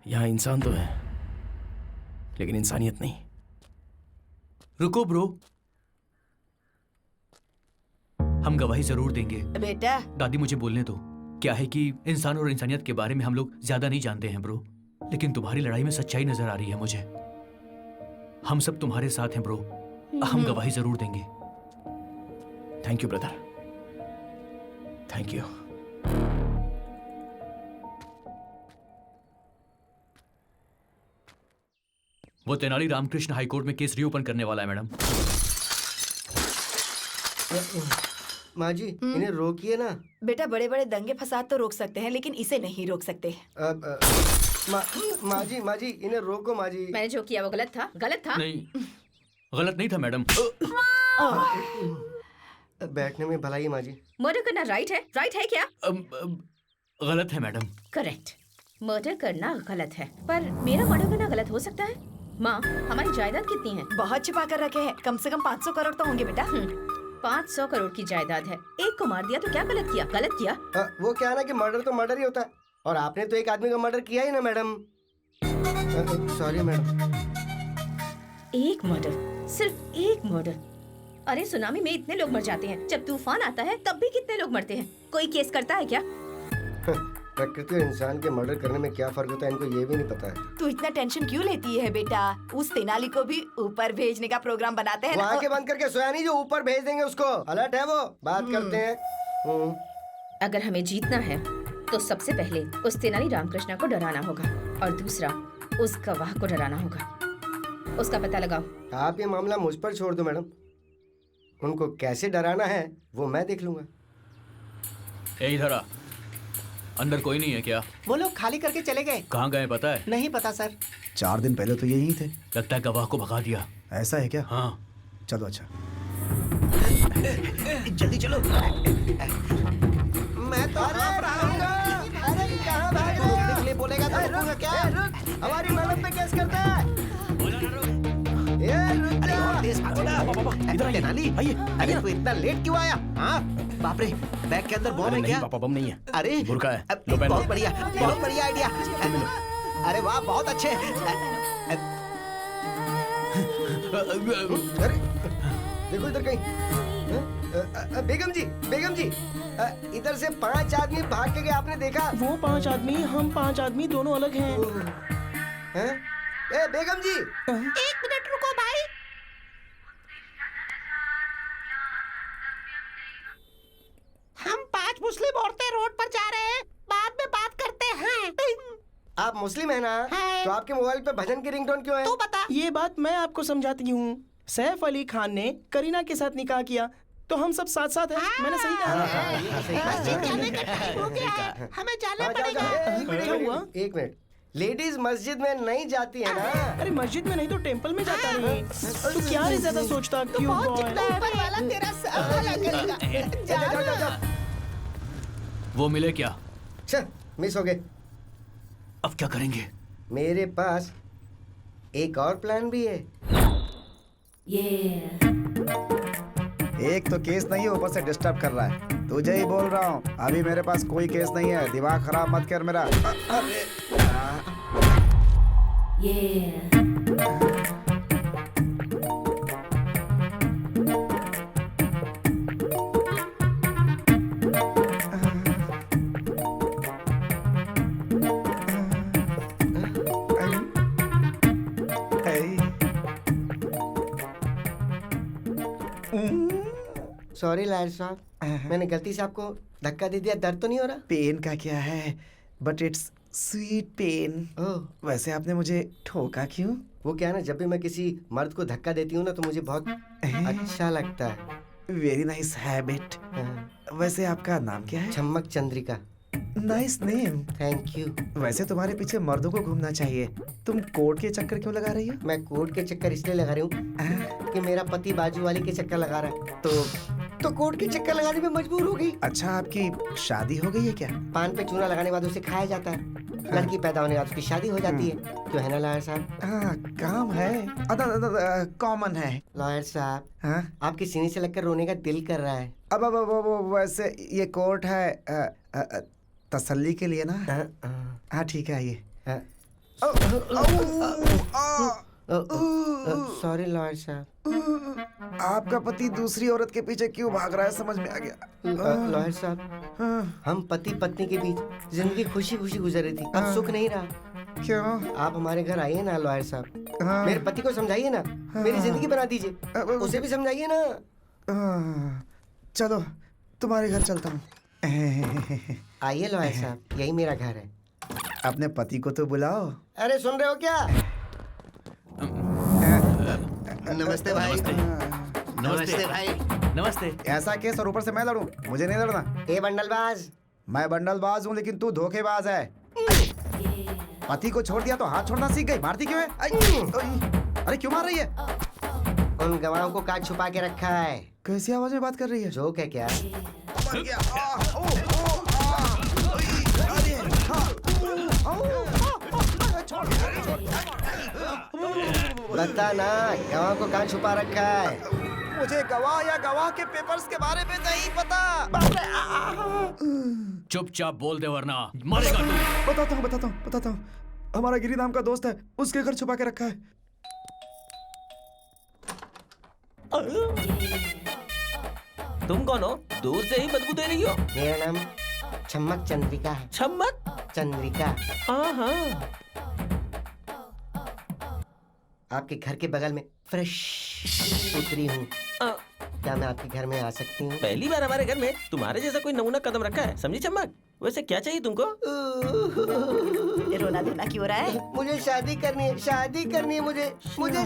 यहाँ इंसान तो है, लेकिन इंसानियत नहीं। रुको ब्रो, हम गवाही जरूर देंगे। बेटा दादी मुझे बोलने दो। क्या है कि इंसान और इंसानियत के बारे में हम लोग ज्यादा नहीं जानते हैं ब्रो, लेकिन तुम्हारी लड़ाई में सच्चाई नजर आ रही है मुझे। हम सब तुम्हारे साथ हैं ब्रो, हम गवाही जरूर देंगे। Thank you brother, thank you. वो तेनाली रामकृष्ण हाईकोर्ट में केस रीओपन करने वाला है मैडम। माँ जी, इन्हें रोकिए ना। बेटा, बड़े बड़े दंगे फसाद तो रोक सकते हैं, लेकिन इसे नहीं रोक सकते। माँ जी, इन्हें रोको माँ जी। मैंने जो किया वो गलत था, गलत था। नहीं, गलत नहीं था मैडम। बैठने में भलाई माँ जी। मर्डर करना राइट है क्या? गलत है मैडम। करेक्ट, मर्डर करना गलत है, पर मेरा मर्डर करना गलत हो सकता है? माँ, हमारी जायदाद कितनी है? बहुत छिपा कर रखे हैं, कम से कम 500 करोड़ तो होंगे बेटा। 500 करोड़ की जायदाद है, एक को मार दिया तो क्या गलत किया? गलत किया? वो क्या ना कि मर्डर तो मर्डर ही होता है, और आपने तो एक आदमी का मर्डर किया ही ना मैडम। Sorry madam. एक मर्डर, सिर्फ एक मर्डर। अरे सुनामी में इतने लोग मर जाते हैं, जब तूफान आता है तब भी कितने लोग मरते हैं। कोई केस करता है क्या? प्रकृति और इंसान के मर्डर करने में क्या फर्क होता है इनको ये भी नहीं पता है। तू इतना टेंशन क्यों लेती है बेटा? उस तेनाली को भी ऊपर भेजने का प्रोग्राम बनाते हैं वो ना। आंखें बंद करके सोया नहीं जो ऊपर भेज देंगे उसको। अलर्ट है वो, बात करते हैं। अगर हमें जीतना है तो सबसे पहले उस तेनाली रामकृष्ण को डराना होगा और दूसरा उस गवाह को डराना होगा। उसका पता लगाओ। आप ये मामला मुझ पर छोड़ दो मैडम, उनको कैसे डराना है वो मैं देख लूंगा। ए इधर आ। अंदर कोई नहीं है क्या? वो लोग खाली करके चले गए। कहाँ गए पता है? नहीं पता सर। 4 दिन पहले तो यही थे। लगता है गवाह को भगा दिया। ऐसा है क्या? हाँ। चलो अच्छा। जल्दी चलो। मैं तो अरे कहाँ भाग रहे हो? निकले बोलेगा तो रुकूंगा क्या? हमारी मैडम पे केस करता है। अरे और तेज भागो ना। इधर तेनाली, अरे तू इतना लेट क्यों आया? हाँ बाप रे, बैग के अंदर बॉम्ब है क्या? पापा बम नहीं है। अरे बुर्का है। बहुत बढ़िया, बहुत बढ़िया आइडिया। अरे वाह बहुत अच्छे। अरे देखो इधर कहीं। बेगम जी, बेगम जी, इधर से 5 आदमी भाग के गए, आपने देखा? वो 5 आदमी, हम 5 आदमी दोनों अलग हैं। हैं? ए बेगम जी, 1 मिनट रुको भाई। हम 5 मुस्लिम औरतें रोड पर जा रहे हैं, बाद में बात करते हैं। आप मुस्लिम है ना? तो आपके मोबाइल पे भजन की रिंगटोन क्यों है? तू बता। ये बात मैं आपको समझाती हूँ। सैफ अली खान ने करीना के साथ निकाह किया तो हम सब साथ साथ हैं। मैंने सही कहा। मस्जिद जाने का टाइम हो गया है, हमें जाना पड़ेगा। क्या हुआ? एक मिनट, लेडीज मस्जिद में नहीं जाती है ना? अरे मस्जिद में नहीं तो टेंपल में जाता नहीं। तू क्या रे ज्यादा सोचता? क्यों बॉय? ऊपर वाला तेरा सब भला करेगा। जा। वो मिले क्या? मिस हो गए। अब क्या करेंगे? मेरे पास एक और प्लान भी है। एक तो केस नहीं है, ऊपर से डिस्टर्ब कर रहा है। तुझे ही बोल रहा हूँ, अभी मेरे पास कोई केस नहीं है। दिमाग खराब मत कर मेरा। सॉरी लायर साहब, मैंने गलती से आपको धक्का दे दिया। दर्द तो नहीं हो रहा? पेन का क्या है, बट इट्स स्वीट पेन। वैसे आपने मुझे ठोका क्यों? वो क्या है ना, जब भी मैं किसी मर्द को धक्का देती हूँ ना तो मुझे बहुत अच्छा लगता है। Very nice habit. वैसे आपका नाम क्या है? Chammak Chandrika. Nice name. Thank you. वैसे तुम्हारे पीछे मर्दों को घूमना चाहिए। तुम कोर्ट के चक्कर क्यों लगा रही हो? मैं कोर्ट के चक्कर इसलिए लगा रही हूँ कि मेरा पति बाजू वाली के चक्कर लगा रहा है, तो कोर्ट के चक्कर लगाने में मजबूर हो गई। अच्छा, आपकी शादी हो गई है क्या? पान पे चूना लगाने के बाद उसे खाया जाता है, लड़की पैदा होने के बाद उसकी शादी हो जाती है। क्यों है ना लॉयर साहब? हाँ, काम है, कॉमन है। लॉयर साहब, आपकी सीने से लगकर रोने का दिल कर रहा है। अब वैसे ये कोर्ट है तसल्ली के लिए ना? हाँ ठीक है, आइए। सॉरी लॉयर साहब। आपका पति दूसरी औरत के पीछे क्यों भाग रहा है, समझ में आ गया। लॉयर साहब, हम पति पत्नी के बीच जिंदगी खुशी खुशी गुजर रही थी, अब सुख नहीं रहा। क्यों? आप हमारे घर आइए ना लॉयर साहब। मेरे पति को समझाइए ना, मेरी जिंदगी बना दीजिए, उसे भी समझाइए ना। चलो तुम्हारे घर चलता हूँ। आइए लॉयर साहब, यही मेरा घर है। अपने पति को तो बुलाओ। अरे सुन रहे हो क्या? नमस्ते भाई। नमस्ते भाई। नमस्ते। ऐसा केस और ऊपर से मैं लड़ूं? मुझे नहीं लड़ना। ए बंडलबाज। मैं बंडलबाज हूँ, लेकिन तू धोखेबाज है। पति को छोड़ दिया तो हाथ छोड़ना सीख गई। मारती क्यों है? अरे क्यों मार रही है? उन गवाहों को काट छुपा के रखा है। कैसी आवाज में बात कर रही है? जोक है क्या? बता ना, गवाह को कहाँ छुपा रखा है? मुझे गवाह या गवाह के पेपर्स के बारे में नहीं पता। चुपचाप बोल दे वरना मारेगा तू। बताता हूँ। हमारा गिरी नाम का दोस्त है, उसके घर छुपा के रखा है। तुम कौन हो? दूर से ही बदबू दे रही हो। मेरा नाम छम्मक चंद्रिका है। छम्मक चंद्रिका। हाँ। आपके घर के बगल में फ्रेश उतरी हूँ। क्या मैं आपके घर में आ सकती हूँ? पहली बार हमारे घर में तुम्हारे जैसा कोई नमूना कदम रखा है, समझी चम्मक? वैसे क्या चाहिए तुमको? रोना धोना क्यों हो रहा है? मुझे शादी करनी है, शादी करनी है मुझे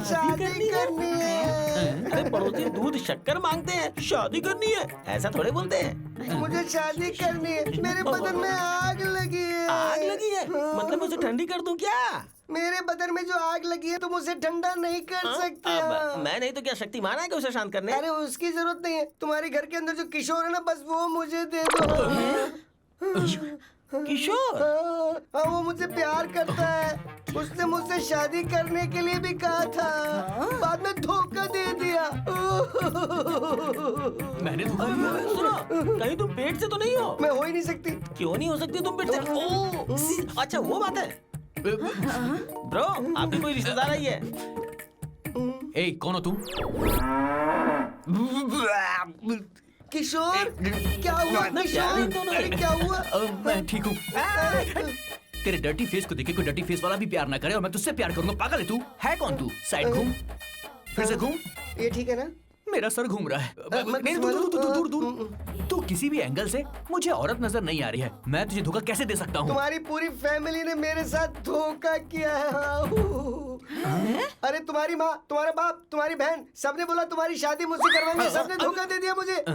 शादी करनी है। अरे पड़ोसी दूध शक्कर मांगते हैं, शादी करनी है ऐसा थोड़े बोलते हैं। मुझे शादी करनी है, मेरे बदन में आग लगी है। आग लगी है? मतलब उसे ठंडी कर दूं क्या? मेरे बदन में जो आग लगी है तुम उसे ठंडा नहीं कर सकते हो। मैं नहीं तो क्या शक्तिमान है कि उसे शांत करने? अरे उसकी जरूरत नहीं है, तुम्हारे घर के अंदर जो किशोर है ना, बस वो मुझे दे दो। किशोर? हाँ, वो मुझसे प्यार करता है। उसने मुझसे शादी करने के लिए भी कहा था, बाद में धोखा दे दिया। मैंने धोखा दिया? सुनो, कहीं तुम पेट से तो नहीं हो? मैं हो ही नहीं सकती। क्यों नहीं हो सकती तुम पेट से? ओह, अच्छा वो बात है। ब्रो, आपकी कोई रिश्तेदार आई है? ए, कौन हो तुम? किशोर, क्या हुआ किशोर? अरे क्या हुआ? मैं ठीक हूँ। तेरे डर्टी फेस को देखे कोई डर्टी फेस वाला भी प्यार ना करे और मैं तुझसे प्यार करूंगा? पागल है तू? है कौन तू? साइड घूम, फिर से घूम। ये ठीक है ना? मेरा सर घूम रहा है। नहीं, दूर दूर। तू किसी भी एंगल से मुझे औरत नजर नहीं आ रही है। मैं तुझे धोखा कैसे दे सकता हूँ? तुम्हारी पूरी फैमिली ने मेरे साथ धोखा किया है। अरे तुम्हारी माँ, तुम्हारा बाप, तुम्हारी बहन, सबने बोला तुम्हारी शादी मुझसे करवाएंगे। सबने धोखा दे दिया मुझे।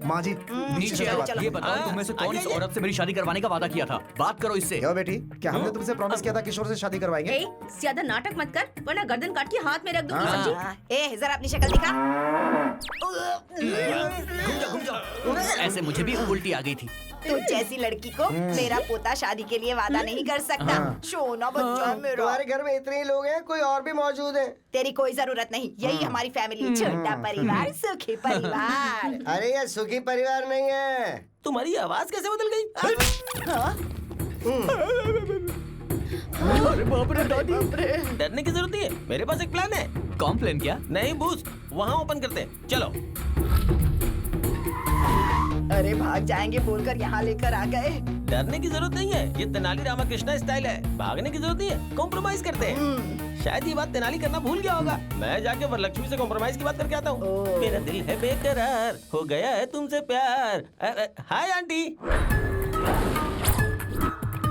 माँ जी नीचे आओ। ये बताओ तुम में से कौन इस औरत से मेरी शादी करवाने का वादा किया था? बात करो इससे। क्यों बेटी, क्या हमने तुमसे प्रॉमिस किया था किशोर से शादी करवाएंगे? ए, ज्यादा नाटक मत कर वरना गर्दन काट के हाथ में रख दूंगी। हाँ। समझी? ए, जरा अपनी शक्ल दिखा। घूम जाओ। ऐसे मुझे भी उल्टी आ गई थी। तू जैसी लड़की को मेरा पोता शादी के लिए वादा नहीं कर सकता। सोना बच्चा मेरा। तुम्हारे घर में इतने ही लोग हैं, कोई और भी मौजूद है? तेरी कोई जरूरत नहीं, यही हमारी फैमिली। छोटा परिवार, सुखी परिवार। अरे ये सुखी परिवार नहीं है। तुम्हारी आवाज कैसे बदल गई? अरे बाप रे दादी, डरने की जरूरत नहीं है, मेरे पास एक प्लान है। कौन प्लान? क्या? नहीं बूस्ट, वहाँ ओपन करते हैं, चलो। अरे भाग जाएंगे बोलकर यहाँ लेकर आ गए। डरने की जरूरत नहीं है, ये तेनाली रामाकृष्णा स्टाइल है। भागने की जरूरत नहीं है, कॉम्प्रोमाइज करते हैं। शायद ये बात तेनाली करना भूल गया होगा। मैं जाके वरलक्ष्मी से कॉम्प्रोमाइज की बात करके आता हूँ। मेरा दिल है बेकरार, हो गया है तुमसे प्यार। हाय आंटी,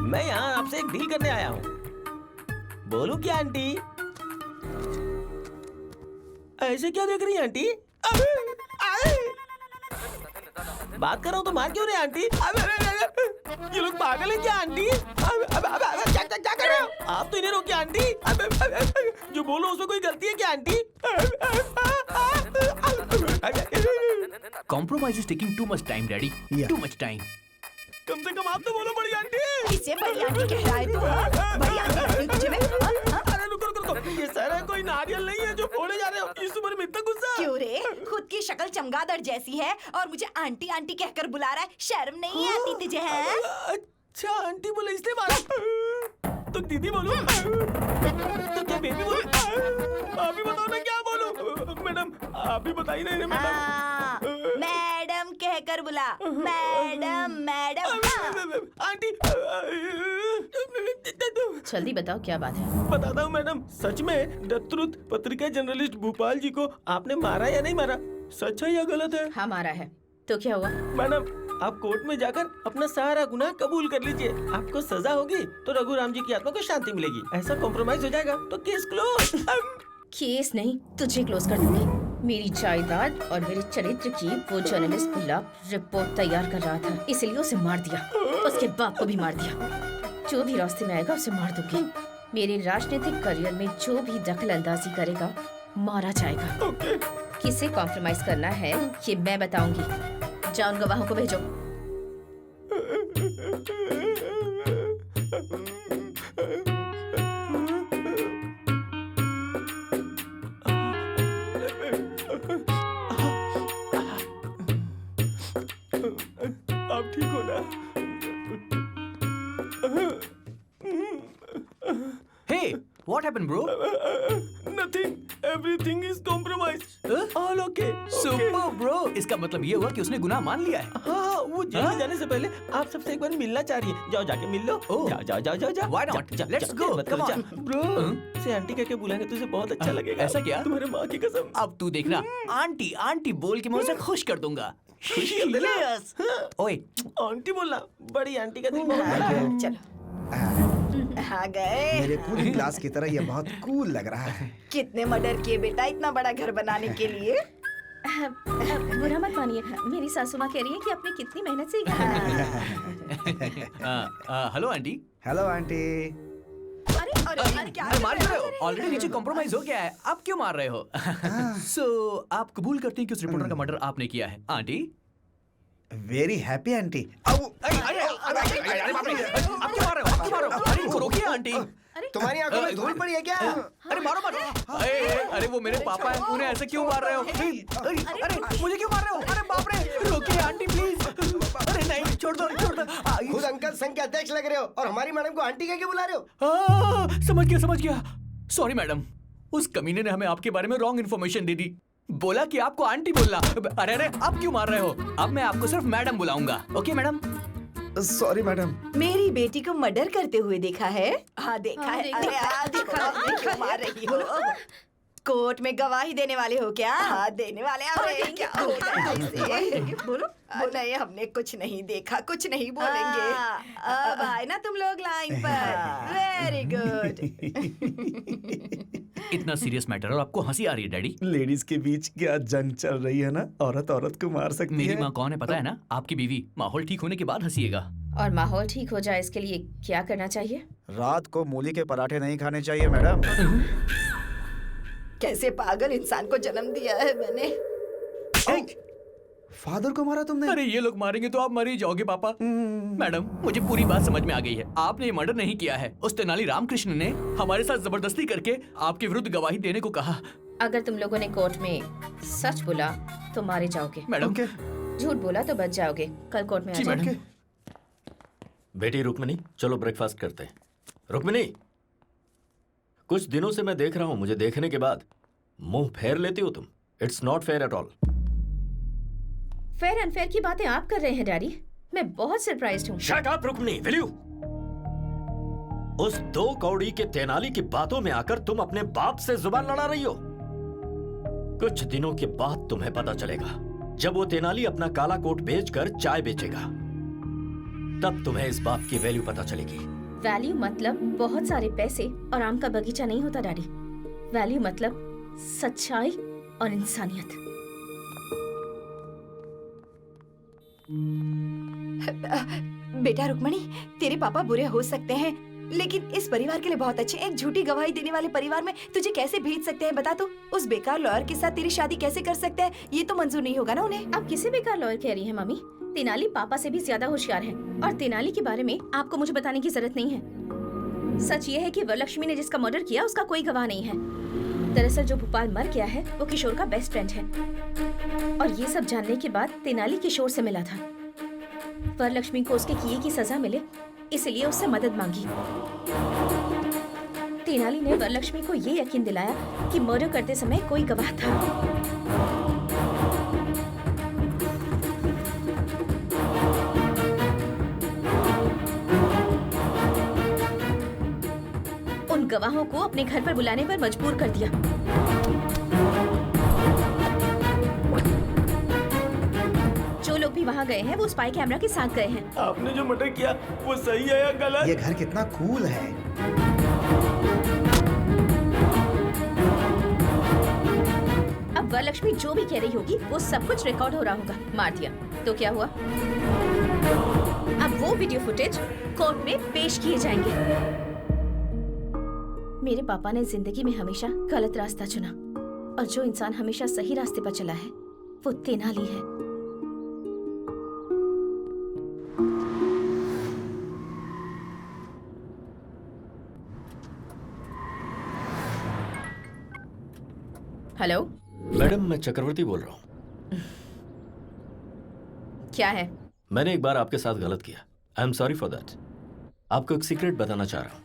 मैं यहाँ आपसे एक डील करने आया हूँ। बोलूं क्या आंटी? ऐसे क्या देख रही है आंटी? बात कर रहा हूँ तो मार क्यों रहे आंटी? ये लोग पागल हैं क्या आंटी? क्या कर रहे हो आप? तो इन्हें रोकिए आंटी। जो बोलो उसमें कोई गलती है क्या aunty? Compromise is taking too much time, Daddy. Too much time. कम से कम आप तो बोलो बड़ी आंटी। इसे बड़ी आंटी कह रहा है तू? बड़ी आंटी कहती हूँ तुझे मैं। अरे रुको, ये सारा कोई नारियल नहीं है जो फोड़े जा रहे हो। इस उम्र में इतना गुस्सा क्यों रे? खुद की शक्ल चमगादड़ जैसी है और मुझे आंटी आंटी कहकर बुला रहा है। शर्म नहीं आती तुझे? है अच्छा आंटी बोले इसलिए मारा। तो दीदी बोलूं? तो क्या बेबी बोलूं? आप ही बताओ ना क्या बोलूं? मैडम आप ही बताइए ना मैडम। मैडम कहकर बुला। Madam madam. आंटी जल्दी बताओ क्या बात है? बताता हूँ मैडम। सच में द ट्रुथ पत्रिका जर्नलिस्ट भोपाल जी को आपने मारा या नहीं मारा? सच है या गलत है? हाँ मारा है। तो क्या हुआ? मैडम आप कोर्ट में जाकर अपना सारा गुनाह कबूल कर लीजिए। आपको सजा होगी तो रघुराम जी की आत्मा को शांति मिलेगी। ऐसा कॉम्प्रोमाइज हो जाएगा तो केस क्लोज। केस नहीं, तुझे क्लोज कर दूंगी। मेरी जायदाद और मेरे चरित्र की वो जर्नलिस्ट गुलाब रिपोर्ट तैयार कर रहा था, इसलिए उसे मार दिया। उसके बाप को भी मार दिया। जो भी रास्ते में आएगा उसे मार दूंगी। मेरे राजनीतिक करियर में जो भी दखल अंदाजी करेगा मारा जाएगा। किसे कॉम्प्रोमाइज करना है ये मैं बताऊंगी। जाओ उन गवाहों को भेजो। आप ठीक हो ना? Hey, what happened, bro? Nothing. Everything is compromised. All okay. Super, bro. इसका मतलब ये हुआ कि उसने गुनाह मान लिया है। हाँ, वो जेल में जाने से पहले आप सबसे एक बार मिलना चाह रही है। जाओ जाके मिल लो। जाओ जाओ जाओ जाओ जाओ। Why not? Let's go. Come on. Bro से आंटी कहके बुलाएंगे तुझे बहुत अच्छा लगेगा। ऐसा क्या? तुम्हारे माँ की कसम। अब तू देखना, आंटी आंटी बोल के मैं उसे खुश कर दूंगा। खुशी कर देना। Yes. ओए आंटी बोलना, बड़ी आंटी का दिल बहुत बड़ा है। चलो आ गए। मेरे पूरी क्लास की तरह ये बहुत कूल लग रहा है। कितने मर्डर किए बेटा इतना बड़ा घर बनाने के लिए? बुरा मत मानिए, मेरी सासू माँ कह रही है कि आपने कितनी मेहनत से हेलो आंटी। Hello aunty. अरे क्या मार रहे हो? ऑलरेडी नीचे कॉम्प्रोमाइज हो गया है, आप क्यों मार रहे हो? सो आप कबूल करते हैं कि उस रिपोर्टर का मर्डर आपने किया है आंटी? Very happy aunty. रोकिए आंटी। तुम्हारी आंखों में धूल पड़ी है क्या? अरे मारो मारो। अरे वो मेरे पापा हैं, उन्हें ऐसे क्यों मार रहे हो? अरे मुझे क्यों मार रहे हो? अरे बाप रे, रोकिए आंटी प्लीज। अरे नहीं, छोड़ दो छोड़ दो। खुद अंकल संघ के अध्यक्ष लग रहे हो और हमारी मैडम को आंटी कह के बुला रहे हो? समझ गया। सॉरी मैडम, उस कमीने ने हमें आपके बारे में रॉन्ग इन्फॉर्मेशन दे दी। बोला कि आपको आंटी बोलना। अरे आप क्यों मार रहे हो? अब मैं आपको सिर्फ मैडम बुलाऊंगा। Okay madam? Sorry madam. मेरी बेटी को मर्डर करते हुए देखा है? हाँ देखा है। अरे देखा क्यों मार रही हो? कोर्ट में गवाही देने वाले हो क्या? हाँ देने वाले। अरे क्या होता है इसे? बोलो। नहीं हमने कुछ नहीं देखा, कुछ नहीं बोलेंगे। अब आए ना तुम लोग लाइन पर। Very good. इतना सीरियस मैटर और आपको हंसी आ रही है डैडी? लेडीज के बीच क्या जंग चल रही है ना, औरत औरत को मार सकती है। मेरी माँ कौन है पता है ना? आपकी बीवी। माहौल ठीक होने के बाद हंसीएगा। और माहौल ठीक हो जाए इसके लिए क्या करना चाहिए? रात को मूली के पराठे नहीं खाने चाहिए मैडम। कैसे पागल इंसान को जन्म दिया है मैंने। फादर को मारा तुमने? अरे ये लोग मारेंगे तो आप मर ही जाओगे पापा। मैडम मुझे पूरी बात समझ में आ गई है। आपने ये मर्डर नहीं किया है। उस तेनाली रामकृष्ण ने हमारे साथ जबरदस्ती करके आपके विरुद्ध गवाही देने को कहा। अगर तुम लोगों ने कोर्ट में सच बोला तो मारे जाओगे। मैडम झूठ बोला तो बच जाओगे। कल कोर्ट में आ जाओगे। बेटी रुक्मिनी, चलो ब्रेकफास्ट करते हैं। रुक्मिनी, कुछ दिनों से मैं देख रहा हूं, मुझे देखने के बाद मुंह फेर लेती हो तुम। It's not fair at all. Fair unfair की बातें आप कर रहे हैं डैडी। मैं बहुत सरप्राइज्ड हूँ। Shut up Rukmini, will you? उस 2 कौड़ी के तेनाली की बातों में आकर तुम अपने बाप से जुबान लड़ा रही हो। कुछ दिनों के बाद तुम्हें पता चलेगा, जब वो तेनाली अपना काला कोट बेचकर चाय बेचेगा, तब तुम्हें इस बाप की वैल्यू पता चलेगी। वैल्यू मतलब बहुत सारे पैसे और आम का बगीचा नहीं होता डैडी। वैल्यू मतलब सच्चाई और इंसानियत। बेटा रुक्मणी, तेरे पापा बुरे हो सकते हैं लेकिन इस परिवार के लिए बहुत अच्छे। एक झूठी गवाही देने वाले परिवार में तुझे कैसे भेज सकते हैं बता तो? उस बेकार लॉयर के साथ तेरी शादी कैसे कर सकते हैं? ये तो मंजूर नहीं होगा ना उन्हें। आप किसे बेकार लॉयर कह रही हैं मम्मी? तेनाली पापा से भी ज्यादा होशियार है और तेनाली के बारे में आपको मुझे बताने की जरूरत नहीं है। सच ये है कि वरलक्ष्मी ने जिसका मर्डर किया उसका कोई गवाह नहीं है। दरअसल जो भोपाल मर गया है वो किशोर का बेस्ट फ्रेंड है और ये सब जानने के बाद तेनाली किशोर से मिला था। वरलक्ष्मी को उसके किए की सजा मिले इसलिए उससे मदद मांगी। तेनाली ने वरलक्ष्मी को ये यकीन दिलाया कि मर्डर करते समय कोई गवाह था। उन गवाहों को अपने घर पर बुलाने पर मजबूर कर दिया। जो लोग भी वहाँ गए हैं वो स्पाई कैमरा के साथ गए हैं। आपने जो मर्डर किया वो सही है या गलत? ये घर कितना कूल है। अब वरलक्ष्मी जो भी कह रही होगी वो सब कुछ रिकॉर्ड हो रहा होगा। मार दिया तो क्या हुआ? अब वो वीडियो फुटेज कोर्ट में पेश किए जाएंगे। मेरे पापा ने जिंदगी में हमेशा गलत रास्ता चुना और जो इंसान हमेशा सही रास्ते पर चला है वो तेनाली है। हेलो मैडम, मैं चक्रवर्ती बोल रहा हूँ। क्या है? मैंने एक बार आपके साथ गलत किया। I am sorry for that. आपको एक सीक्रेट बताना चाह रहा हूँ।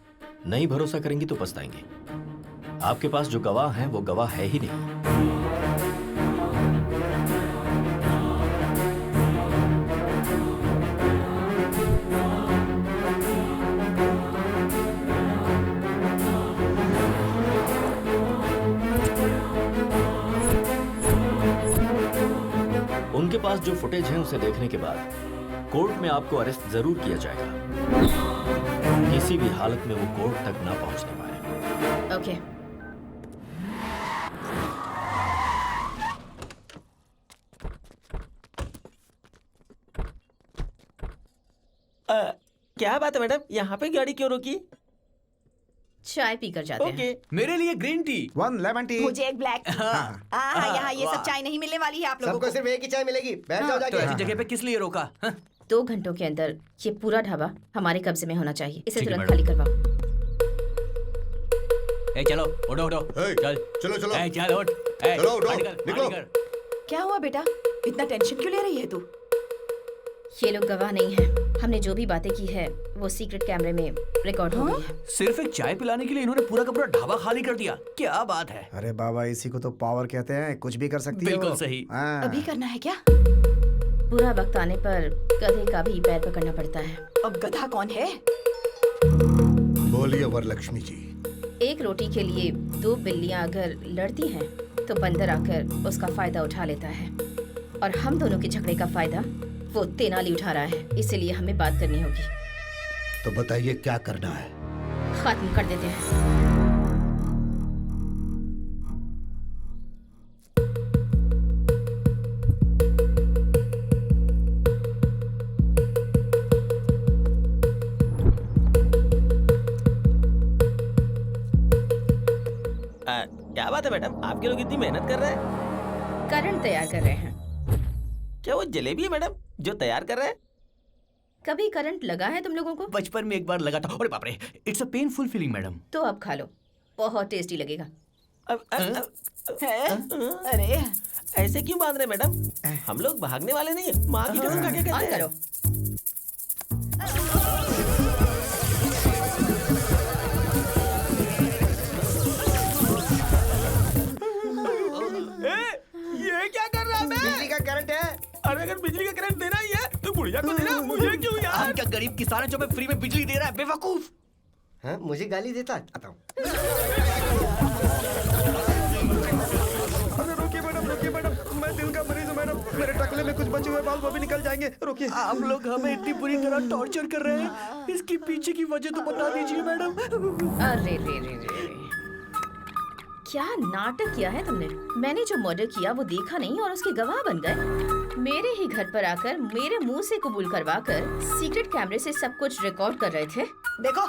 नहीं भरोसा करेंगी तो पछताएंगे। आपके पास जो गवाह हैं वो गवाह है ही नहीं। पास जो फुटेज है उसे देखने के बाद कोर्ट में आपको अरेस्ट जरूर किया जाएगा। किसी भी हालत में वो कोर्ट तक ना पहुंचने पाए। ओके। क्या बात है मैडम, यहाँ पे गाड़ी क्यों रोकी? चाय पीकर जाते हैं। मेरे लिए ग्रीन टी, 1 लेमन टी। मुझे एक ब्लैक टी। यहाँ ये सब चाय नहीं मिलने वाली है आप लोगों को। सिर्फ एक ही चाय मिलेगी। बैठ जाओ जाके। तो ऐसी जगह पे किस लिए रोका? 2 घंटों के अंदर ये पूरा ढाबा हमारे कब्जे में होना चाहिए। इसे ठीक है, तुरंत खाली करवाओ। ए चलो उठो उठो, चल चलो चलो। ए चल उठ, ए चलो, उठो, गाड़ी कर, निकलो। गाड़ी कर। क्या हुआ बेटा, इतना टेंशन क्यों ले रही है तू? ये लोग गवाह नहीं है। हमने जो भी बातें की है वो सीक्रेट कैमरे में रिकॉर्ड हो गई है। सिर्फ एक चाय पिलाने के लिए इन्होंने पूरा का पूरा ढाबा खाली कर दिया। क्या बात है? अरे बाबा, इसी को तो पावर कहते हैं। कुछ भी कर सकती है बिल्कुल वो। सही। हाँ। अभी करना है क्या? बुरा वक्त आने पर गधे का भी पैर पकड़ना पड़ता है। अब गधा कौन है? बोलिए वरलक्ष्मी जी। एक रोटी के लिए 2 बिल्लियां अगर लड़ती हैं तो बंदर आकर उसका फायदा उठा लेता है, और हम दोनों के झगड़े का फायदा वो तेनाली उठा रहा है। इसीलिए हमें बात करनी होगी। तो बताइए क्या करना है? खत्म कर देते हैं। क्या बात है मैडम, आपके लोग इतनी मेहनत कर रहे हैं? करंट तैयार कर रहे हैं। क्या वो जलेबी है मैडम जो तैयार कर रहे हैं? कभी करंट लगा है तुम लोगों को? बचपन में एक बार लगा था। अरे बाप रे, it's a painful feeling madam. तो अब खा लो, बहुत टेस्टी लगेगा। अरे ऐसे क्यों बांध रहे हैं मैडम? हम लोग भागने वाले नहीं है। माँ की कसम खा के कहते ऑन हैं। करो। ये क्या कर रहा है मैं? बिजली का करंट है। अरे अगर बिजली का करंट देना ही है तो बुढ़िया को देना, मुझे क्यों यार? हम क्या गरीब किसान है जो हमें फ्री में बिजली दे रहा है? बेवकूफ। हाँ, मुझे गाली देता। आता हूँ। अरे रोकिए मैडम, मैं दिल का मरीज हूँ मैडम। मेरे टकले में कुछ बचे हुए बाल वो भी निकल जाएंगे। रोकिए। आप लोग हमें इतनी बुरी तरह टॉर्चर कर रहे हैं, इसकी पीछे की वजह तो बता दीजिए मैडम। अरे रे रे रे, क्या नाटक किया है तुमने? मैंने जो मर्डर किया वो देखा नहीं और उसके गवाह बन गए। मेरे ही घर पर आकर मेरे मुंह से कबूल करवाकर सीक्रेट कैमरे से सब कुछ रिकॉर्ड कर रहे थे। देखो,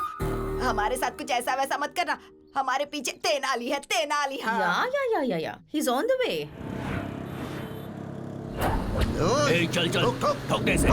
हमारे साथ कुछ ऐसा वैसा मत करना। हमारे पीछे तेनाली है, तेनाली। हाँ। Yeah he is on the way. ए, चल ठोक दे इसे।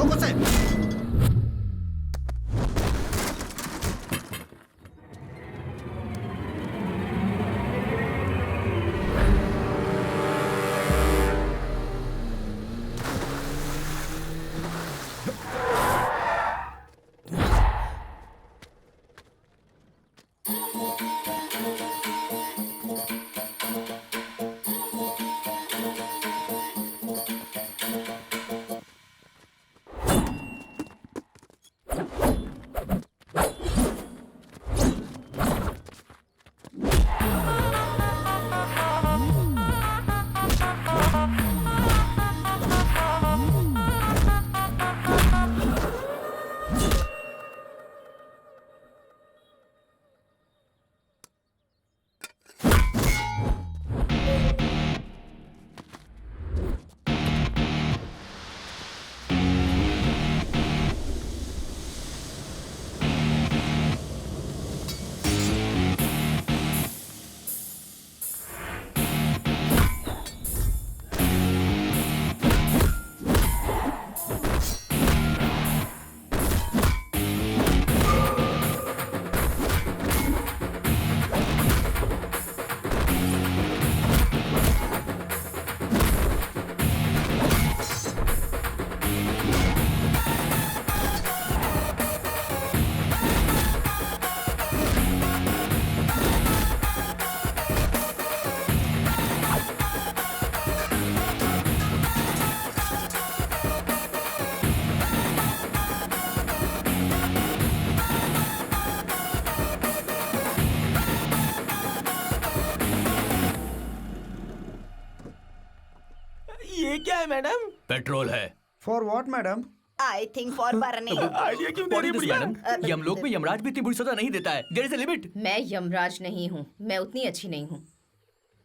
ये क्या है मैडम? पेट्रोल है। For what madam? I think for burning. Idea क्यों दे रही है बुढ़िया? मैडम, यमलोक में यमराज भी इतनी बुरी सजा नहीं देता है। There is a limit. मैं यमराज नहीं हूँ, मैं उतनी अच्छी नहीं हूँ।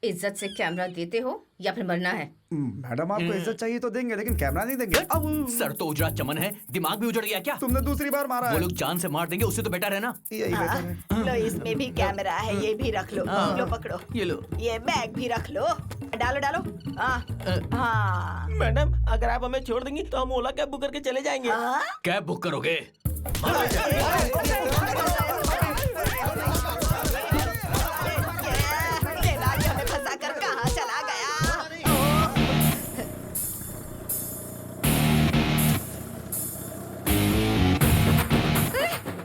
इज्जत से कैमरा देते हो या फिर मरना है? मैडम आपको इज्जत चाहिए तो देंगे, लेकिन कैमरा नहीं देंगे। सर तो उजड़ा चमन है, दिमाग भी उजड़ गया क्या? तुमने दूसरी बार मारा वो है। लोग जान से मार देंगे, उससे तो बेटर है ना। यही बेटर है। लो इसमें भी कैमरा है, ये भी रख लो। लो पकड़ो, ये लो। ये बैग भी रख लो। डालो डालो। हाँ मैडम, अगर आप हमें छोड़ देंगी तो हम ओला कैब बुक करके चले जाएंगे। कैब बुक करोगे? फंसा कर कहाँ चला गया?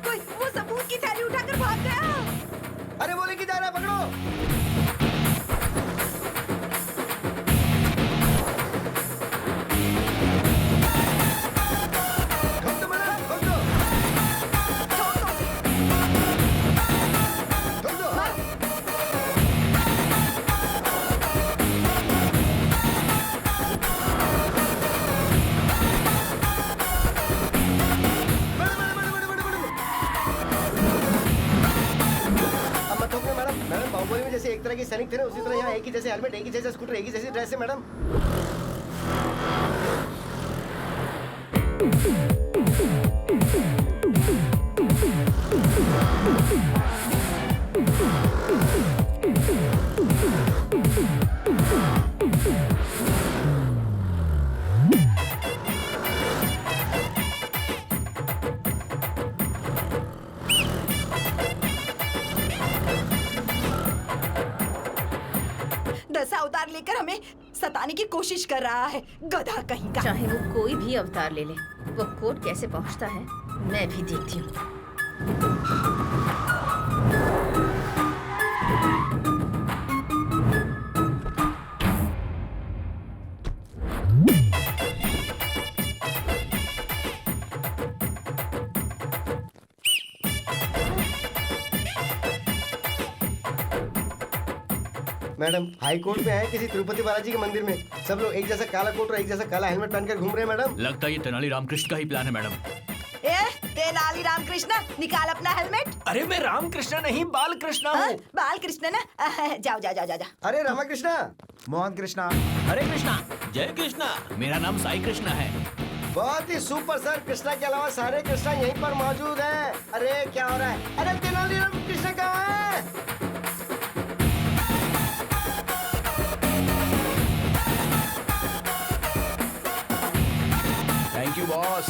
कोई वो सबूत की थैली उठाकर भाग गया। अरे वो लेके जा रहा है, पकड़ो। ठोक दो मैडम, ठोक दो। ठोक दो। अब मत ठोकना मैडम। मैडम बाहुबली में जैसे एक तरह के सैनिक थे ना, उसी तरह यहाँ एक ही जैसे हेलमेट, एक ही जैसे स्कूटर, एक ही जैसी ड्रेस है मैडम। दस अवतार लेकर हमें सताने की कोशिश कर रहा है, गधा कहीं का। चाहे वो कोई भी अवतार ले ले, वो कोर्ट कैसे पहुंचता है मैं भी देखती हूँ। मैडम हाई कोर्ट में है किसी तिरुपति बालाजी के मंदिर में, सब लोग एक जैसा काला कोट और एक जैसा काला हेलमेट पहनकर घूम रहे हैं मैडम। लगता है ये तेनाली रामकृष्ण का ही प्लान है मैडम। तेनाली रामकृष्ण, निकाल अपना हेलमेट। अरे मैं रामकृष्ण नहीं, बालकृष्ण हूँ। बाल कृष्ण ना? जाओ जाओ जाओ जाओ। अरे रामाकृष्णा, मोहन कृष्णा, हरे कृष्णा, जय कृष्णा। मेरा नाम साई कृष्णा है। बहुत ही सुपर सर। कृष्णा के अलावा सारे कृष्णा यहीं पर मौजूद हैं। अरे क्या हो रहा है? अरे तेनाली राम कृष्ण कहाँ है? Thank you boss.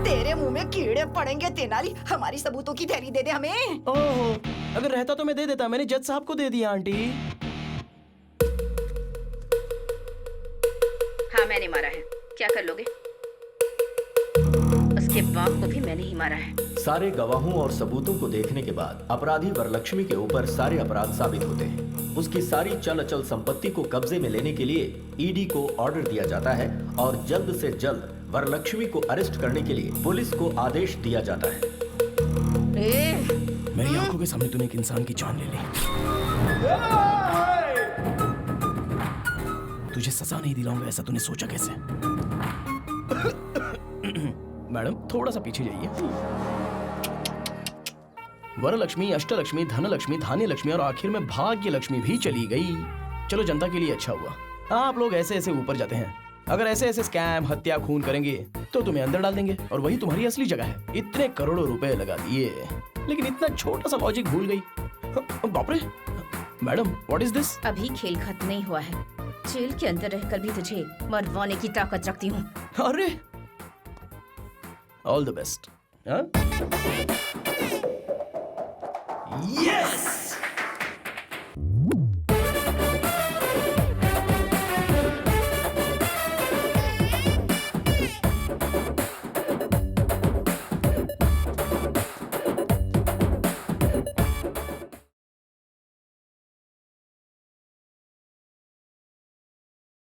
तेरे मुंह में कीड़े पड़ेंगे तेनाली। हमारी सबूतों की थैली दे दे हमें। ओहो, अगर रहता तो मैं दे देता, मैंने जज साहब को दे दिया आंटी। हाँ मैंने मारा है, क्या कर लोगे? उसके बाप को भी मैंने ही मारा है। सारे गवाहों और सबूतों को देखने के बाद अपराधी वरलक्ष्मी के ऊपर सारे अपराध साबित होते हैं। उसकी सारी चल अचल संपत्ति को कब्जे में लेने के लिए ईडी को ऑर्डर दिया जाता है और जल्द से जल्द वरलक्ष्मी को अरेस्ट करने के लिए पुलिस को आदेश दिया जाता है। मेरी आंखों के सामने तूने एक इंसान की जान ले ली। तुझे सजा नहीं दिलाऊंगा ऐसा तूने सोचा कैसे? मैडम थोड़ा सा पीछे जाइए। वरलक्ष्मी, अष्टलक्ष्मी, धनलक्ष्मी, धान्य लक्ष्मी और आखिर में भाग्य लक्ष्मी भी चली गई। चलो जनता के लिए अच्छा हुआ। आप लोग ऐसे ऐसे ऊपर जाते हैं। अगर ऐसे ऐसे स्कैम, हत्या, खून करेंगे तो तुम्हें अंदर डाल देंगे और वही तुम्हारी असली जगह है। इतने करोड़ों रुपए लगा दिए लेकिन इतना छोटा सा लॉजिक भूल गई। बाप रे मैडम, व्हाट इज दिस? अभी खेल खत्म नहीं हुआ है। जेल के अंदर रहकर भी तुझे मरवाने की ताकत रखती हूँ। अरे ऑल द बेस्ट। यस